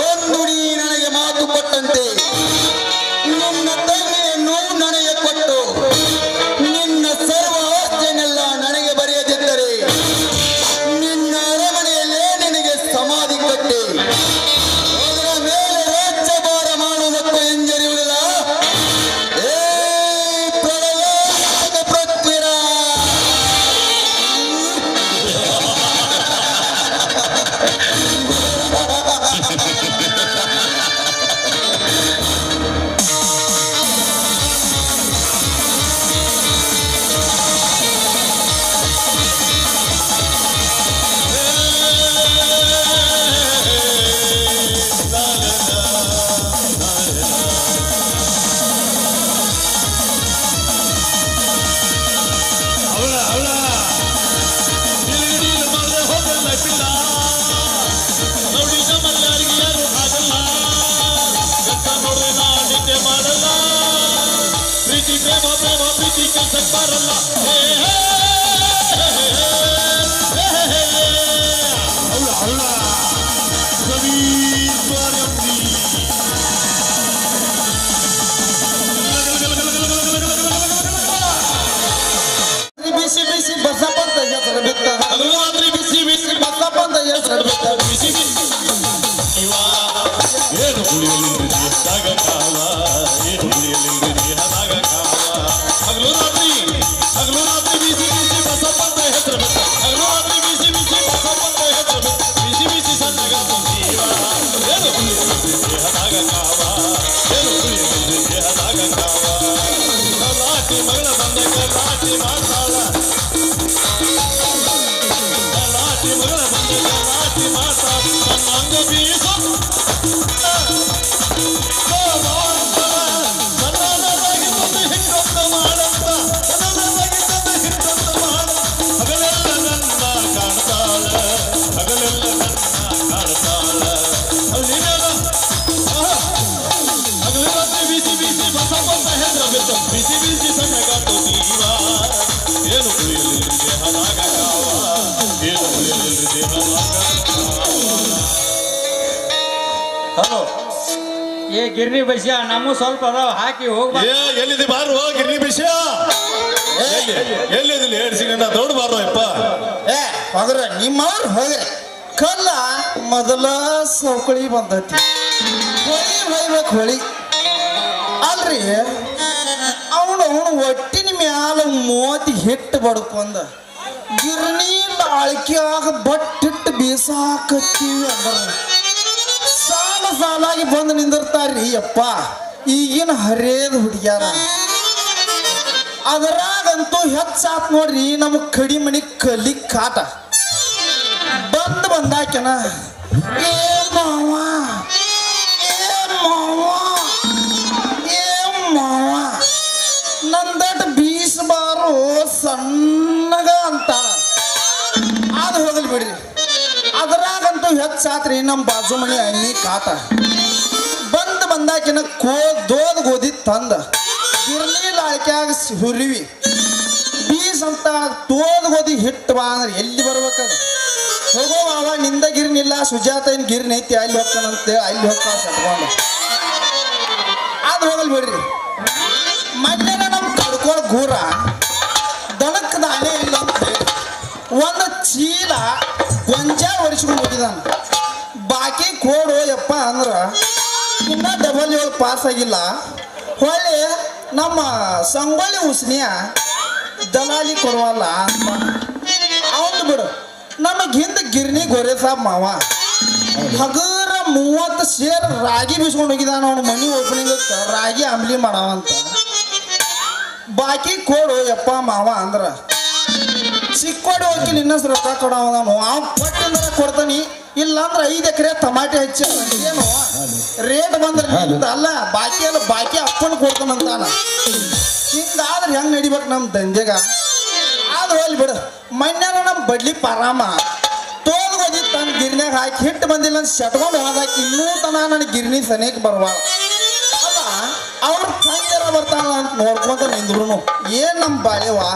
[SPEAKER 4] ಒಂದು ನೀ ನನಗೆ ಮಾತು ಕೊಟ್ಟಂತೆ ನಿನ್ನ ತಂಗಿಯನ್ನು ನನಗೆ ಕೊಟ್ಟು ನಿನ್ನ ಸರ್ವ ಆಸ್ತಿಯನ್ನೆಲ್ಲ ನನಗೆ ಬರೆಯದಿದ್ದರೆ ನಿನ್ನ ಅರಮನೆಯಲ್ಲೇ ನಿನಗೆ ಸಮಾಧಿ ಕಟ್ಟಿ ಅದರ ಮೇಲೆ ರಾಜ್ಯಭಾರ ಮಾಡುವುದಕ್ಕೂ ಎಂಜರಿಯುವುದಿಲ್ಲ. ಏ ಪ್ರಳಯಾತ್ಮಕ ಪೃಥ್ವಿರಾಜ್. ಬಿಸಿ ಬಿಸಿ ಬಸಪ್ಪ ಅಂತ ಹೆಸರು ಬಿತ್ತ ಬಿಸಿ ಬಿಸಿ ಬಸಪ್ಪ ಅಂತ ಹೆಸರು ಬಿತ್ತ ಬಿಸಿ ಬಿಸಿ
[SPEAKER 7] ಏನು ಕುಡಿಯಲಿದ್ದಾಗ ಕಾಲ ಏನು ಕುಡಿಯಲಿದ್ದಾಗ ಕಾಲ ಹಗಲು ರಾತ್ರಿ ಬಿಸಿ ಬಿಸಿ ಬಸಪ್ಪ ಅಂತ ಹೆಸರು ಬಿತ್ತ ಹಗಲು ರಾತ್ರಿ ಬಿಸಿ ಬಿಸಿ ಬಸಪ್ಪ ಅಂತ ಹೆಸರು ಬಿತ್ತ ಬಿಸಿ ಬಿಸಿ ಸಣ್ಣಗ ಜೀವ ಏನು ಕುಡಿಯಲಿದ್ದಾಗ ಕಾಲ ಏನು ಕುಡಿಯಲಿದ್ದಾಗ ಕಾಲ ಲಾಟಿ ಮಗಳ ಬಂದಾಗ ಲಾಟಿ ಮಾಡ್ತಾಳ ಲಾಟಿ ಮಗಳ ಬಂದಾಗ ಲಾಟಿ ಮಾಡ್ತಾಳ ನನ್ನ ಅಂಗ ಬೀಸು ಬಿಸಿ ಬಿಸಿ ಸಣ್ಣಗಾಟು ಜೀವ ಏನು ಕುಡಿಯಲಿಲ್ಲ ದೇಹದಾಗ ಕಾವ ಏನು ಕುಡಿಯಲಿಲ್ಲ ದೇಹದಾಗ.
[SPEAKER 5] ಹಲೋ ಏ ಗಿರ್ನಿ ಬಸ್ಯ ನಮ್ಮ ಸ್ವಲ್ಪ ಅದಾವ ಹಾಕಿ ಹೋಗ್ಬಾ.
[SPEAKER 7] ಎಲ್ಲಿದೆ ಬಾರು ಗಿರ್ನಿ ಬಿಸಿಯ ಎಲ್ಲಿದಿಲ್ಲ 2 ಸೆಕೆಂಡ್ ದೊಡ್ಡ ಬಾರು ಅಪ್ಪ.
[SPEAKER 4] ಏ ಹೋಗ್ರ ನಿಮ್ಮವ್ರು ಹೋಗ್ರಿ ಕಲ್ಲ ಮೊದಲ ಸೌಕಳಿ ಬಂದೈತಿ ಹೊಳಿ ಹೊಯ್ಬೇಕು ಹೊಳಿ ಅಲ್ರಿ ಅವನು ಒಟ್ಟಿನ ಮ್ಯಾಲ ಮೋತಿ ಹಿಟ್ಟು ಬಡ್ಕೊಂಡ ಗಿರ್ನಿ ಲಾಳ್ಕ್ಯಾಗ ಬಟ್ಟಿಟ್ಟು ಬೀಸಾಕತ್ತೀವಿ ಅಂದ್ರ ಸಾಲ ಸಾಲಾಗಿ ಬಂದು ನಿಂದಿರ್ತಾರ್ರಿ ಅಪ್ಪ ಈಗಿನ ಹರೇದ ಹುಡುಗ್ಯಾರ. ಅದರಾಗಂತೂ ಹೆಚ್ಚಾತ್ ನೋಡ್ರಿ ನಮ್ಮ ಕಡಿ ಮನಿ ಕಲಿ ಕಾಟ ಬಂದಾಕೆನ ಏ ಮಾವ ನಂದಟ್ ಬೀಸ್ ಬಾರು ಸಣ್ಣಗ ಅಂತ ಅದು ಹೋಗಲ್ ಬಿಡ್ರಿ. ಅದರಾಗಂತೂ ಹೆಚ್ಚಾತ್ರಿ ನಮ್ಮ ಬಾಜು ಮನಿ ಅಣ್ಣಿ ಕಾಟ ಬಂದಾಕಿನ ದೋದ್ ಗೋಧಿ ತಂದ ಗಿರ್ನಿ ಲಾಳ್ಕ್ಯಾಗ ಹುರಿವಿ ಬೀಸ್ ಅಂತ ತೋದ್ ಗೋಧಿ ಹಿಟ್ಟು ಬಾ ಅಂದ್ರೆ ಎಲ್ಲಿ ಬರ್ಬೇಕದ ಹೋಗೋ ಅವ ನಿಂದ ಗಿರ್ನಿಲ್ಲ ಸುಜಾತ ಏನ್ ಗಿರ್ನಿ ಐತಿ ಅಲ್ಲಿ ಹೋಗ್ತಾನಂತೆ ಅಲ್ಲಿ ಹೋಗ್ತಾ ಸಟ್ಕೊಂಡು ಅದು ಹೋಗಲ್ ಬಿಡ್ರಿ. ಮಧ್ಯಾಹ್ನ ನಮ್ ಕಡ್ಕೊಳ್ ಗೂರ ದನಕ್ ದಾನೆ ಇಲ್ಲ ಅಂತ ಹೇಳಿ ಒಂದು ಚೀಲ ಗೊಂಜಾಳ ಹೊಡಿಸ್ಕೊಂಡು ಹೋಗಿದಾನ. ಬಾಕಿ ಕೋಡು ಯಪ್ಪ ಅಂದ್ರ ಇನ್ನ ಡಬಲ್ 7 ಪಾಸ್ ಆಗಿಲ್ಲ. ಹೊಳ್ಳಿ ನಮ್ಮ ಸಂಗೊಳ್ಳಿ ಉಸ್ನಿಯ ದಲಾಲಿ ಕೊಡುವಲ್ಲ ಅವನು ಬಿಡು. ನಮಗ್ ಹಿಂದ ಗಿರ್ನಿ ಗೊರೆ ಸಾಬ್ ಮಾವ ಹಗರ 30 ಸೇರ್ ರಾಗಿ ಬೀಸ್ಕೊಂಡು ಹೋಗಿದಾನ. ಅವನು ಮನಿ ಓಪನಿಂಗ್ ರಾಗಿ ಅಂಬ್ಲಿ ಮಾಡಾವಂತ. ಬಾಕಿ ಕೋಡು ಯಪ್ಪ ಮಾವ ಅಂದ್ರ ಚಿಕ್ಕೋಡಿ ಹೋಗಿ ನಿನ್ನ ರೊಕ್ಕ ಕೊಡವ ನಾನು ಅವ್ ಕೊಟ್ಟಿಂದ ಕೊಡ್ತಾನಿ. ಇಲ್ಲಾಂದ್ರ 5 ಎಕರೆ ಟಮಾಟೆ ಹಚ್ಚಿ ಏನು ರೇಟ್ ಬಂದ್ರೆ ಅಲ್ಲ ಬಾಕಿ ಅಪ್ಪನ ಕೊಡ್ತಾನಂತಾನ. ಹಿಂಗಾದ್ರೆ ಹೆಂಗ್ ನಡಿಬೇಕು ನಮ್ ದಂಧೆಗ ಅದು ಹೋಗ್ಲಿ ಬಿಡು. ಮನ್ಯಾನ ನಮ್ ಬಡ್ಲಿ ಪರಾಮ ತೋದ್ ಹೋದಿ ತನ್ನ ಆಕೆ ಹಿಟ್ಟು ಬಂದಿಲ್ಲ ಅಂತ ಶಟ್ಕೊಂಡು ಹೋದಾಕಿ ಇನ್ನೂ ತನ ನನಗೆ ಗಿರ್ನಿ ಸನೇಕ್ ಬರ್ಬಾಳ ಅಲ್ಲ ಅವ್ರ ತಂಗಿಯರ ಬರ್ತಾಳ ಅಂತ ನೋಡ್ಕೊಂತ ನಿಂದ್ರು ಏನ್ ನಮ್ಮ ಬಾಳೆವಾ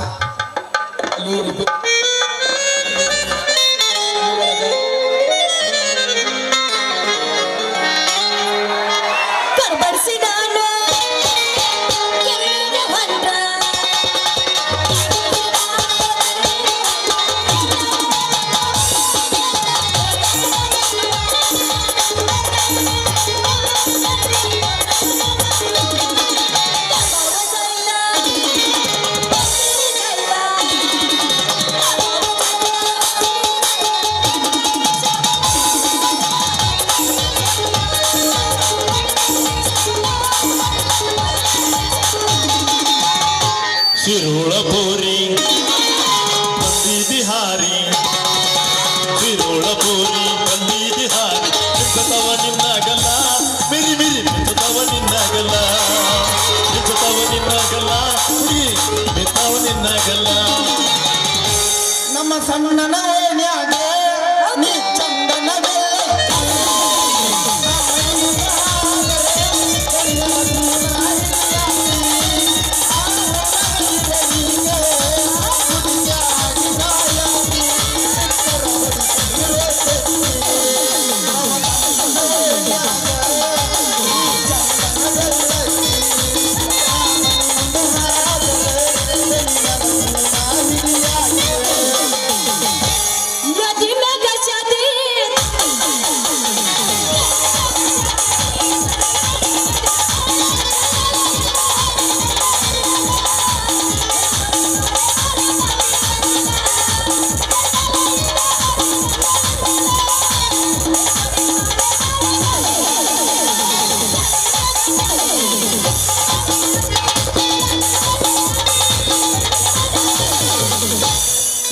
[SPEAKER 7] ಸಿರುಳ ಪೂರಿ ಬಂದಿದಿ ಹಾರಿ ಸಿರುಳ ಪೂರಿ ಬಂದಿದಿ ಹಾರಿ ಮಿಂಚುತ್ತವ ನಿನ್ನಾಗಲ್ಲ ಮಿರಿ ಮಿರಿ ಮಿಂಚುತ್ತವ ನಿನ್ನಾಗಲ್ಲ ಮಿಂಚುತ್ತವ ನಿನ್ನಾಗಲ್ಲ ಹುಡುಗಿ ಮಿಂಚುತ್ತವ ನಿನ್ನಾಗಲ್ಲ
[SPEAKER 4] ನಮ್ಮ ಸಣ್ಣನ ಓಣ್ಯಾಗ ನೀ ಚಂದನ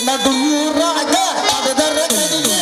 [SPEAKER 4] ನಡುರಾಗ ಅದರ ಕಡೆಗೆ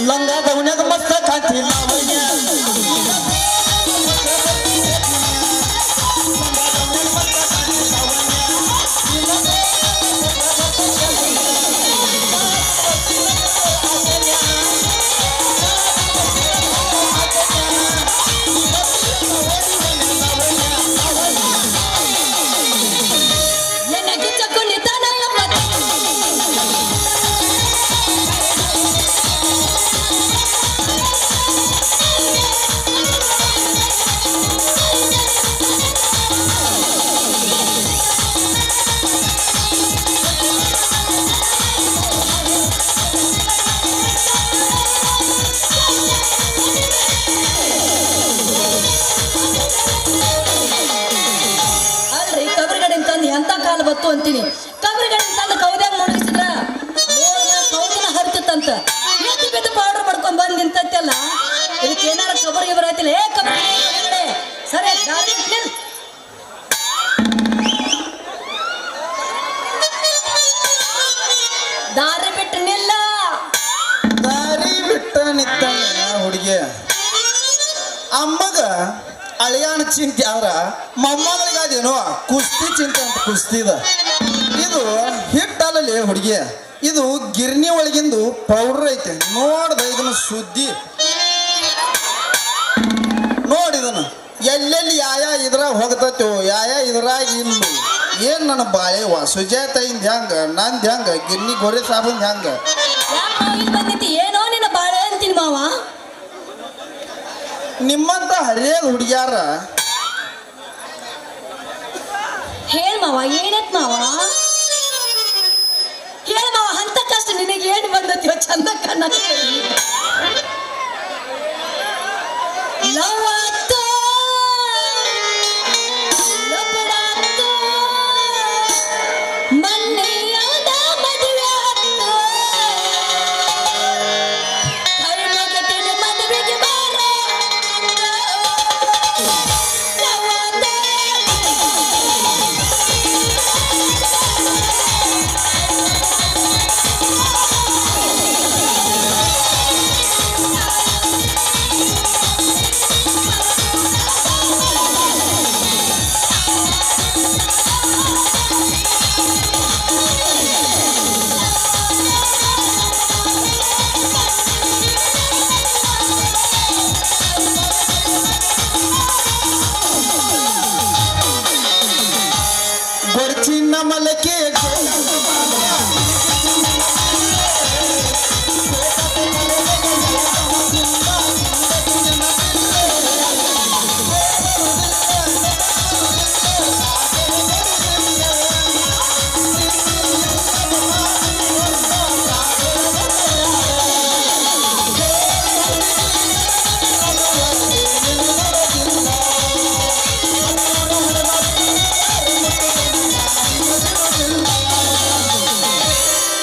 [SPEAKER 4] ಲಂಗ ದೌನ್ಯಾಗ ಮಸ್ತ ಕಾಂತಿಲ್ಲ
[SPEAKER 3] ಬತ್ತು ಅಂತೀನಿ ಕಬ್ರಿಗಡೆ ತಂದು ಕೌದ್ಯಾಗ ಮುಳುಗಿಸಿದ್ರ ಕೌದಿನ ಹರಿತಂತ ಎದ್ದು ಬಿದ್ದು ಪೌಡರ್ ಮಾಡ್ಕೊಂಡ್ ಬಂದ್ ನಿಂತಲ್ಲ ಇದಕ್ಕೆ ಏನಾರ ಕಬರಿಗೆ ಬರತ್ತಿಲ್ಲ ಏ ಕಬ್ರಿಗಡೆ ಸರಿ ದಾರಿ ನಿಲ್ ದಾರಿ ಬಿಟ್ಟು ನಿಲ್ಲ ದಾರಿ ಬಿಟ್ಟ ನಿಂತ ಹುಡುಗಿ
[SPEAKER 4] ಅಮ್ಮಗ ಅಳಿಯಾನ ಚಿಂತೆ ಆದ್ರ ಮೊಮ್ಮಗಳಿಗಾದೇನೋ ಕುಸ್ತಿ ಚಿಂತೆ ಅಂತ ಕುಸ್ತಿದ. ಇದು ಹಿಟ್ಟಲ್ಲಿ ಹುಡುಗಿ, ಇದು ಗಿರ್ನಿ ಒಳಗಿಂದು ಪೌಡರ್ ಐತೆ. ನೋಡ್ದ ಇದನ್ನ ಸುದ್ದಿ ನೋಡಿದನು ಎಲ್ಲೆಲ್ಲಿ ಯಾಯ ಇದ್ರಾಗ ಹೋಗ್ತೈತೋ ಯಾಯ ಇದ್ರಾಗ ಇಲ್ಲ. ಏನ್ ನನ್ನ ಬಾಳೆವ ಸುಜಾತ ಇಂದ ಹೆಂಗ ನಂದ್ ಹೆಂಗ ಗಿರ್ನಿ ಗೋರೆ ಸಾಬಂದ್ ಹೆಂಗ
[SPEAKER 3] ಬಂದಿತಿ ಏನೋ ನಿನ್ನ ಬಾಳೆ ಅಂತೀನಿ ಮಾವ.
[SPEAKER 4] ನಿಮ್ಮಂತ ಹರಿಯದ ಹುಡುಗ್ಯಾರ
[SPEAKER 3] ಹೇಳ್ ಮಾವ ಏನತ್ ಮಾವ ಹೇಳ್ ಮಾವ ಅಂತ ಕಷ್ಟ ನಿನಗೆ ಏನು ಬಂದತ್ಯೋ ಚಂದ ಕಣ್ಣ ಲವ್ ಆತು, ಲಪಡಾತು, ಮನೆಯಾದ ಮದುವೆ ಆತು, ಕೈ ಮುಗಿತಿನ ಮದುವೆಗೆ ಬಾರೋ ಲವ್ ಆತು.
[SPEAKER 4] ಗೊರ್ಚಿನ ಮಲಕೆ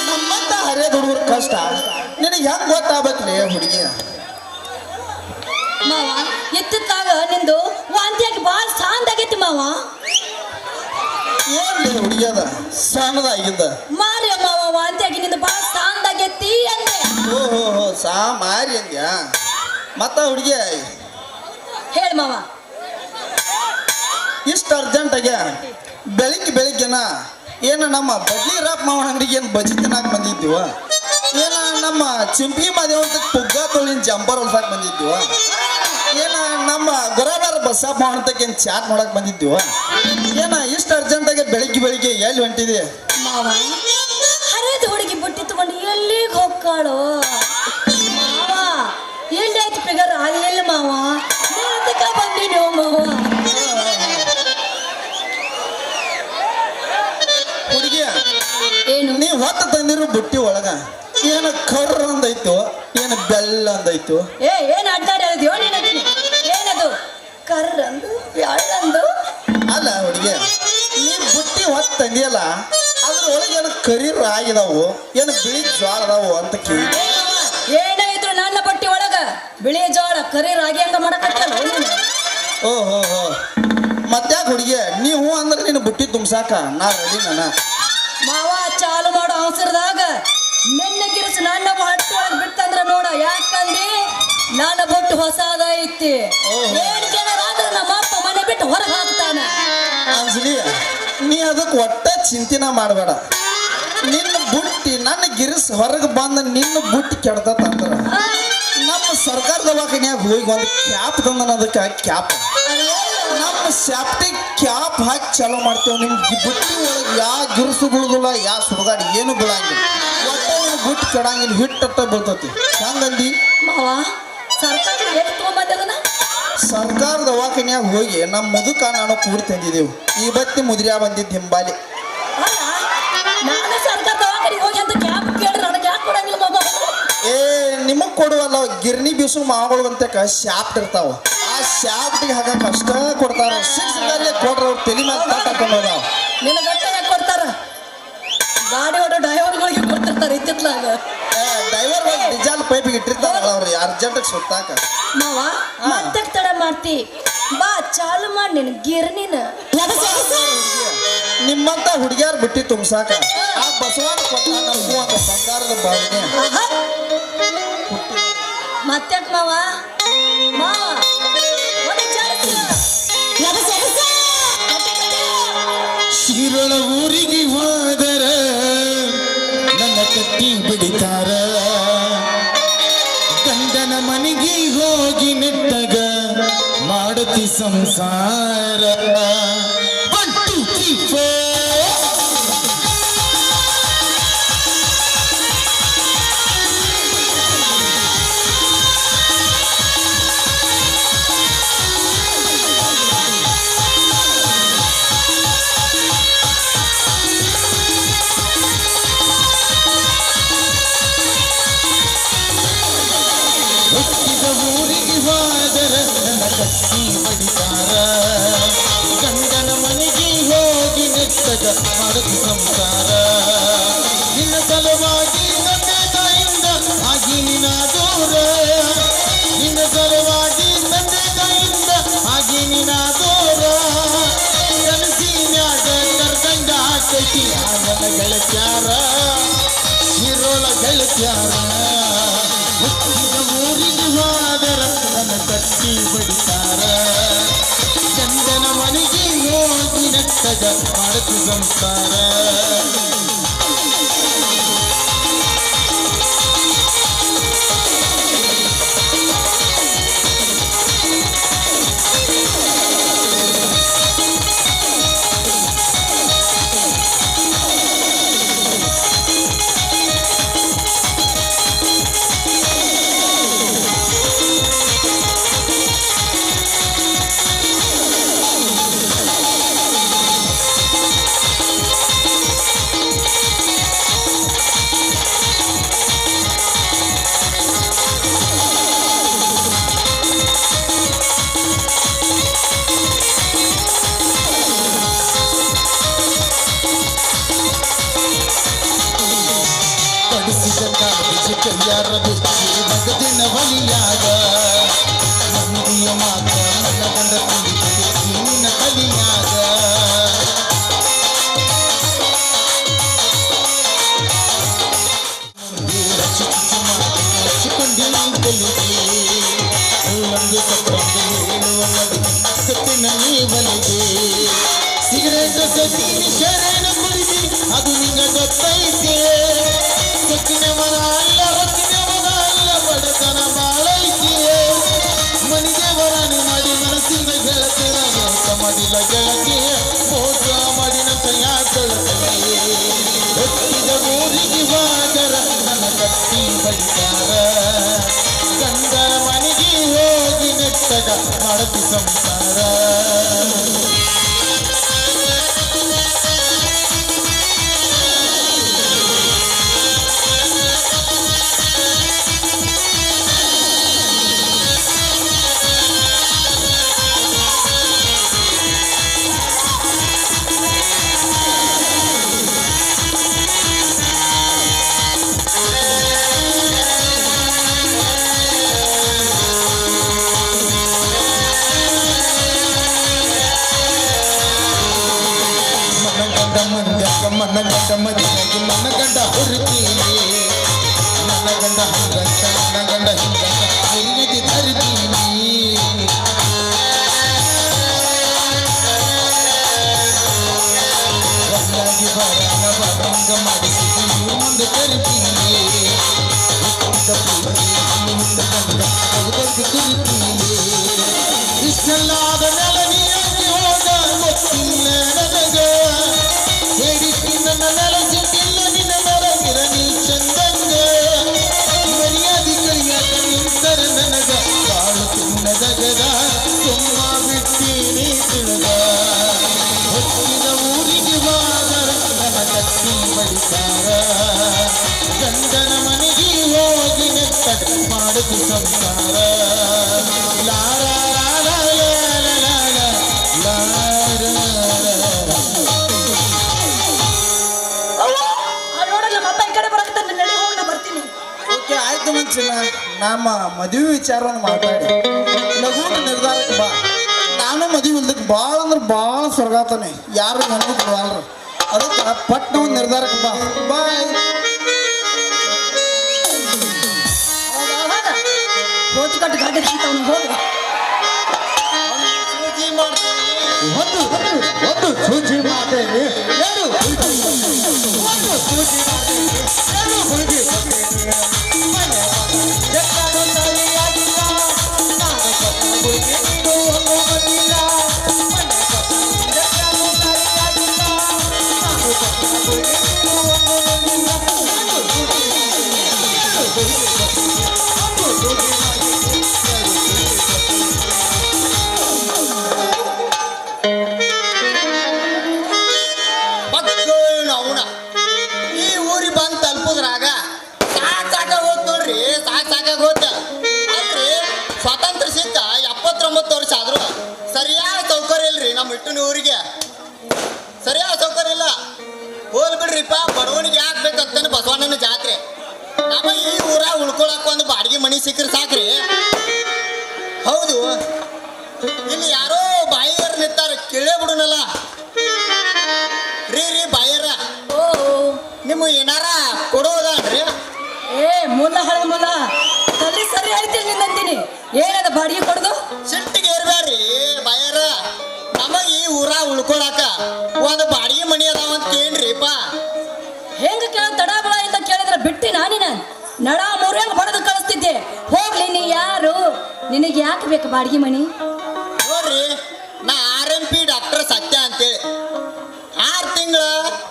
[SPEAKER 4] ನಮ್ಮಂತ ಹರಿಯದ ಹುಡುಗರ ಕಷ್ಟ ನಿನಗೆ ಹೆಂಗ್ ಗೊತ್ತಾಗ್ಬೇಕ್ರಿ ಹುಡುಗಿ?
[SPEAKER 3] ಮಾವ ಎತ್ತಿದ್ದಾಗ ನಿಂದು ವಾಂತಿಯಾಗಿ ಬಾಳ ಸಾಂದಾಗೈತಿ ಮಾವ.
[SPEAKER 4] ಏನ್ ಹುಡುಗಿಯದ ಸಣ್ಣದಾಗಿದ್ದ
[SPEAKER 3] ಮಾರಿ ಮಾವ ವಾಂತಿಯಾಗಿ ನಿಂದು ಬಾಳ ಸಾಂದಾಗೈತಿ ಅಂದೆ.
[SPEAKER 4] ಓಹೋ ಸಾ ಮಾರಿ ಅಂದ್ಯಾ? ಮತ್ತ ಹುಡುಗಿ
[SPEAKER 3] ಹೇಳ್ ಮಾವ.
[SPEAKER 4] ಇಷ್ಟು ಅರ್ಜೆಂಟಾಗೆ ಬೆಳಿಗ್ಗೆನ ಏನ ನಮ್ಮ ಬಡ್ಲಿ ರಾಪ್ ಮಾವನ ಅಂಗಡಿಗೆ ಏನು ಬಜಿ ತಿನ್ನಾಕ ಬಂದಿದ್ದೀವ? ಏನ ನಮ್ಮ ಚಿಂಪಿ ಮಾದೇವ ಅಂತ ಪುಗ್ಗ ತೊಳಿನ ಜಂಪರ್ ಹೊಲ್ಸಾಕ್ ಬಂದಿದ್ದೀವ? ಏನ ನಮ್ಮ ಗೊರಾಬಾರ ಬಸ್ಸಪ್ಪ ಮಾವನ ಅಂತಕ್ಕೆ ಏನು ಚಾಟ್ ಮಾಡಕ್ ಬಂದಿದ್ದೀವ? ಏನ ಇಷ್ಟು ಅರ್ಜೆಂಟಾಗೆ ಬೆಳಿಗ್ಗೆ ಎಲ್ಲಿ ಹೊಂಟಿದೆ?
[SPEAKER 3] ಮಾವ ಹರಿದ ಹುಡುಗಿ ಬುಟ್ಟಿ ತಗೊಂಡು ಎಲ್ಲಿಗೆ ಹೋಗ್ಕಾಳು ಮಾವ? ಎಲ್ಲಿ ಆಯ್ತು ಫಿಗರ್ ಎಲ್ಲಿ ಮಾವ? ನೀರತಕ್ಕ ಬಂದಿನೋ ಮಾವ.
[SPEAKER 4] ಹುಡುಗಿ
[SPEAKER 3] ಏನು
[SPEAKER 4] ನೀವು ಹೊತ್ತು ತಂದಿರೋ ಬುಟ್ಟಿ ಒಳಗ ಏನ ಕರ್ರ ಅಂದೈತು, ಏನು ಬೆಲ್ಲ ಅಂದೈತು.
[SPEAKER 3] ಏನ್ ಅಡ್ಡಾಡಿ ಹೇಳಿದ್ಯೋ ನೀನದೀನಿ? ಏನದು ಕರ್ರಂದು ಬ್ಯಾಳಂದು?
[SPEAKER 4] ಅಲ್ಲ ಹುಡುಗಿ, ನೀ ಬುಟ್ಟಿ ಹೊತ್ತು ತಂದಿಯಲ್ಲ ಅದ್ರ ಒಳಗೆ ಏನು ಕರಿ ರಾಗಿದಾವು ಏನು ಬಿಳಿ ಜ್ವಾಳ ಅದಾವು ಅಂತ ಕೇಳಿ.
[SPEAKER 3] ಏನಾಯ್ತು ನನ್ನ ಬಟ್ಟಿ ಒಳಗ ಬಿಳಿ ಜೋಳ ಕರಿ ರಾಗಿ ಹಂಗ ಮಾಡಕತ್ತಲ್ಲ ನೀನು?
[SPEAKER 4] ಓಹೋ ಮತ್ತ್ಯಾಕ ಹುಡುಗಿ ನೀವು ಅಂದ್ರೆ ನಿನ್ನ ಬುಟ್ಟಿ ತುಂಬ್ಸಾಕ ನಾ ರೆಡಿ ನನ್ನ.
[SPEAKER 3] ಮಾವ ಚಾಲು ಮಾಡೋ ಅವಸರದಾಗ ನಿನ್ನ ಗಿರಿಸಿ ನನ್ನ ಹೊಟ್ಟೆ ಒಳಗೆ ಬಿಟ್ಟಂದ್ರ ನೋಡ. ಯಾಕಂದಿ ನನ್ನ ಬೊಟ್ಟು ಹೊಸಾದ ಐತಿ. ಏನ್ ಕೇಳಾರ ಅಂದ್ರೆ ನಮ್ಮ ಅಪ್ಪ ಮನೆ ಬಿಟ್ಟು ಹೊರಗೆ ಹಾಕ್ತಾನ.
[SPEAKER 4] ಅಂಜಲಿ ನೀ ಅದಕ್ಕೆ ಒಟ್ಟ ಚಿಂತಿನ ಮಾಡಬೇಡ. ನಿನ್ನ ಬುಟ್ಟಿ ನನ್ನ ಗಿರಿಸ್ ಹೊರಗೆ ಬಂದ ನಿನ್ನ ಬುಟ್ಟಿ ಕೆಡ್ತಂದ್ರ ನಮ್ಮ ಸರ್ಕಾರ ದವಾಖಾನ್ಯಾಗ ಹೋಗಿ ಒಂದು ಕ್ಯಾಪ್ ತಂದನ. ಅದಕ್ಕೆ ಕ್ಯಾಪ್ ನಮ್ಮ ಸ್ಯಾಪ್ಟಿ ಕ್ಯಾಪ್ ಹಾಕಿ ಚಾಲೂ ಮಾಡ್ತೇವೆ. ನಿಮ್ಮ ಬುಟ್ಟಿ ಒಳಗೆ ಯಾ ಗಿರ್ಸು ಬೀಳುದಿಲ್ಲ, ಯಾ ಸುಡುಗಾಡಿ ಏನು ಬೀಳಂಗಿಲ್ಲ. ಒಟ್ಟೆ ನಿಮ್ಮ ಬುಟ್ಟಿ ಕೆಡಂಗಿಲ್ಲ, ಹಿಟ್ಟಟ್ಟ ಬೀಳ್ತತಿ. ಹಂಗಂದಿ
[SPEAKER 3] ಮಾವ ಸರ್ಕಾರ ಎಲ್ಲಿ ತಗೊಂಬಂದದನ?
[SPEAKER 4] ಸರ್ಕಾರ ದವಾಖಾನ್ಯಾಗ ಹೋಗಿ ನಮ್ಮ ಮುದುಕ ನಾನು ಕೂಡಿ ತಂದಿದ್ದೆವು. ಈ ಬತ್ತಿ ಮುದ್ರ್ಯಾ ಬಂದಿದ್ದು ಹಿಂಬಾಲಿ.
[SPEAKER 3] ಅಲ್ಲ ನಾನು ಸರ್ಕಾರ ದವಾಖಾನಿಗೆ ಹೋಗಿ ಅಂತ ಕ್ಯಾಪ್ ಕೇಳಿದ್ರೆ ನನಗೆ ಯಾಕೆ ಕೊಡಂಗಿಲ್ಲ ಮಾವ?
[SPEAKER 4] ಏ ನಿಮಗ್ ಕೊಡುವಲ್ಲ ಗಿರ್ನಿ ಬೀಸು ಮಾವುಗಳು ಅಂತಕ ಶಾಪ್ಟ್ ಇರ್ತಾವ. ಆ ಶಾಪ್ಟಿಗೆ ಹಾಕಕ್ಕೆ ಅಷ್ಟ ಕೊಡ್ತಾರ. ಸಿಕ್ಸ್ಗಲ್ಲೇ ಕೊಡ್ರ ಅವ್ರು ತಲೆ ಮೇಲೆ ತಾಕೊಂಡು ಹೋದಾವ.
[SPEAKER 3] ನಿನ್ನ ಗಟ್ಟ ಯಾಕೆ ಕೊಡ್ತಾರ? ಗಾಡಿ ಹೊಡೋ ಡ್ರೈವರ್ಗಳಿಗೆ ಕೊಡ್ತಿರ್ತಾರೆ ಇತ್ತಿತ್ಲಾಗ.
[SPEAKER 4] ಡ್ರೈವರ್ ಡಿಜಾಲ್ ಪೈಪಿಗೆ ಇಟ್ಟಿರ್ತಾರಲ್ಲ ಅವ್ರು ಅರ್ಜೆಂಟ್ ಸುತ್ತಾಕ.
[SPEAKER 3] ಮಾವ ಮತ್ತೆ ತಡ ಮಾಡ್ತಿ ಬಾ ಚಾಲು ಮಾಡಿ ನಿನ್ ಗಿರ್ನಿನ.
[SPEAKER 4] ನಿಮ್ಮಂತ ಹುಡುಗಿಯಾರ್ ಬಿಟ್ಟಿ ತುಂಬ್ಸಾಕ ಆ ಬಸವನ ಕೊಟ್ಟ ನಮಗೂ ಒಂದು ಬಂಗಾರದ ಬಾವಿನೇ.
[SPEAKER 3] ಮತ್ತ್ಯಾಕ ಮಾವ ಮಾವ
[SPEAKER 7] ಇರೋಳ ಊರಿಗೆ ಹೋದರ ನನ್ನ ಕಟ್ಟಿ ಬಿಡಿತಾರ ಗಂಡನ ಮನೆಗೆ ಹೋಗಿ ನೆಟ್ಟಗ ಮಾಡತಿ ಸಂಸಾರ 1 2 3 4 ಹುಟ್ಟಿದ ಊರಿಗೆ ಹೋದರ ನನ್ನ ಕಟ್ಟಿ ಬಡಿತಾರ ಗಂಡನ ಮನೆಗೆ ಹೋಗಿ ನೆಟ್ಟಗ ಮಾಡತಿ ಸಂಸಾರ ನಿನ್ನ ಸಲುವಾಗಿ ತಂದೆ ತಾಯಿಂದ ಆಗಿ ನಿನ್ನ ದೂರ ನಿನ್ನ ಸಲುವಾಗಿ ತಂದೆ ತಾಯಿಂದ ಆಗಿ ನಿನ್ನ ದೂರ ಕನಸಿನ್ಯಾಗ ಕರ್ದಂಗ ಹಾಕೈತಿ ನನ್ನ ಗೆಳತ್ಯಾರ ಇರೋಳ ಗೆಳತ್ಯಾರ ಹುಟ್ಟಿದ ಊರಿಗೆ ಹೋದರ ನನ್ನ ಕಟ್ಟಿ ಬಡಿತಾರ ಚಂದನ ಮನೆಗೆ ಹೋಗಿ ನೆಟ್ಟಗ ಮಾಡತಿ ಸಂಸಾರ ಕೈಯಾರ ಬಿಚ್ಚಿ ಮಗದಿನ ಬಲಿಯಾಗ ಮಂದಿಯ ಮಾತ ನನ್ನ ಗಂಡ ತುಂಬಿದೆ ನಿನ್ನ ಕಲಿಯಾಗ ಹಚ್ಚಿಕೊಂಡಿ ಬಲಿಗೆ ಸತ್ತಂದು ಹೇಳುವ ಸತ್ತಿನ ನೀ ಬಲಿಗೆ ಸಿಗರೇಟ್ ಸತ್ತೀನಿ ಶರಣ ಕುಡಿದಿ ಅದು ನಿಂಗ ಗೊತ್ತೈತೆ ಸತ್ತಿನವನ ಅಲ್ಲ ಹೊತ್ತಿನವನ ಅಲ್ಲ ಬಡತನ ಬಾಳೈತಿ ಮನಿದೇವರನ್ನು ಮಾಡಿ ಮನಸ್ಸಿಂದ ಗೆಳತಿನ ಮೋಸ ಮಾಡಿಲ್ಲ ಗೆಳತಿ ಮೋಸ ಮಾಡಿನಂತ ಯಾಕಳತಿ ಹೊತ್ತಿದ ಊರಿಗೆ ಹೋದರ ನನ್ನ ಕಟ್ಟಿ ಬಡಿತಾರ ಗಂಡನ ಮನೆಗೆ ಹೋಗಿ ನೆಟ್ಟಗ ಮಾಡತಿ ಸಂಸಾರ ನನ್ನ ಗಂಡ ಮದುವೆಯಾಗಿ ನನ್ನ ಗಂಡ ಹುರುಕೀನಿ ನನ್ನ ಗಂಡ ಹಂಗಂತ ನನ್ನ ಗಂಡ ಹಿಂಗಂತ ಹುರುಗಿ ತರ್ತೀನಿ ಒಂದಾಗಿ ಬರಾನ ಬರಂಗ ಮಾಡಿಸಿದ್ದು ನೀವು ಮುಂದೆ ಕರಿತೀನಿ ಮುಂದೆ ಗಂಡ ಹೋಗಿ ಕುರಿತೀನಿ ಇಷ್ಟೆಲ್ಲಾದ ನೆಲ ನೀರಾಗಿ ಹೋದ ಗೊತ್ತಿಲ್ಲ ನನಗ ನನ್ನ ನೆಲಸಿಟ್ಟಿಲ್ಲ ನಿನ್ನ ಮರಗಿರನಿ ಚಂದಂಗ ಮರ್ಯಾದಿ ಕೈಯಾಗ ನಿಂತರ ನನಗ ಕಾಳು ತಿನ್ನದಗದ ಸುಮ್ಮ ಬಿಟ್ಟೀನಿ ತಿಳಿದ ಹೊತ್ತಿದ ಊರಿಗೆ ಹೋದರ ನನ್ನ ಕಟ್ಟಿ ಬಡಿತಾರ ಗಂಡನ ಮನೆಗೆ ಹೋಗಿ ನೆಟ್ಟಗ ಮಾಡುದು ಸಂಸಾರ ಲಾರ
[SPEAKER 4] ಆಯ್ತು ಮನುಷ್ಯನ ನಮ್ಮ ಮದುವೆ ವಿಚಾರವನ್ನು ಮಾತಾಡಿ ಲಘುನ ನಿರ್ಧಾರಕ್ಕೆ ಬಾ ನಾನು ಮದುವೆ ಇಲ್ದಕ್ಕೆ ಭಾಳ ಅಂದ್ರೆ ಭಾಳ ಸ್ವರ್ಗಾತಾನೆ ಯಾರು ನನಗೂ ಬಿಡವಲ್ರು ಅದಕ್ಕೆ ಪಟ್ನ ಒಂದು ನಿರ್ಧಾರಕ್ಕೆ ಬಾ ಬಾಯ್
[SPEAKER 3] ಹೋಗಿ ಕಟ್ಟು ಗಾಡಿ ಹೋಗಿ
[SPEAKER 4] ಮಾಡ್ತೀನಿ
[SPEAKER 5] ಒಂದು ಒಂದು ಸೂಜಿ ಮಾಡ್ತೇನೆ ಎರಡು ಒಂದು ಸೂಜಿ ಮಾಡ್ತೇನೆ ಎರಡು ಹುಡುಗಿ ಕೊಡ್ತೇನೆ. ಮನೆ ಎಕ್ಕಡು ಸರಿಯಾಗಿಲ್ಲ ನಾನು ಕೊಟ್ಟ ಹುಡುಗಿ ನೀನು ಒಂದು ಬಂದಿಲ್ಲ. ಮನೆ ಎಕ್ಕಡು ಸರಿಯಾಗಿಲ್ಲ ನಾನು ಕೊಟ್ಟ ಹುಡುಗಿ ನೀನು ಒಂದು ಬಂದಿಲ್ಲ. ಎರಡು ಸೂಜಿ ಮಾಡ್ತೇನೆ ಎರಡು ಹುಡುಗಿ ಕೊಡ್ತೇನೆ. ಒಂದು ಸೂಜಿ ಮಾಡ್ತೇನೆ ಎರಡು ಹುಡುಗಿ ಕೊಡ್ತೇನೆ.
[SPEAKER 4] ಮಕ್ಕಳು ಅವನ ಈ ಊರಿಗೆ ಬಂದು ತಲುಪುದ್ರಾಗ ಸಾಕಾಗ ಹೋದ್ ನೋಡ್ರಿ, ಸಾಕಾಗ ಹೋದ ಅಲ್ರಿ. ಸ್ವಾತಂತ್ರ್ಯ ಸಿಕ್ಕ 79 ವರ್ಷ ಆದ್ರು ಸರಿಯಾದ ಸೌಕರ್ಯ ಇಲ್ರಿ ನಮ್ಮ ಇಟ್ಟಿನ ಊರಿಗೆ. ಸರಿಯಾದ ಸೌಕರ್ಯ ಇಲ್ಲ. ಹೋಲ್ ಬಿಡ್ರಿಪ್ಪ, ಬಡವನಿಗೆ ಯಾಕೆ ಬೇಕಂತಾನೆ ಬಸವಣ್ಣನ ಜಾತ್ರೆ. ನಮ್ಮ ಈ ಊರ ಉಳ್ಕೊಳಕ್ ಒಂದು ಬಾಡಿಗೆ ಮನಿ ಸಿಕ್ಕರೆ ಸಾಕ್ರಿ. ಹೌದು, ಇಲ್ಲಿ ಯಾರೋ ಬಾಯಿಯರ್ ನಿಂತಾರ, ಕೇಳೇ ಬಿಡುನಲ್ಲ. ರೀ ಬಾಯರ,
[SPEAKER 3] ಓ
[SPEAKER 4] ನಿಮ್ಮ ಏನಾರ ಕೊಡೋದನ್ರಿ?
[SPEAKER 3] ಏ ಮುಲ್ಲ ಹಳೆ ಮುಲ್ಲ ತಲೆ ಸರಿ ಐತಿ ನಿನ್ನಂತೀನಿ. ಏನದ ಬಾಡಿಗೆ ಕೊಡುದು?
[SPEAKER 4] ಸಿಟ್ಟಿಗೆ ಇರ್ಬ್ಯಾಡ್ರಿ ಬಾಯರ. ನಮಗ ಈ ಊರ ಉಳ್ಕೊಳಕ ಒಂದು ಬಾಡಿಗೆ ಮನಿ ಅದಾವಂತ ಕೇಳ್ರಿಪ್ಪ.
[SPEAKER 3] ಹೆಂಗ ಕೇಳ ತಡ ಬಳ ಅಂತ ಕೇಳಿದ್ರೆ ಬಿಟ್ಟಿ ನಾನಿನ ನಡ ಮೂರ್ಯಾಗ ಬಡದು ಕಳಿಸ್ತಿದ್ದೆ. ಹೋಗ್ಲಿ ನೀ ಯಾರು? ನಿನಗೆ ಯಾಕೆ ಬೇಕು ಬಾಡಿಗೆ ಮನಿ?
[SPEAKER 4] ನೋಡ್ರಿ, ನಾ RMP ಡಾಕ್ಟರ್ ಸತ್ಯ ಅಂತೇಳಿ 6 ತಿಂಗಳ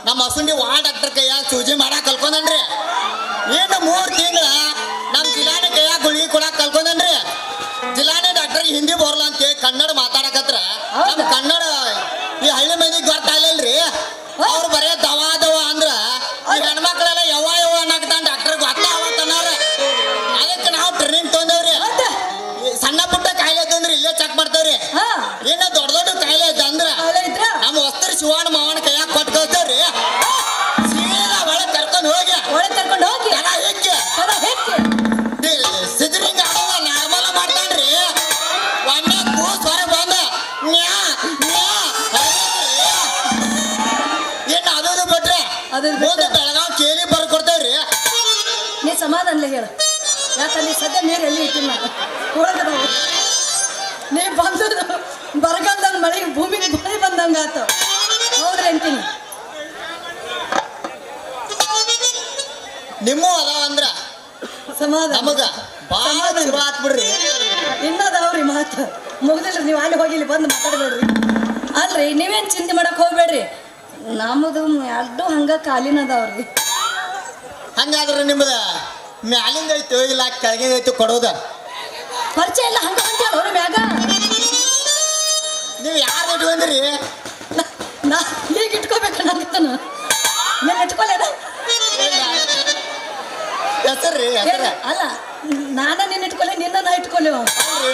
[SPEAKER 4] ನಮ್ಮ ಹಸುಂಡಿ ಡಾಕ್ಟರ್ ಕೈಯಾಗ ಸೂಜಿ ಮಾಡಾಕ್ ಕಲ್ಕೊಂಡನ್ರಿ. ಇನ್ನು 3 ತಿಂಗಳ ನಮ್ಮ ಜಿಲ್ಲಾನೆ ಕೈಯಾಗ ಗುಳಿಗೆ ಕೊಡಾಕ್ ಕಲ್ಕೊಂಡನ್ರಿ. ಜಿಲ್ಲಾನೆ ಡಾಕ್ಟರ್ಗೆ ಹಿಂದಿ ಬರಲ್ಲ ಅಂತೇಳಿ ಕನ್ನಡ ಮಾತಾಡಕತ್ರ ನಮ್ಮ ಕನ್ನಡ ಈ ಹಳ್ಳಿ ಮಂದಿಗೆ ಗೊತ್ತಾಗಲಿಲ್ರಿ. ಅವ್ರು ಬರೇ ದವಾ ದವಾ ಅಂದ್ರ ಈ ಹೆಣ್ಮಕ್ಳೆಲ್ಲ ಯವ್ವ ಅನ್ನಕತ್ತಾನ ಡಾಕ್ಟರ್ ಗೊತ್ತಾವತ್ತನಾರ. ಅದಕ್ಕೆ ನಾವು ಟ್ರೈನಿಂಗ್ ತೊಂದೇವ್ರಿ. ಸಣ್ಣ ಪುಟ್ಟ ಕಾಯಿಲೆ ಇದ್ದಂದ್ರೆ ಇಲ್ಲೇ ಚೆಕ್ ಮಾಡ್ತೇವ್ರಿ. ಇನ್ನ ದೊಡ್ಡ ದೊಡ್ಡ ಕಾಯಿಲೆ ಇದ್ದಂದ್ರ ನಮ್ಮ ವಸ್ತ್ರ ಶಿವಣ್ಣ ಮಾವನ ಕೈಯಾಗ ಕೊಟ್ಟು ಕಳ್ತೇವ್ರಿ. ಸೀದಾ ಒಳಗೆ ಕರ್ಕೊಂಡು ಹೋಗಿ ಸಿದ್ರಿಂಗ್ ಆಗೋದ ನಾರ್ಮಲ್ ಮಾಡ್ತಾನ್ರಿ. ಒಮ್ಮೆ ಕೂಸ್ ಹೊರಗೆ ಬಂದ ಇನ್ನು ಅದು ಬಿಟ್ರೆ ಮುಂದೆ ಬೆಳಗಾವ್ ಕೇಳಿ ಬರ್ಕೊಡ್ತೇವ್ರಿ.
[SPEAKER 3] ನೀ ಸಮಾಧಾನ ಹೇಳ. ಯಾಕಂದ್ರೆ ಸದ್ಯ ನೀರು ಎಲ್ಲಿ ಇಟ್ಟಿಲ್ಲ ನಾವು. ನೀ ಬಂದು ಬರಗಾಲದಾಗ ಮಳೆ ಭೂಮಿಗೆ ಮಳೆ ಬಂದಂಗ ಆತ. ಹೌದ್ರಿ ಅಂತೀನಿ.
[SPEAKER 4] ನಿಮ್ಮ ಅದಾವಂದ್ರ
[SPEAKER 3] ಸಮಾಧಾನ
[SPEAKER 4] ನಮಗ ಬಾಳ ಚಲೋ ಆತ್ ಬಿಡ್ರಿ.
[SPEAKER 3] ಇನ್ನದಾವ್ರಿ ಮಾತು ಮುಗ್ದಿಲ್ರಿ. ನೀವು ಅಲ್ಲಿ ಹೋಗಿ ಇಲ್ಲಿ ಬಂದು ಮಾತಾಡಬೇಡ್ರಿ. ಅಲ್ರಿ ನೀವೇನ್ ಚಿಂತೆ ಮಾಡಕ್ ಹೋಗ್ಬೇಡ್ರಿ. ನಮ್ಮದು ಎರಡು ಹಂಗ ಕಾಲಿನ ಅದಾವ್ರಿ.
[SPEAKER 4] ಹಂಗಾದ್ರೆ ನಿಮ್ಮದ ಮ್ಯಾಲಿಂದ ಐತು ಇಲ್ಲ ಕೆಳಗಿಂದ ಐತು ಕೊಡೋದ?
[SPEAKER 3] ಪರಿಚಯ ಇಲ್ಲ ಹಂಗ ಅಂತೇಳಿ ಅವ್ರ ಮ್ಯಾಗ.
[SPEAKER 4] ನೀವು ಯಾರು ಇಟ್ಕೊಂಡ್ರಿ?
[SPEAKER 3] ನಾ ಈಗ ಇಟ್ಕೋಬೇಕು ನಂಗತನ. ನಾನು ಇಟ್ಕೊಲೇನ?
[SPEAKER 4] ಹೆಸರ್ರಿ ಹೆಸರ?
[SPEAKER 3] ಅಲ್ಲ, ನಾನ ನಿನ್ನ ಇಟ್ಕೊಲೆ, ನಿನ್ನ ನಾ ಇಟ್ಕೊಲೆ.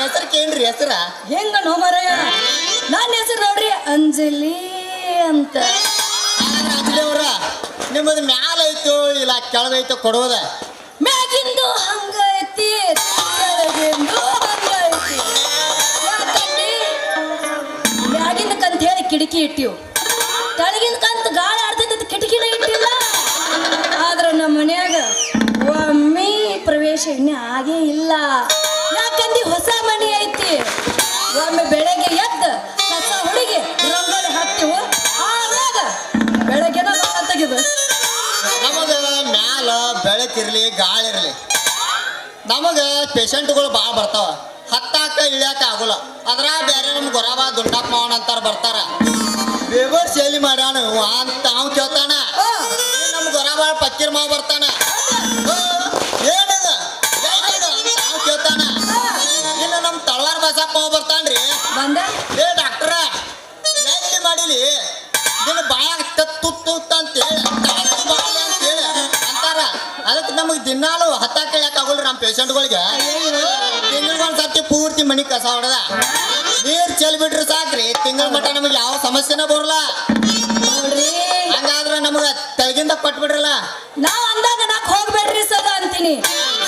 [SPEAKER 4] ಹೆಸರು ಕೇಳ್ರಿ ಹೆಸರ?
[SPEAKER 3] ಹೆಂಗ ನೋ ಮಾರಾಯ, ನನ್ನ ಹೆಸರು ನೋಡ್ರಿ ಅಂಜಲಿ ಅಂತ.
[SPEAKER 4] ಅಂಜಲಿ ಅವ್ರ, ನಿಮ್ಮದು ಮ್ಯಾಲ ಐತು ಇಲ್ಲ ಕೆಳಗೈತು ಕೊಡೋದ?
[SPEAKER 3] ಮ್ಯಾಗಿಂದು ಹಂಗ ಐತಿ, ಕೆಳಗಿಂದು ಹಂಗ ಐತಿ. ಯಾಕಂದ್ರೆ ಮ್ಯಾಗಿಂದ ಕಂತ ಹೇಳಿ ಕಿಟಕಿ ಇಟ್ಟಿವು, ಕೆಳಗಿಂದ ಕಂತ ಗಾಳಿ ಆಡ್ತೈತಿ ಕಿಟಕಿನ ಇಟ್ಟಿಲ್ಲ. ಆದ್ರ ನಮ್ಮ ಮನ್ಯಾಗ ಒಮ್ಮೆ ಪ್ರವೇಶ ಇನ್ನೇ ಆಗೇ ಇಲ್ಲ. ಯಾಕಂದ್ರೆ ಹೊಸ ಮನೆ ಐತಿ. ಒಮ್ಮೆ ಬೆಳಗ್ಗೆ ಎದ್ದು ಕಸ ಹುಡುಗಿ ರಂಗೋಲಿ ಹಾಕ್ತಿವು, ಆದಾಗ ಬೆಳಗ್ಗೆನ ತೆಗೆದು.
[SPEAKER 4] ನಮಗ ಮ್ಯಾಲ ಬೆಳಕಿರ್ಲಿ ಗಾಳಿ ಇರ್ಲಿ, ನಮಗ ಪೇಷಂಟ್ಗಳು ಭಾಳ ಬರ್ತಾವ. ಹತ್ತಾಕ ಇಳಿಯಾಕ ಆಗೋಲ್ಲ. ಅದ್ರ ಬೇರೆ ನಮ್ ಗೊರವ ದುಂಡಪ್ಪ ಮಾವನ ಅಂತಾರ ಬರ್ತಾರ. ಬೇಬರ್ ಶೈಲಿ ಮಾಡ್ಯಾನ ಅಂತ ಅವ್ ಕೇಳ್ತಾನ. ನಮ್ ಗೊರವ ಪಕ್ಕೀರ್ ಮಾವ ಬರ್ತಾನ. ಏನದ ಅವ್ ಕೇಳ್ತಾನ. ಇನ್ನು ನಮ್ ತಳವಾರ ಬಸಪ್ಪ ಮಾವ ಬರ್ತಾನ್ರಿ.
[SPEAKER 3] ಬಂದ
[SPEAKER 4] ಏ ಡಾಕ್ಟರ ಎಲ್ಲಿ ಮಾಡಿಲಿ ನಿನ್ನ ಬಾಯಾಗ ತುತ್ತ ಅಂತೇಳಿ ಅಂತಾರ. ಅದಕ್ಕೆ ನಮಗೆ ದಿನಾಲು ಹತ್ತಾಕ ಇಳಿಯಾಕ ಆಗೋಲ್ರಿ ನಮ್ಮ ಪೇಷಂಟ್ಗಳಿಗೆ. ತಿಂಗಳಿಗೊಂದು ಸರ್ತಿ ಪೂರ್ತಿ ಮನಿ ಕಸ ಹೊಡೆದ ನೀರ್ ಚೆಲ್ ಬಿಟ್ರೆ ಸಾಕ್ರಿ, ತಿಂಗಳ ಮಟ್ಟ ನಮಗೆ ಯಾವ ಸಮಸ್ಯೆನ ಬರಲ್ಲ.
[SPEAKER 3] ನೋಡ್ರಿ,
[SPEAKER 4] ಹಂಗಾದ್ರೆ ನಮಗ ತೆಳಗಿಂದ ಕೊಟ್ಬಿಡ್ರಲ್ಲ.
[SPEAKER 3] ನಾವ್ ಅಂದಾಗ ನಾಕ್ ಹೋಗ್ಬೇಡ್ರಿ ಸದ ಅಂತೀನಿ.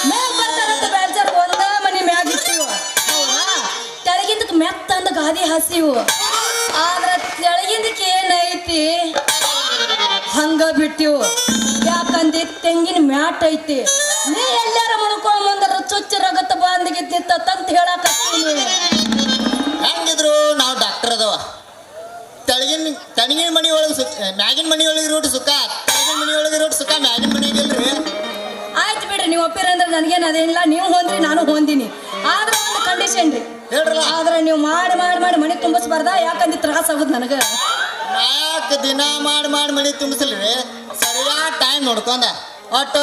[SPEAKER 3] ಮ್ಯಾಗ ಬರ್ತಾರಂತ ಬೇಜಾರ್ ಒಂದ ಮನಿ ಮ್ಯಾಗ ಇಟ್ಟಿವು. ತೆಳಗಿಂದಕ್ ಮೆತ್ತ ಅಂದ ಗಾದಿ ಹಸಿವು. ಆದ್ರ ತೆಳಗಿಂದಕ್ಕೆ ಏನೈತಿ ಹಂಗ ಬಿಟ್ಟಿವು. ಯಾಕಂದಿ ತೆಂಗಿನ ಮ್ಯಾಟ್ ಐತಿ. ನೀ ಎಲ್ಲಾರ ಮುಳ್ಕೊಂಡ್ ಬಂದ್ರ ಚುಚ್ಚರಗತ್ತ ಬಾಂದಿಗಿತ್ತ ಅಂತ ಹೇಳಾಕತ್ತೀನಿ.
[SPEAKER 4] ಹೆಂಗಿದ್ರು ನಾವು ಡಾಕ್ಟರ್ ಅದಾವ.
[SPEAKER 8] ತಣ್ಣಗಿನ ಮನಿ ಒಳಗೆ ಮ್ಯಾಗಿನ ಮನಿ ಒಳಗೆ ರೋಟಿ ಸುಖ ತಣ್ಣಗಿನ ಮನಿ ಒಳಗೆ ರೋಟಿ ಸುಖ ಮ್ಯಾಗಿನ ಮನೆಗೆ ಇಲ್ರಿ.
[SPEAKER 3] ಆಯ್ತು ಬಿಡ್ರಿ, ನೀವು ಒಪ್ಪಿರ ಅಂದ್ರೆ ನನಗೇನು ಅದೇನಿಲ್ಲ. ನೀವು ಹೊಂದ್ರಿ, ನಾನು ಹೊಂದಿನಿ. ಆದ್ರೆ ಒಂದು ಕಂಡೀಷನ್ ರೀ.
[SPEAKER 8] ಹೇಳ್ರಲ್ಲ.
[SPEAKER 3] ಆದ್ರೆ ನೀವು ಮಾಡಿ ಮಾಡಿ ಮಾಡಿ ಮನೆ ತುಂಬಿಸ್ಬಾರ್ದ, ಯಾಕಂದ್ರೆ ತ್ರಾಸ ಆಗುದು ನನಗೆ.
[SPEAKER 8] ನಾಲ್ಕು ದಿನ ಮಾಡಿ ಮಾಡಿ ಮನಿ ತುಂಬಿಸಲ್ರಿ, ಸರಿಯಾದ ಟೈಮ್ ನೋಡ್ಕೊಂಡ ಒಟ್ಟು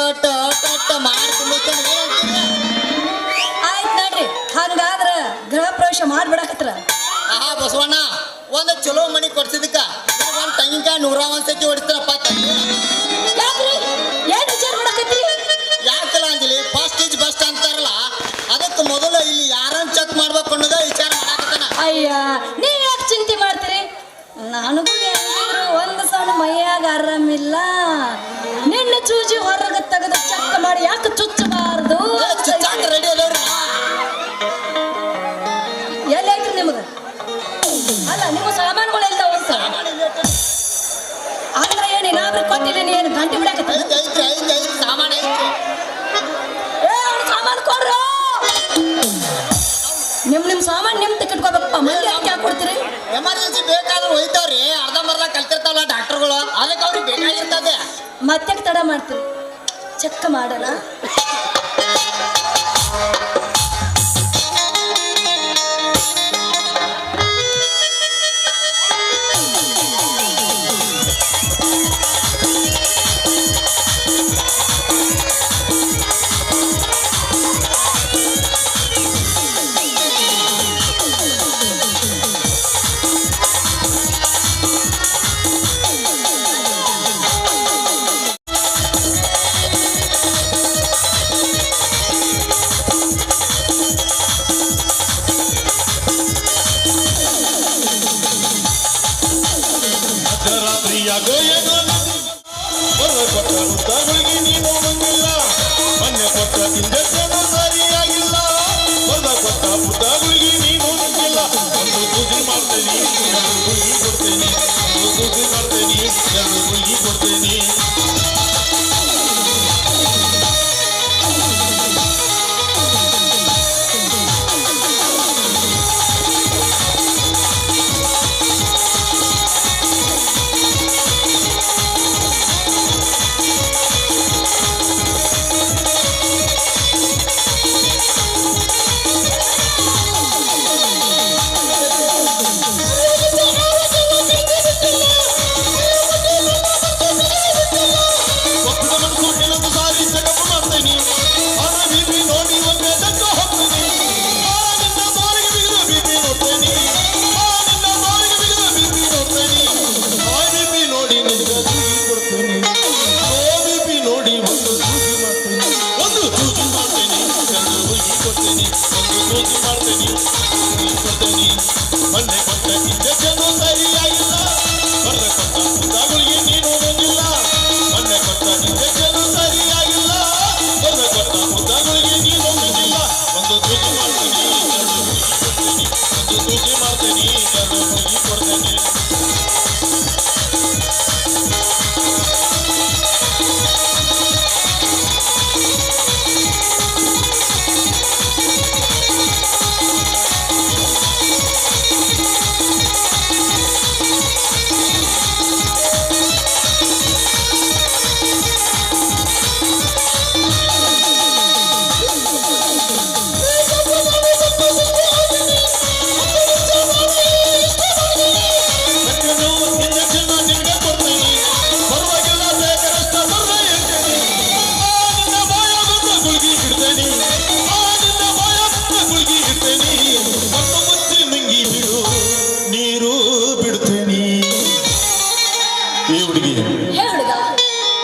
[SPEAKER 8] ಮಾಡಿ ತುಂಬಿಸ್ತೇನೆ.
[SPEAKER 3] ಆಯ್ತು ನೋಡ್ರಿ, ಹಂಗಾದ್ರ ಗೃಹ ಪ್ರವೇಶ ಮಾಡ್ಬಿಡಕತ್ರ.
[SPEAKER 8] ಆಹಾ ಬಸವಣ್ಣ, ಒಂದು ಚಲೋ ಮನಿ ಕೊಡ್ಸಿದಕ್ಕ ಒಂದು ತೆಂಗಿನಕಾಯಿ 101 ಸತಿ ಹೊಡಿತಾರಪ್ಪ.
[SPEAKER 3] ಯಾಕ್ರಿ ಏನ್ ವಿಚಾರ ಮಾಡಕತ್ರಿ?
[SPEAKER 8] ಯಾಕಲ್ಲ ಅಂಜಲಿ, ಫಸ್ಟ್ ಈಸ್ ಬೆಸ್ಟ್ ಅಂತಾರಲ್ಲ, ಅದಕ್ಕೆ ಮೊದಲು ಇಲ್ಲಿ ಯಾರನ್ನ ಚೆಕ್ ಮಾಡ್ಬೇಕು ಅನ್ನೋದ ವಿಚಾರ ಮಾಡಕತ್ತಾನ.
[SPEAKER 3] ಅಯ್ಯ, ನೀವ್ ಯಾಕೆ ಚಿಂತೆ ಮಾಡ್ತೀರಿ? ನನಗೂ ಹೆಂಗಿದ್ರು ಒಂದು ಸಣ್ಣ ಮೈಯಾಗ ಆರಾಮಿಲ್ಲ. ನಿನ್ನೆ ಚೂಜಿ ಹೊರಗೆ ತೆಗೆದು ಚೆಕ್ ಮಾಡಿ ಯಾಕೆ ಚುಚ್ಚಬಾರ್ದು?
[SPEAKER 8] ರೆಡಿ ಅದಾವ್ರಿ.
[SPEAKER 3] ಎಲ್ಲೈತ್ರಿ ನಿಮ್ದು? ಅಲ್ಲ, ನಿಮ್ಮ ಸಾಮಾನುಗಳೆಲ್ಲ ಒಂದು ಅಂದ್ರೆ ಏನು ಏನಾದ್ರೂ ಕೊಟ್ಟಿಲ್ಲ, ನೀನು ಗಂಟೆ ಬಿಡಕತ್ತ?
[SPEAKER 8] ಐತಿ ಸಾಮಾನು ಐತ್ರಿ.
[SPEAKER 3] ಸಾಮಾನು ಕೊಡ್ರು. ನಿಮ್ ಸಾಮಾನು ನಿಮ್ ತಿಕ್ಕಿಟ್ಕೋಬೇಕಪ್ಪ. ಮಂದಿ ಅದಕ್ಕೆ ಯಾಕೆ ಕೊಡ್ತೀರಿ?
[SPEAKER 8] ಎಮರ್ಜೆನ್ಸಿ ಬೇಕಾದ್ರೆ ಹೋಯ್ತಾವ್ರಿ, ಅರ್ಧಂಬರ್ಧ ಕಲ್ತಿರ್ತಾವಲ್ಲ ಡಾಕ್ಟರ್ಗಳು, ಅದಕ್ಕೆ ಅವ್ರಿಗೆ ಬೇಕಾಗಿರ್ತದೆ.
[SPEAKER 3] ಮತ್ತೆ ತಡ ಮಾಡ್ತೀರಿ, ಚೆಕ್ ಮಾಡಲ್ಲ.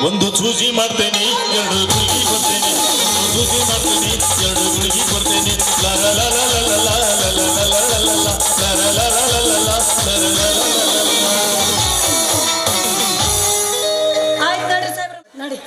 [SPEAKER 7] ಒಂದು ಸೂಜಿ ಮಾಡ್ತೇನೆ, ಎರಡು ಗುಳಿಗೆ ಕೊಡ್ತೇನೆ. ಒಂದು ಸೂಜಿ ಮಾಡ್ತೇನೆ, ಎರಡು ಗುಳಿಗೆ ಕೊಡ್ತೇನೆ.
[SPEAKER 3] ಆಯ್ತು ನಡ್ರಿ ಸಾಹೇಬ್ರ, ನಡಿ.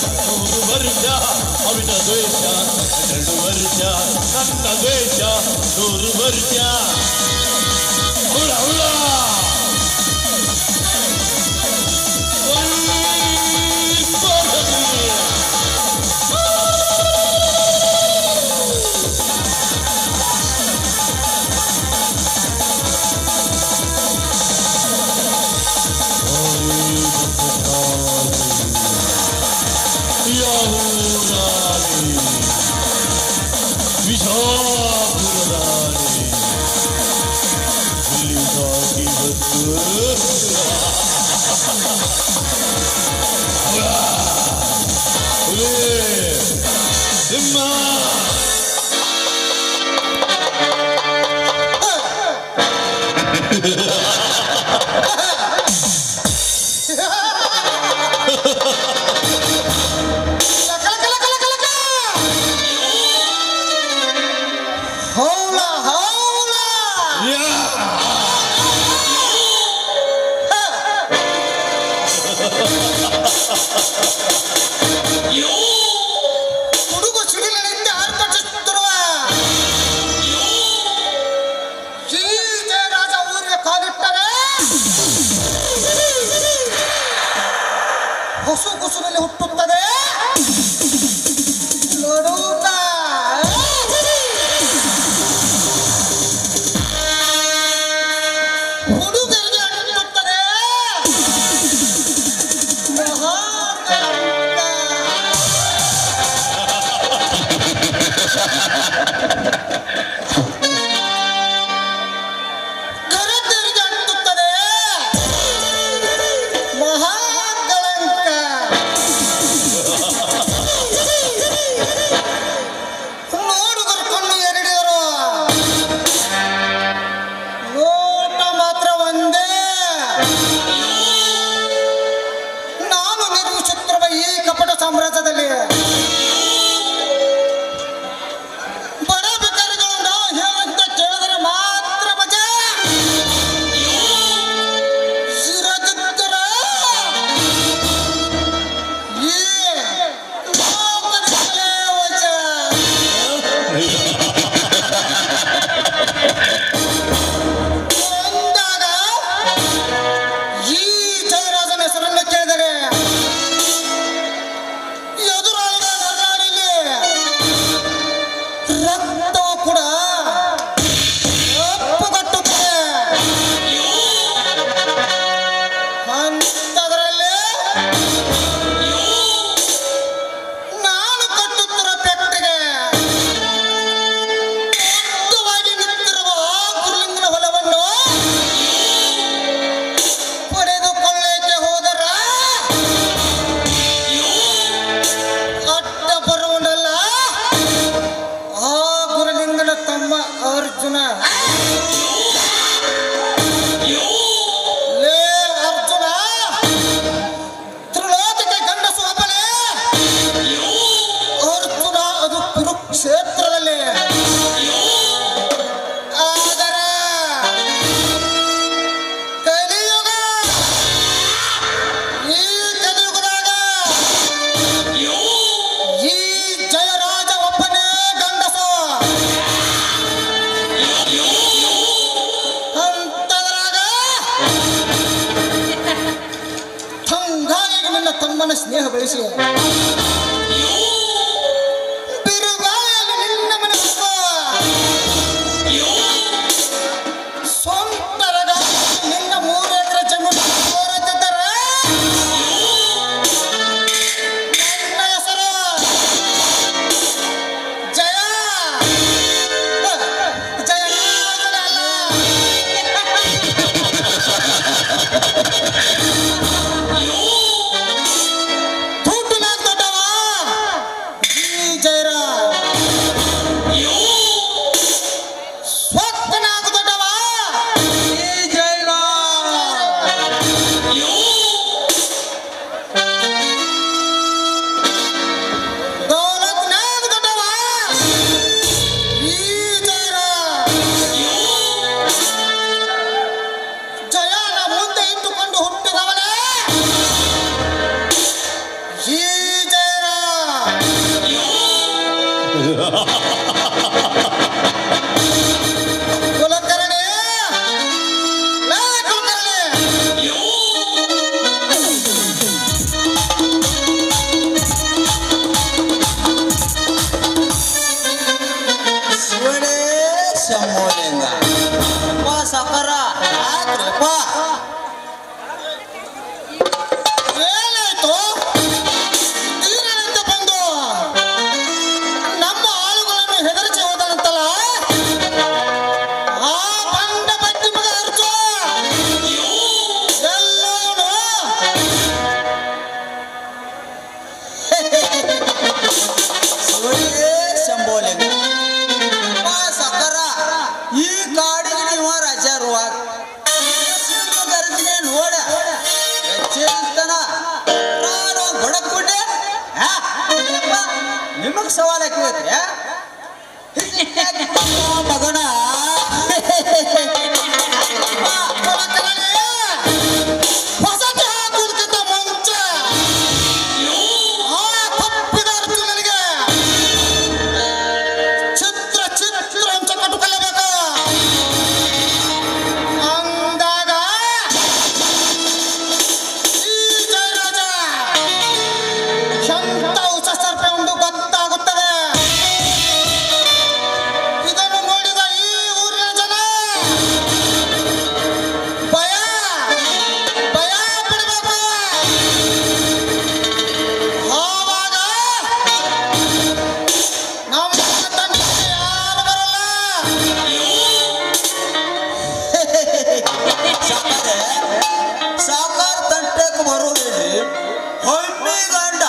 [SPEAKER 7] ನೂರು ವರ್ಷ ಅವಿನ ದ್ವೇಷ 2 ವರ್ಷ ನನ್ನ ದ್ವೇಷ 100 ವರ್ಷ ಹುಳ ಹುಳ
[SPEAKER 4] ಹುಡುಗ ಸಿಡಿಲಿನಿಂದ ಆರ್ಭಟಿಸುತ್ತಿರುವ ಈ ಜಯರಾಜ ಊರಿಗೆ ಕಾಲಿಟ್ಟರೆ ಹೊಸು ಕುಸುನಲ್ಲಿ ಹುಟ್ಟುತ್ತದೆ ನೋಡುತ್ತ ಹುಡುಗರಿಗೆ ಅಂಟುತ್ತದೆ ಕರತೆರಿಗೆ ಅಂಟುತ್ತದೆ ಮಹಾಕಳಂಕ ನೋಡುಗರು ಕಣ್ಣು ಎರಡಿದರು ನೋಟ ಮಾತ್ರ ಒಂದೇ ನಾನು ನಿರ್ಮಿಸುತ್ತಿರುವ ಈ ಕಪಟ ಸಾಮ್ರಾಜ್ಯದಲ್ಲಿ ಬಡ ಭಿಕಾರಿಗಳು ನಾವು ಹೇಳಂತ ಕೇಳಿದರೆ ಮಾತ್ರ ಮಜಾ ಇರದಿದ್ದರ ಈ ಲೋಕದಲ್ಲೇ ವಜಾ. ಅಂದಾಗ ಈ ಜಯರಾಜನ ಹೆಸರನ್ನು ಕೇಳಿದರೆ ಎದುರಾಳಿಗಳ ನರನಾಡಿಯಲ್ಲಿ ರಕ್ತವು ಕೂಡ ಅಪ್ಪುಗಟ್ಟುತ್ತದೆ. ಅಂಥದ್ರಲ್ಲಿ ನಾನು ಕಟ್ಟುತ್ತಿರುವ ಪೆಟ್ಟಿಗೆ ದೊಡ್ಡವಾಗಿ ನಿಂತಿರುವ ಗುರುಲಿಂಗನ ಹೊಲವನ್ನು ಪಡೆದುಕೊಳ್ಳಕ್ಕೆ ಹೋದರ ಅಡ್ಡ ಬರುವುದಲ್ಲ ಆ ಗುರುಲಿಂಗನ ತಮ್ಮ ಅರ್ಜುನ. ಲೇ ಅರ್ಜುನ, ತ್ರಿಲೋಕಕ್ಕೆ ಗಂಡಸು ಒಬ್ಬನೇ ಅರ್ಜುನ, ಅದು ಕುರುಕ್ಷೇತ್ರದಲ್ಲಿ. ಆದರೆ ಕಲಿಯುಗ, ಈ ಕಲಿಯುಗದಾಗ ಈ ಜಯರಾಜ ಒಬ್ಬನೇ ಗಂಡಸು. ಅಂತದ್ರಾಗ ತಂಗಾಯಿಗೆ ನಿನ್ನ ತಮ್ಮನ ಸ್ನೇಹ ಬೆಳೆಸಿ ಬಿರುಗಾಳಿಯಲ್ಲಿ ನಿನ್ನ ಮನೆ ಸ್ವಂತರಗ ನಿನ್ನ 3 ಎಕರೆ ಜಮೀನು ತೋರುತ್ತಿದ್ದರೆ ನನ್ನ ಹೆಸರು ಜಯ ಜಯರಾಜನ ಅಲ್ಲ. ದುಡ್ಡಿನಾಗ
[SPEAKER 5] ನಿಮಗ್ ಸವಾಲ್ ಹಾಕಿದ್ರಿ ಮಗನ
[SPEAKER 8] ಹೊಸಕ್ಕೆ ಹಾಕುದಕ್ಕಿಂತ ಮುಂಚೆ ಆ ತಪ್ಪಿದ ಅರ್ಜುನನಿಗೆ ಚಿತ್ರ ಅಂಶ ಕಟ್ಟುಕೊಳ್ಳಬೇಕು. ಅಂದಾಗ ಈ ಜಯರಾಜ ಎಂತ ಉಚ್ಚಸರ್ಪೆ ಎಂದು ಗೊತ್ತಾಗುತ್ತದೆ. ಇದನ್ನು ನೋಡಿದ ಈ ಊರಿನ ಜನ ಭಯ ಪಡಬೇಕು. ಆವಾಗ ನಮ್ಮ ತಂಡಕ್ಕೆ ಯಾರು ಬರಲ್ಲ.
[SPEAKER 5] ಸಾಕಾರ ತಂಟಕ್ಕೆ ಬರೋದ್ರಿ ಹೊಮ್ಮಿ ಗಂಡ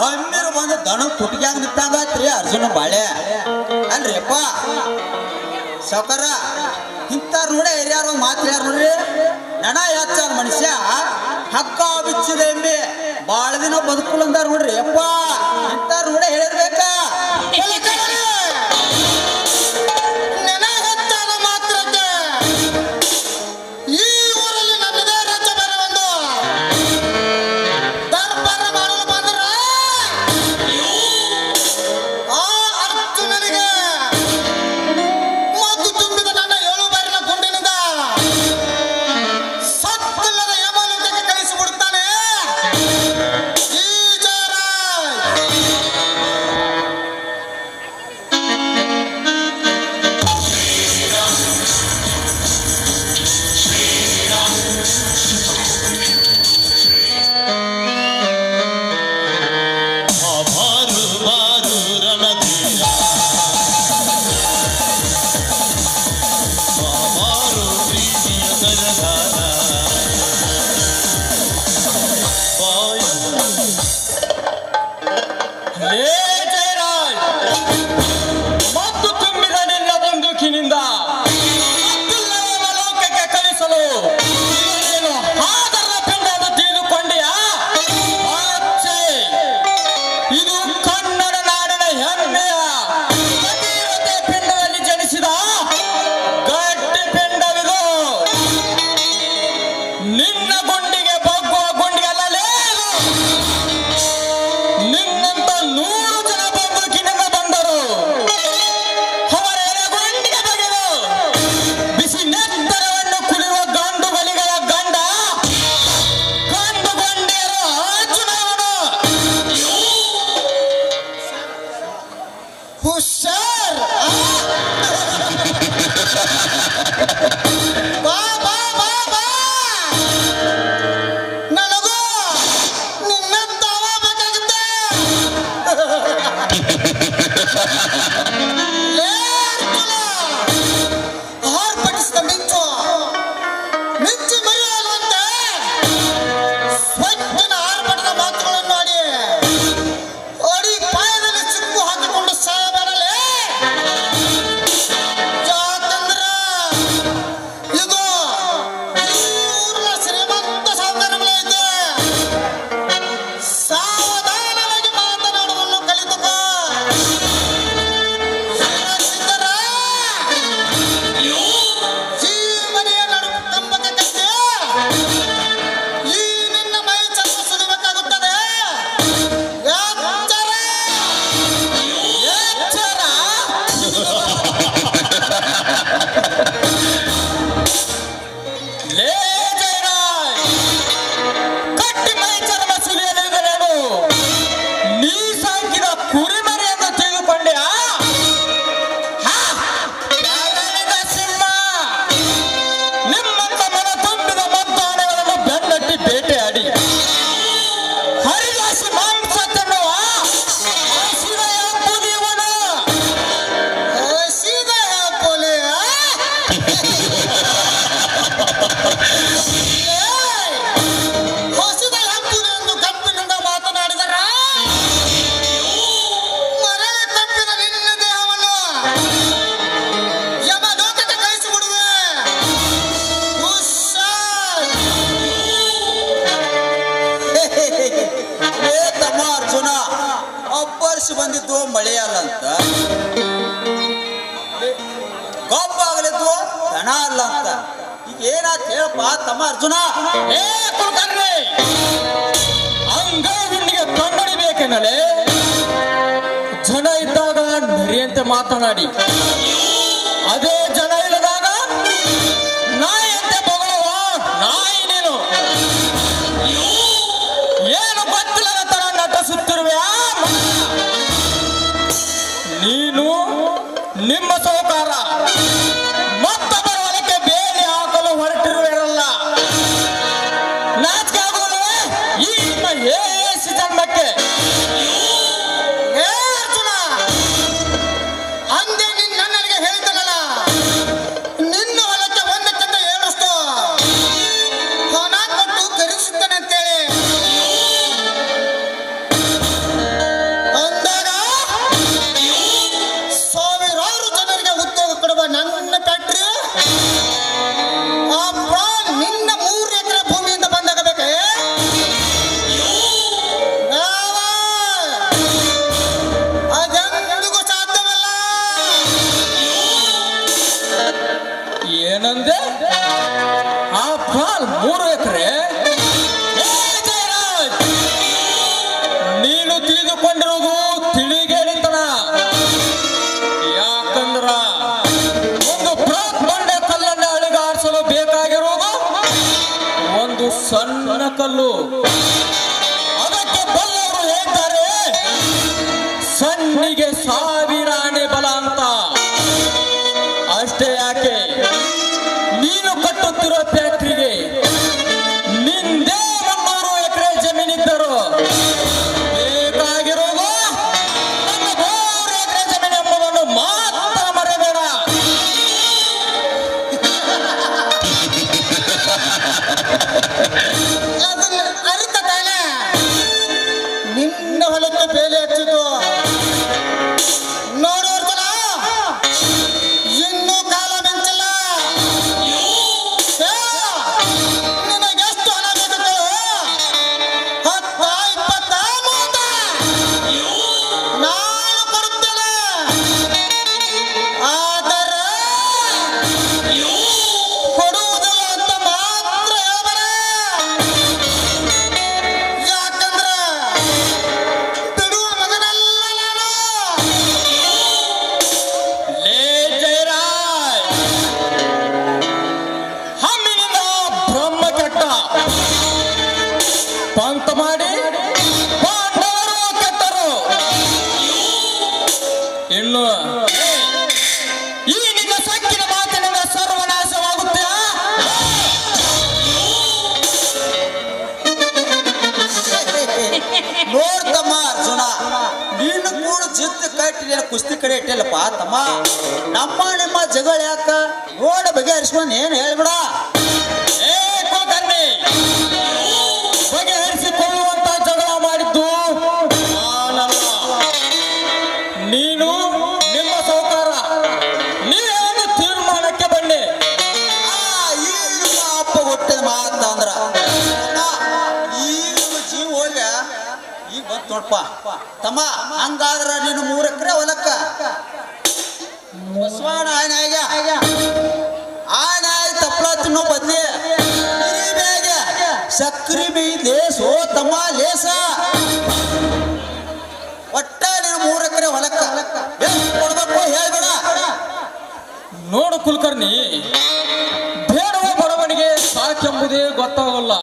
[SPEAKER 5] ಹೊಮ್ಮಿರು ಬಂದು ದನ ತುಟಿಗ್ಯಾಗ ನಿಂತಾಗತ್ರಿ ಅರ್ಜುನ ಬಾಳೆ ಅಲ್ರಿಪ್ಪ ಸಾಕಾರ ಇಂತಾರ ನೋಡ ಹಿರಿಯಾರು ಮಾತು ಯಾರು ನೋಡ್ರಿ ನಣ ಹೆಚ್ಚಾರ ಮನುಷ್ಯ ಹಕ್ಕ ಬಿಚ್ಚಿದ ಎಮ್ಮೆ ಬಾಳ ದಿನ ಬದುಕುಲ್ ಅಂದಾರ ನೋಡ್ರಿ ಅಪ್ಪ ಇಂತಾರ ನೋಡ ಹೇಳಿರ್ಬೇಕ
[SPEAKER 8] ನೆನ ಹೆಚ್ಚಾದ ಮಾತ್ರಕ್ಕೆ ಈ ಊರಲ್ಲಿ ನನ್ನದೇ ರಾಜ್ಯ ಬೇರೆ ಒಂದು ದರ್ಬಾರ ಮಾಡಲು ಬಂದ್ರ ಆ ಅರ್ಜುನನಿಗೆ ಮದ್ದು ತುಂಬಿದ ನನ್ನ 7 ಬಾರಿನ ಗುಂಡಿನಿಂದ ಸತ್ತಿಲ್ಲದ ಯಮಲೋಕಕ್ಕೆ ಕಳಿಸಿಬಿಡ್ತಾನೆ ಈ ಜಯರಾಜ್.
[SPEAKER 7] ಬಾರು ಬಾರು ರಣಧೀರ ಬಾರು ಪ್ರೀತಿಯ ಸರದಾರ
[SPEAKER 6] ಲೇ ಜಯರಾಜ್ ಮತ್ತು ತುಂಬಿದ ನಿನ್ನ ಬಂದೂಕಿನಿಂದ ಸತ್ತಿಲ್ಲದ ಲೋಕಕ್ಕೆ ಕಳಿಸಲು ನೀನು ಹಾದರ ಪಿಂಡವನ್ನು ತಿಳಿದುಕೊಂಡೆಯಾ? ಅಚ್ಚೆ, ಇದು ಕನ್ನಡ ನಾಡಿನ ಹೆಮ್ಮೆಯ ಭಗೀರಥೆ ಪಿಂಡದಲ್ಲಿ ಜನಿಸಿದ ಗಟ್ಟಿ ಪಿಂಡವಿದು. ನಿನ್ನ ಗುಂಡಿಗೆ ಬಗ್ಗುವ ಗುಂಡಿಗೆಲ್ಲಲೇ ನಿನ್ನಂತ 100 ಜನ ಬಂದೂಕಿನಿಂದ ಬಂದರು. ಅವರ ಎಲೆಗುಂಡಿಗೆ ಬಗೆದು ಬಿಸಿ ನೆತ್ತರವನ್ನು ಕುಡಿಯುವ ಗಂಡುಗಳಿಗಳ ಗಂಡ ಗಂಡು ಗಂಡಿಯರು ಅರ್ಜುನವನು.
[SPEAKER 8] ಹುಷಾರ್. ಬಾ ಬಾ ಬಾ ಬಾ ನನಗೂ ನಿನ್ನ ತಾವ ಬೇಕಾಗುತ್ತೆ. ಲೇ ಅರ್ಜುನ, ಆರ್ಭಟಿಸಿದ ಮಿಂಚು ಮರೆಯುವಂತೆ ಸ್ವಚ್ಛನ ಆರ್ಭಟದ ಮಾತುಗಳನ್ನು ಆಡಿ ಅಡಿ ಪಾಯದಲ್ಲಿ ಸಿಕ್ಕು ಹಾಕಿಕೊಂಡು ಸಾಯಬರಲೇ. ಯಾಕಂದ್ರ ಇದು ಈ ಊರಿನ ಶ್ರೀಮಂತ ಸಾವುಕಾರ ಮನೆ ಇದೆ. ಸಾವಧಾನವಾಗಿ ಮಾತನಾಡುವುದನ್ನು ಕಲಿತುಕೋ.
[SPEAKER 5] ವರ್ಷ ಬಂದಿದ್ದು ಮಳೆ ಅಲ್ಲ ಅಂತ, ಗೊಬ್ಬ ಆಗಲಿದ್ದು ದನ ಅಲ್ಲ ಅಂತ. ಈಗ ಏನಾತ್ ಹೇಳಪ್ಪ ತಮ್ಮ ಅರ್ಜುನ.
[SPEAKER 6] ಏ ಕುಲಕರ್ಣಿ, ಅಂಗಡಿಗೆ ಕನ್ನಡಿಬೇಕೆನ್ನಲೆ ಜನ ಇದ್ದಾಗ ನರಿಯಂತೆ ಮಾತನಾಡಿ, ಅದೇ ಜನ ಇಲ್ಲದಾಗ ನಾಯಿಯಂತೆ ಬಗಳುವ ನಾಯಿ ನೀನು. ಏನು ಗೊತ್ತಿಲ್ಲದ ತರ ನಟಿಸುತ್ತಿರುವೆ. ನೀನು ನಿಮ್ಮ ಸೌಕಾರ ಮತ್ತೊಬ್ಬರ ಹೊಲಕ್ಕೆ ಬೇಲಿ ಹಾಕಲು ಹೊರಟಿರುವಿರಲ್ಲ. ನಾಚಿಕೆ ಆಗುವುದೇ ಈ ನಿಮ್ಮ ಹೇಸಿ ಜನ್ಮಕ್ಕೆ.
[SPEAKER 8] ಏ ಅರ್ಜುನ, ಅಂದೇ ನೀನ್ ನನಗೆ ಹೇಳ್ತಾನಲ್ಲ, ನಿನ್ನ ಹೊಲಕ್ಕೆ ಒಂದಕ್ಕಿಂತ ಏಳಷ್ಟು ಹಣ ಕೊಟ್ಟು ಖರೀದಿಸುತ್ತಾನೆ ಅಂತೇಳಿ ಅಂದಾಗ ಸಾವಿರಾರು ಜನರಿಗೆ ಉದ್ಯೋಗ ಕೊಡುವ ನನ್ನ ಫ್ಯಾಕ್ಟ್ರಿ ನಿನ್ನ 3 ಎಕರೆ ಭೂಮಿಯಿಂದ ಬಂದಾಗಬೇಕೆ? ಅದೆಂದಿಗೂ ಸಾಧ್ಯವಲ್ಲ.
[SPEAKER 6] ಏನಂದೆ? ಆ ಪಾಲ್ 3 ಎಕರೆ? ನೀನು ತಿಳಿದುಕೊಂಡಿರುವುದು ತಿಳಿಗೇಡಿತನ. ಯಾಕಂದ್ರ ಒಂದು ಬೃಹತ್ ಬಂಡೆ ಕಲ್ಲನ್ನು ಅಳಿಗಾಡಿಸಲು ಬೇಕಾಗಿರುವುದು ಒಂದು ಸಣ್ಣ ಕಲ್ಲು. ಅದಕ್ಕೆ ಬಲ್ಲವರು ಹೇಳ್ತಾರೆ, ಸಣ್ಣಿಗೆ 1000 ಆನೆ ಬಲ ಅಂತ. ಅಷ್ಟೇ ಯಾಕೆ, ನೀನು ಕಟ್ಟುತ್ತಿರೋ ಫ್ಯಾಕ್ಟ್ರಿಗೆ ನಿಂದೇ 300 ಎಕರೆ ಜಮೀನಿದ್ದರು ಬೇಕಾಗಿರೋದು ನನ್ನ 3 ಎಕರೆ ಜಮೀನು ಎಂಬುದನ್ನು ಮಾತ್ರ ಮರೆಯಬೇಡ.
[SPEAKER 8] ಅದನ್ನ ಅರಿತ ತಾನೆ ನಿನ್ನ ಹೊಲಕ್ಕೆ ಬೇಲೆ ಹಚ್ಚಿದ್ದು. ನೋಡು ಅರ್ಜುನ, ಇನ್ನೂ ಕಾಲ ಮಿಂಚಿಲ್ಲ. ನಿನಗೆಷ್ಟು ಹಣ ಬೇಕು? 10, 20, 30 ನಾನು ಕೊಡುತ್ತೇನೆ. ಆದರೆ ಕೊಡುವುದಿಲ್ಲ ಅಂತ ಮಾತ್ರ ಹೇಳ್ಬೇಡ. ಯಾಕಂದ್ರೆ ಬಿಡುವ ಮಗನಲ್ಲ ನಾನು.
[SPEAKER 6] ಲೇ ಜಯರಾಜ್, ಹಮ್ಮಿನಿಂದ ಬ್ರಹ್ಮ ಕೆಟ್ಟ ಪಂತ ಮಾಡಿ ಪಾಂಡವರು ಕೆಟ್ಟರು. ಇನ್ನು ಈ ನಿನ್ನ ಸಕ್ಕಿನ ಮಾತಿನಿಂದ ಸರ್ವನಾಶವಾಗುತ್ತೆ.
[SPEAKER 5] ನೋಡ್ತಮ್ಮ ಅರ್ಜುನ, ನೀನು ಕೂಡ ಜಿದ್ದು ಕಟ್ಟಿ ಕುಸ್ತಿ ಕಡೆ ಇಟ್ಟಿಲ್ಲಪ್ಪ ತಮ್ಮ. ನಿಮ್ಮ ಜಗಳ ಯಾಕ ನೋಡ ಬಗೆಹರಿಸ್ಕೊಂಡು ಏನು ಹೇಳ್ಬಿಡ.
[SPEAKER 6] ಏ ಕುಲಕರ್ಣಿ, ಬಗೆಹರಿಸಿಕೊಳ್ಳುವಂತ ಜಗಳ ಮಾಡಿದ್ದು ನಾನಲ್ಲ, ನೀನು ನಿಮ್ಮ ಸೌಕಾರ. ನೀವೇನು ತೀರ್ಮಾನಕ್ಕೆ ಬನ್ನಿ.
[SPEAKER 5] ಈಗ ಅಪ್ಪ ಹುಟ್ಟಿದ ಮಾತಂದ್ರ ಈಗ ಜೀವ ಹೋಗ ಈಗ ಬಂತು ನೋಡಪ್ಪ ತಮ್ಮ. ಹಂಗಾದ್ರ ನೀನು 3 ಎಕರೆ ಹೊಲಕ್ಕ ಬಸವಾಣ ಆಯ್ನಾಯ ತಪ್ಪಲ ತಿನ್ನೋ ಬದ್ಲಿ ಸಕ್ರಿ ಬೀದ್ ಲೇಸೋ ತಮ್ಮ ಲೇಸ. ಒಟ್ಟ ನೀನು 3 ಎಕರೆ ಹೊಲಕ್ಕ ಎಷ್ಟು ಕೊಡ್ಬೇಕು ಹೇಳ್ಬೇಡ.
[SPEAKER 6] ನೋಡು ಕುಲಕರ್ಣಿ, ಬೇಡವ ಬಡವನಿಗೆ ಸಾಕೆಂಬುದೇ ಗೊತ್ತಾಗಲ್ಲ.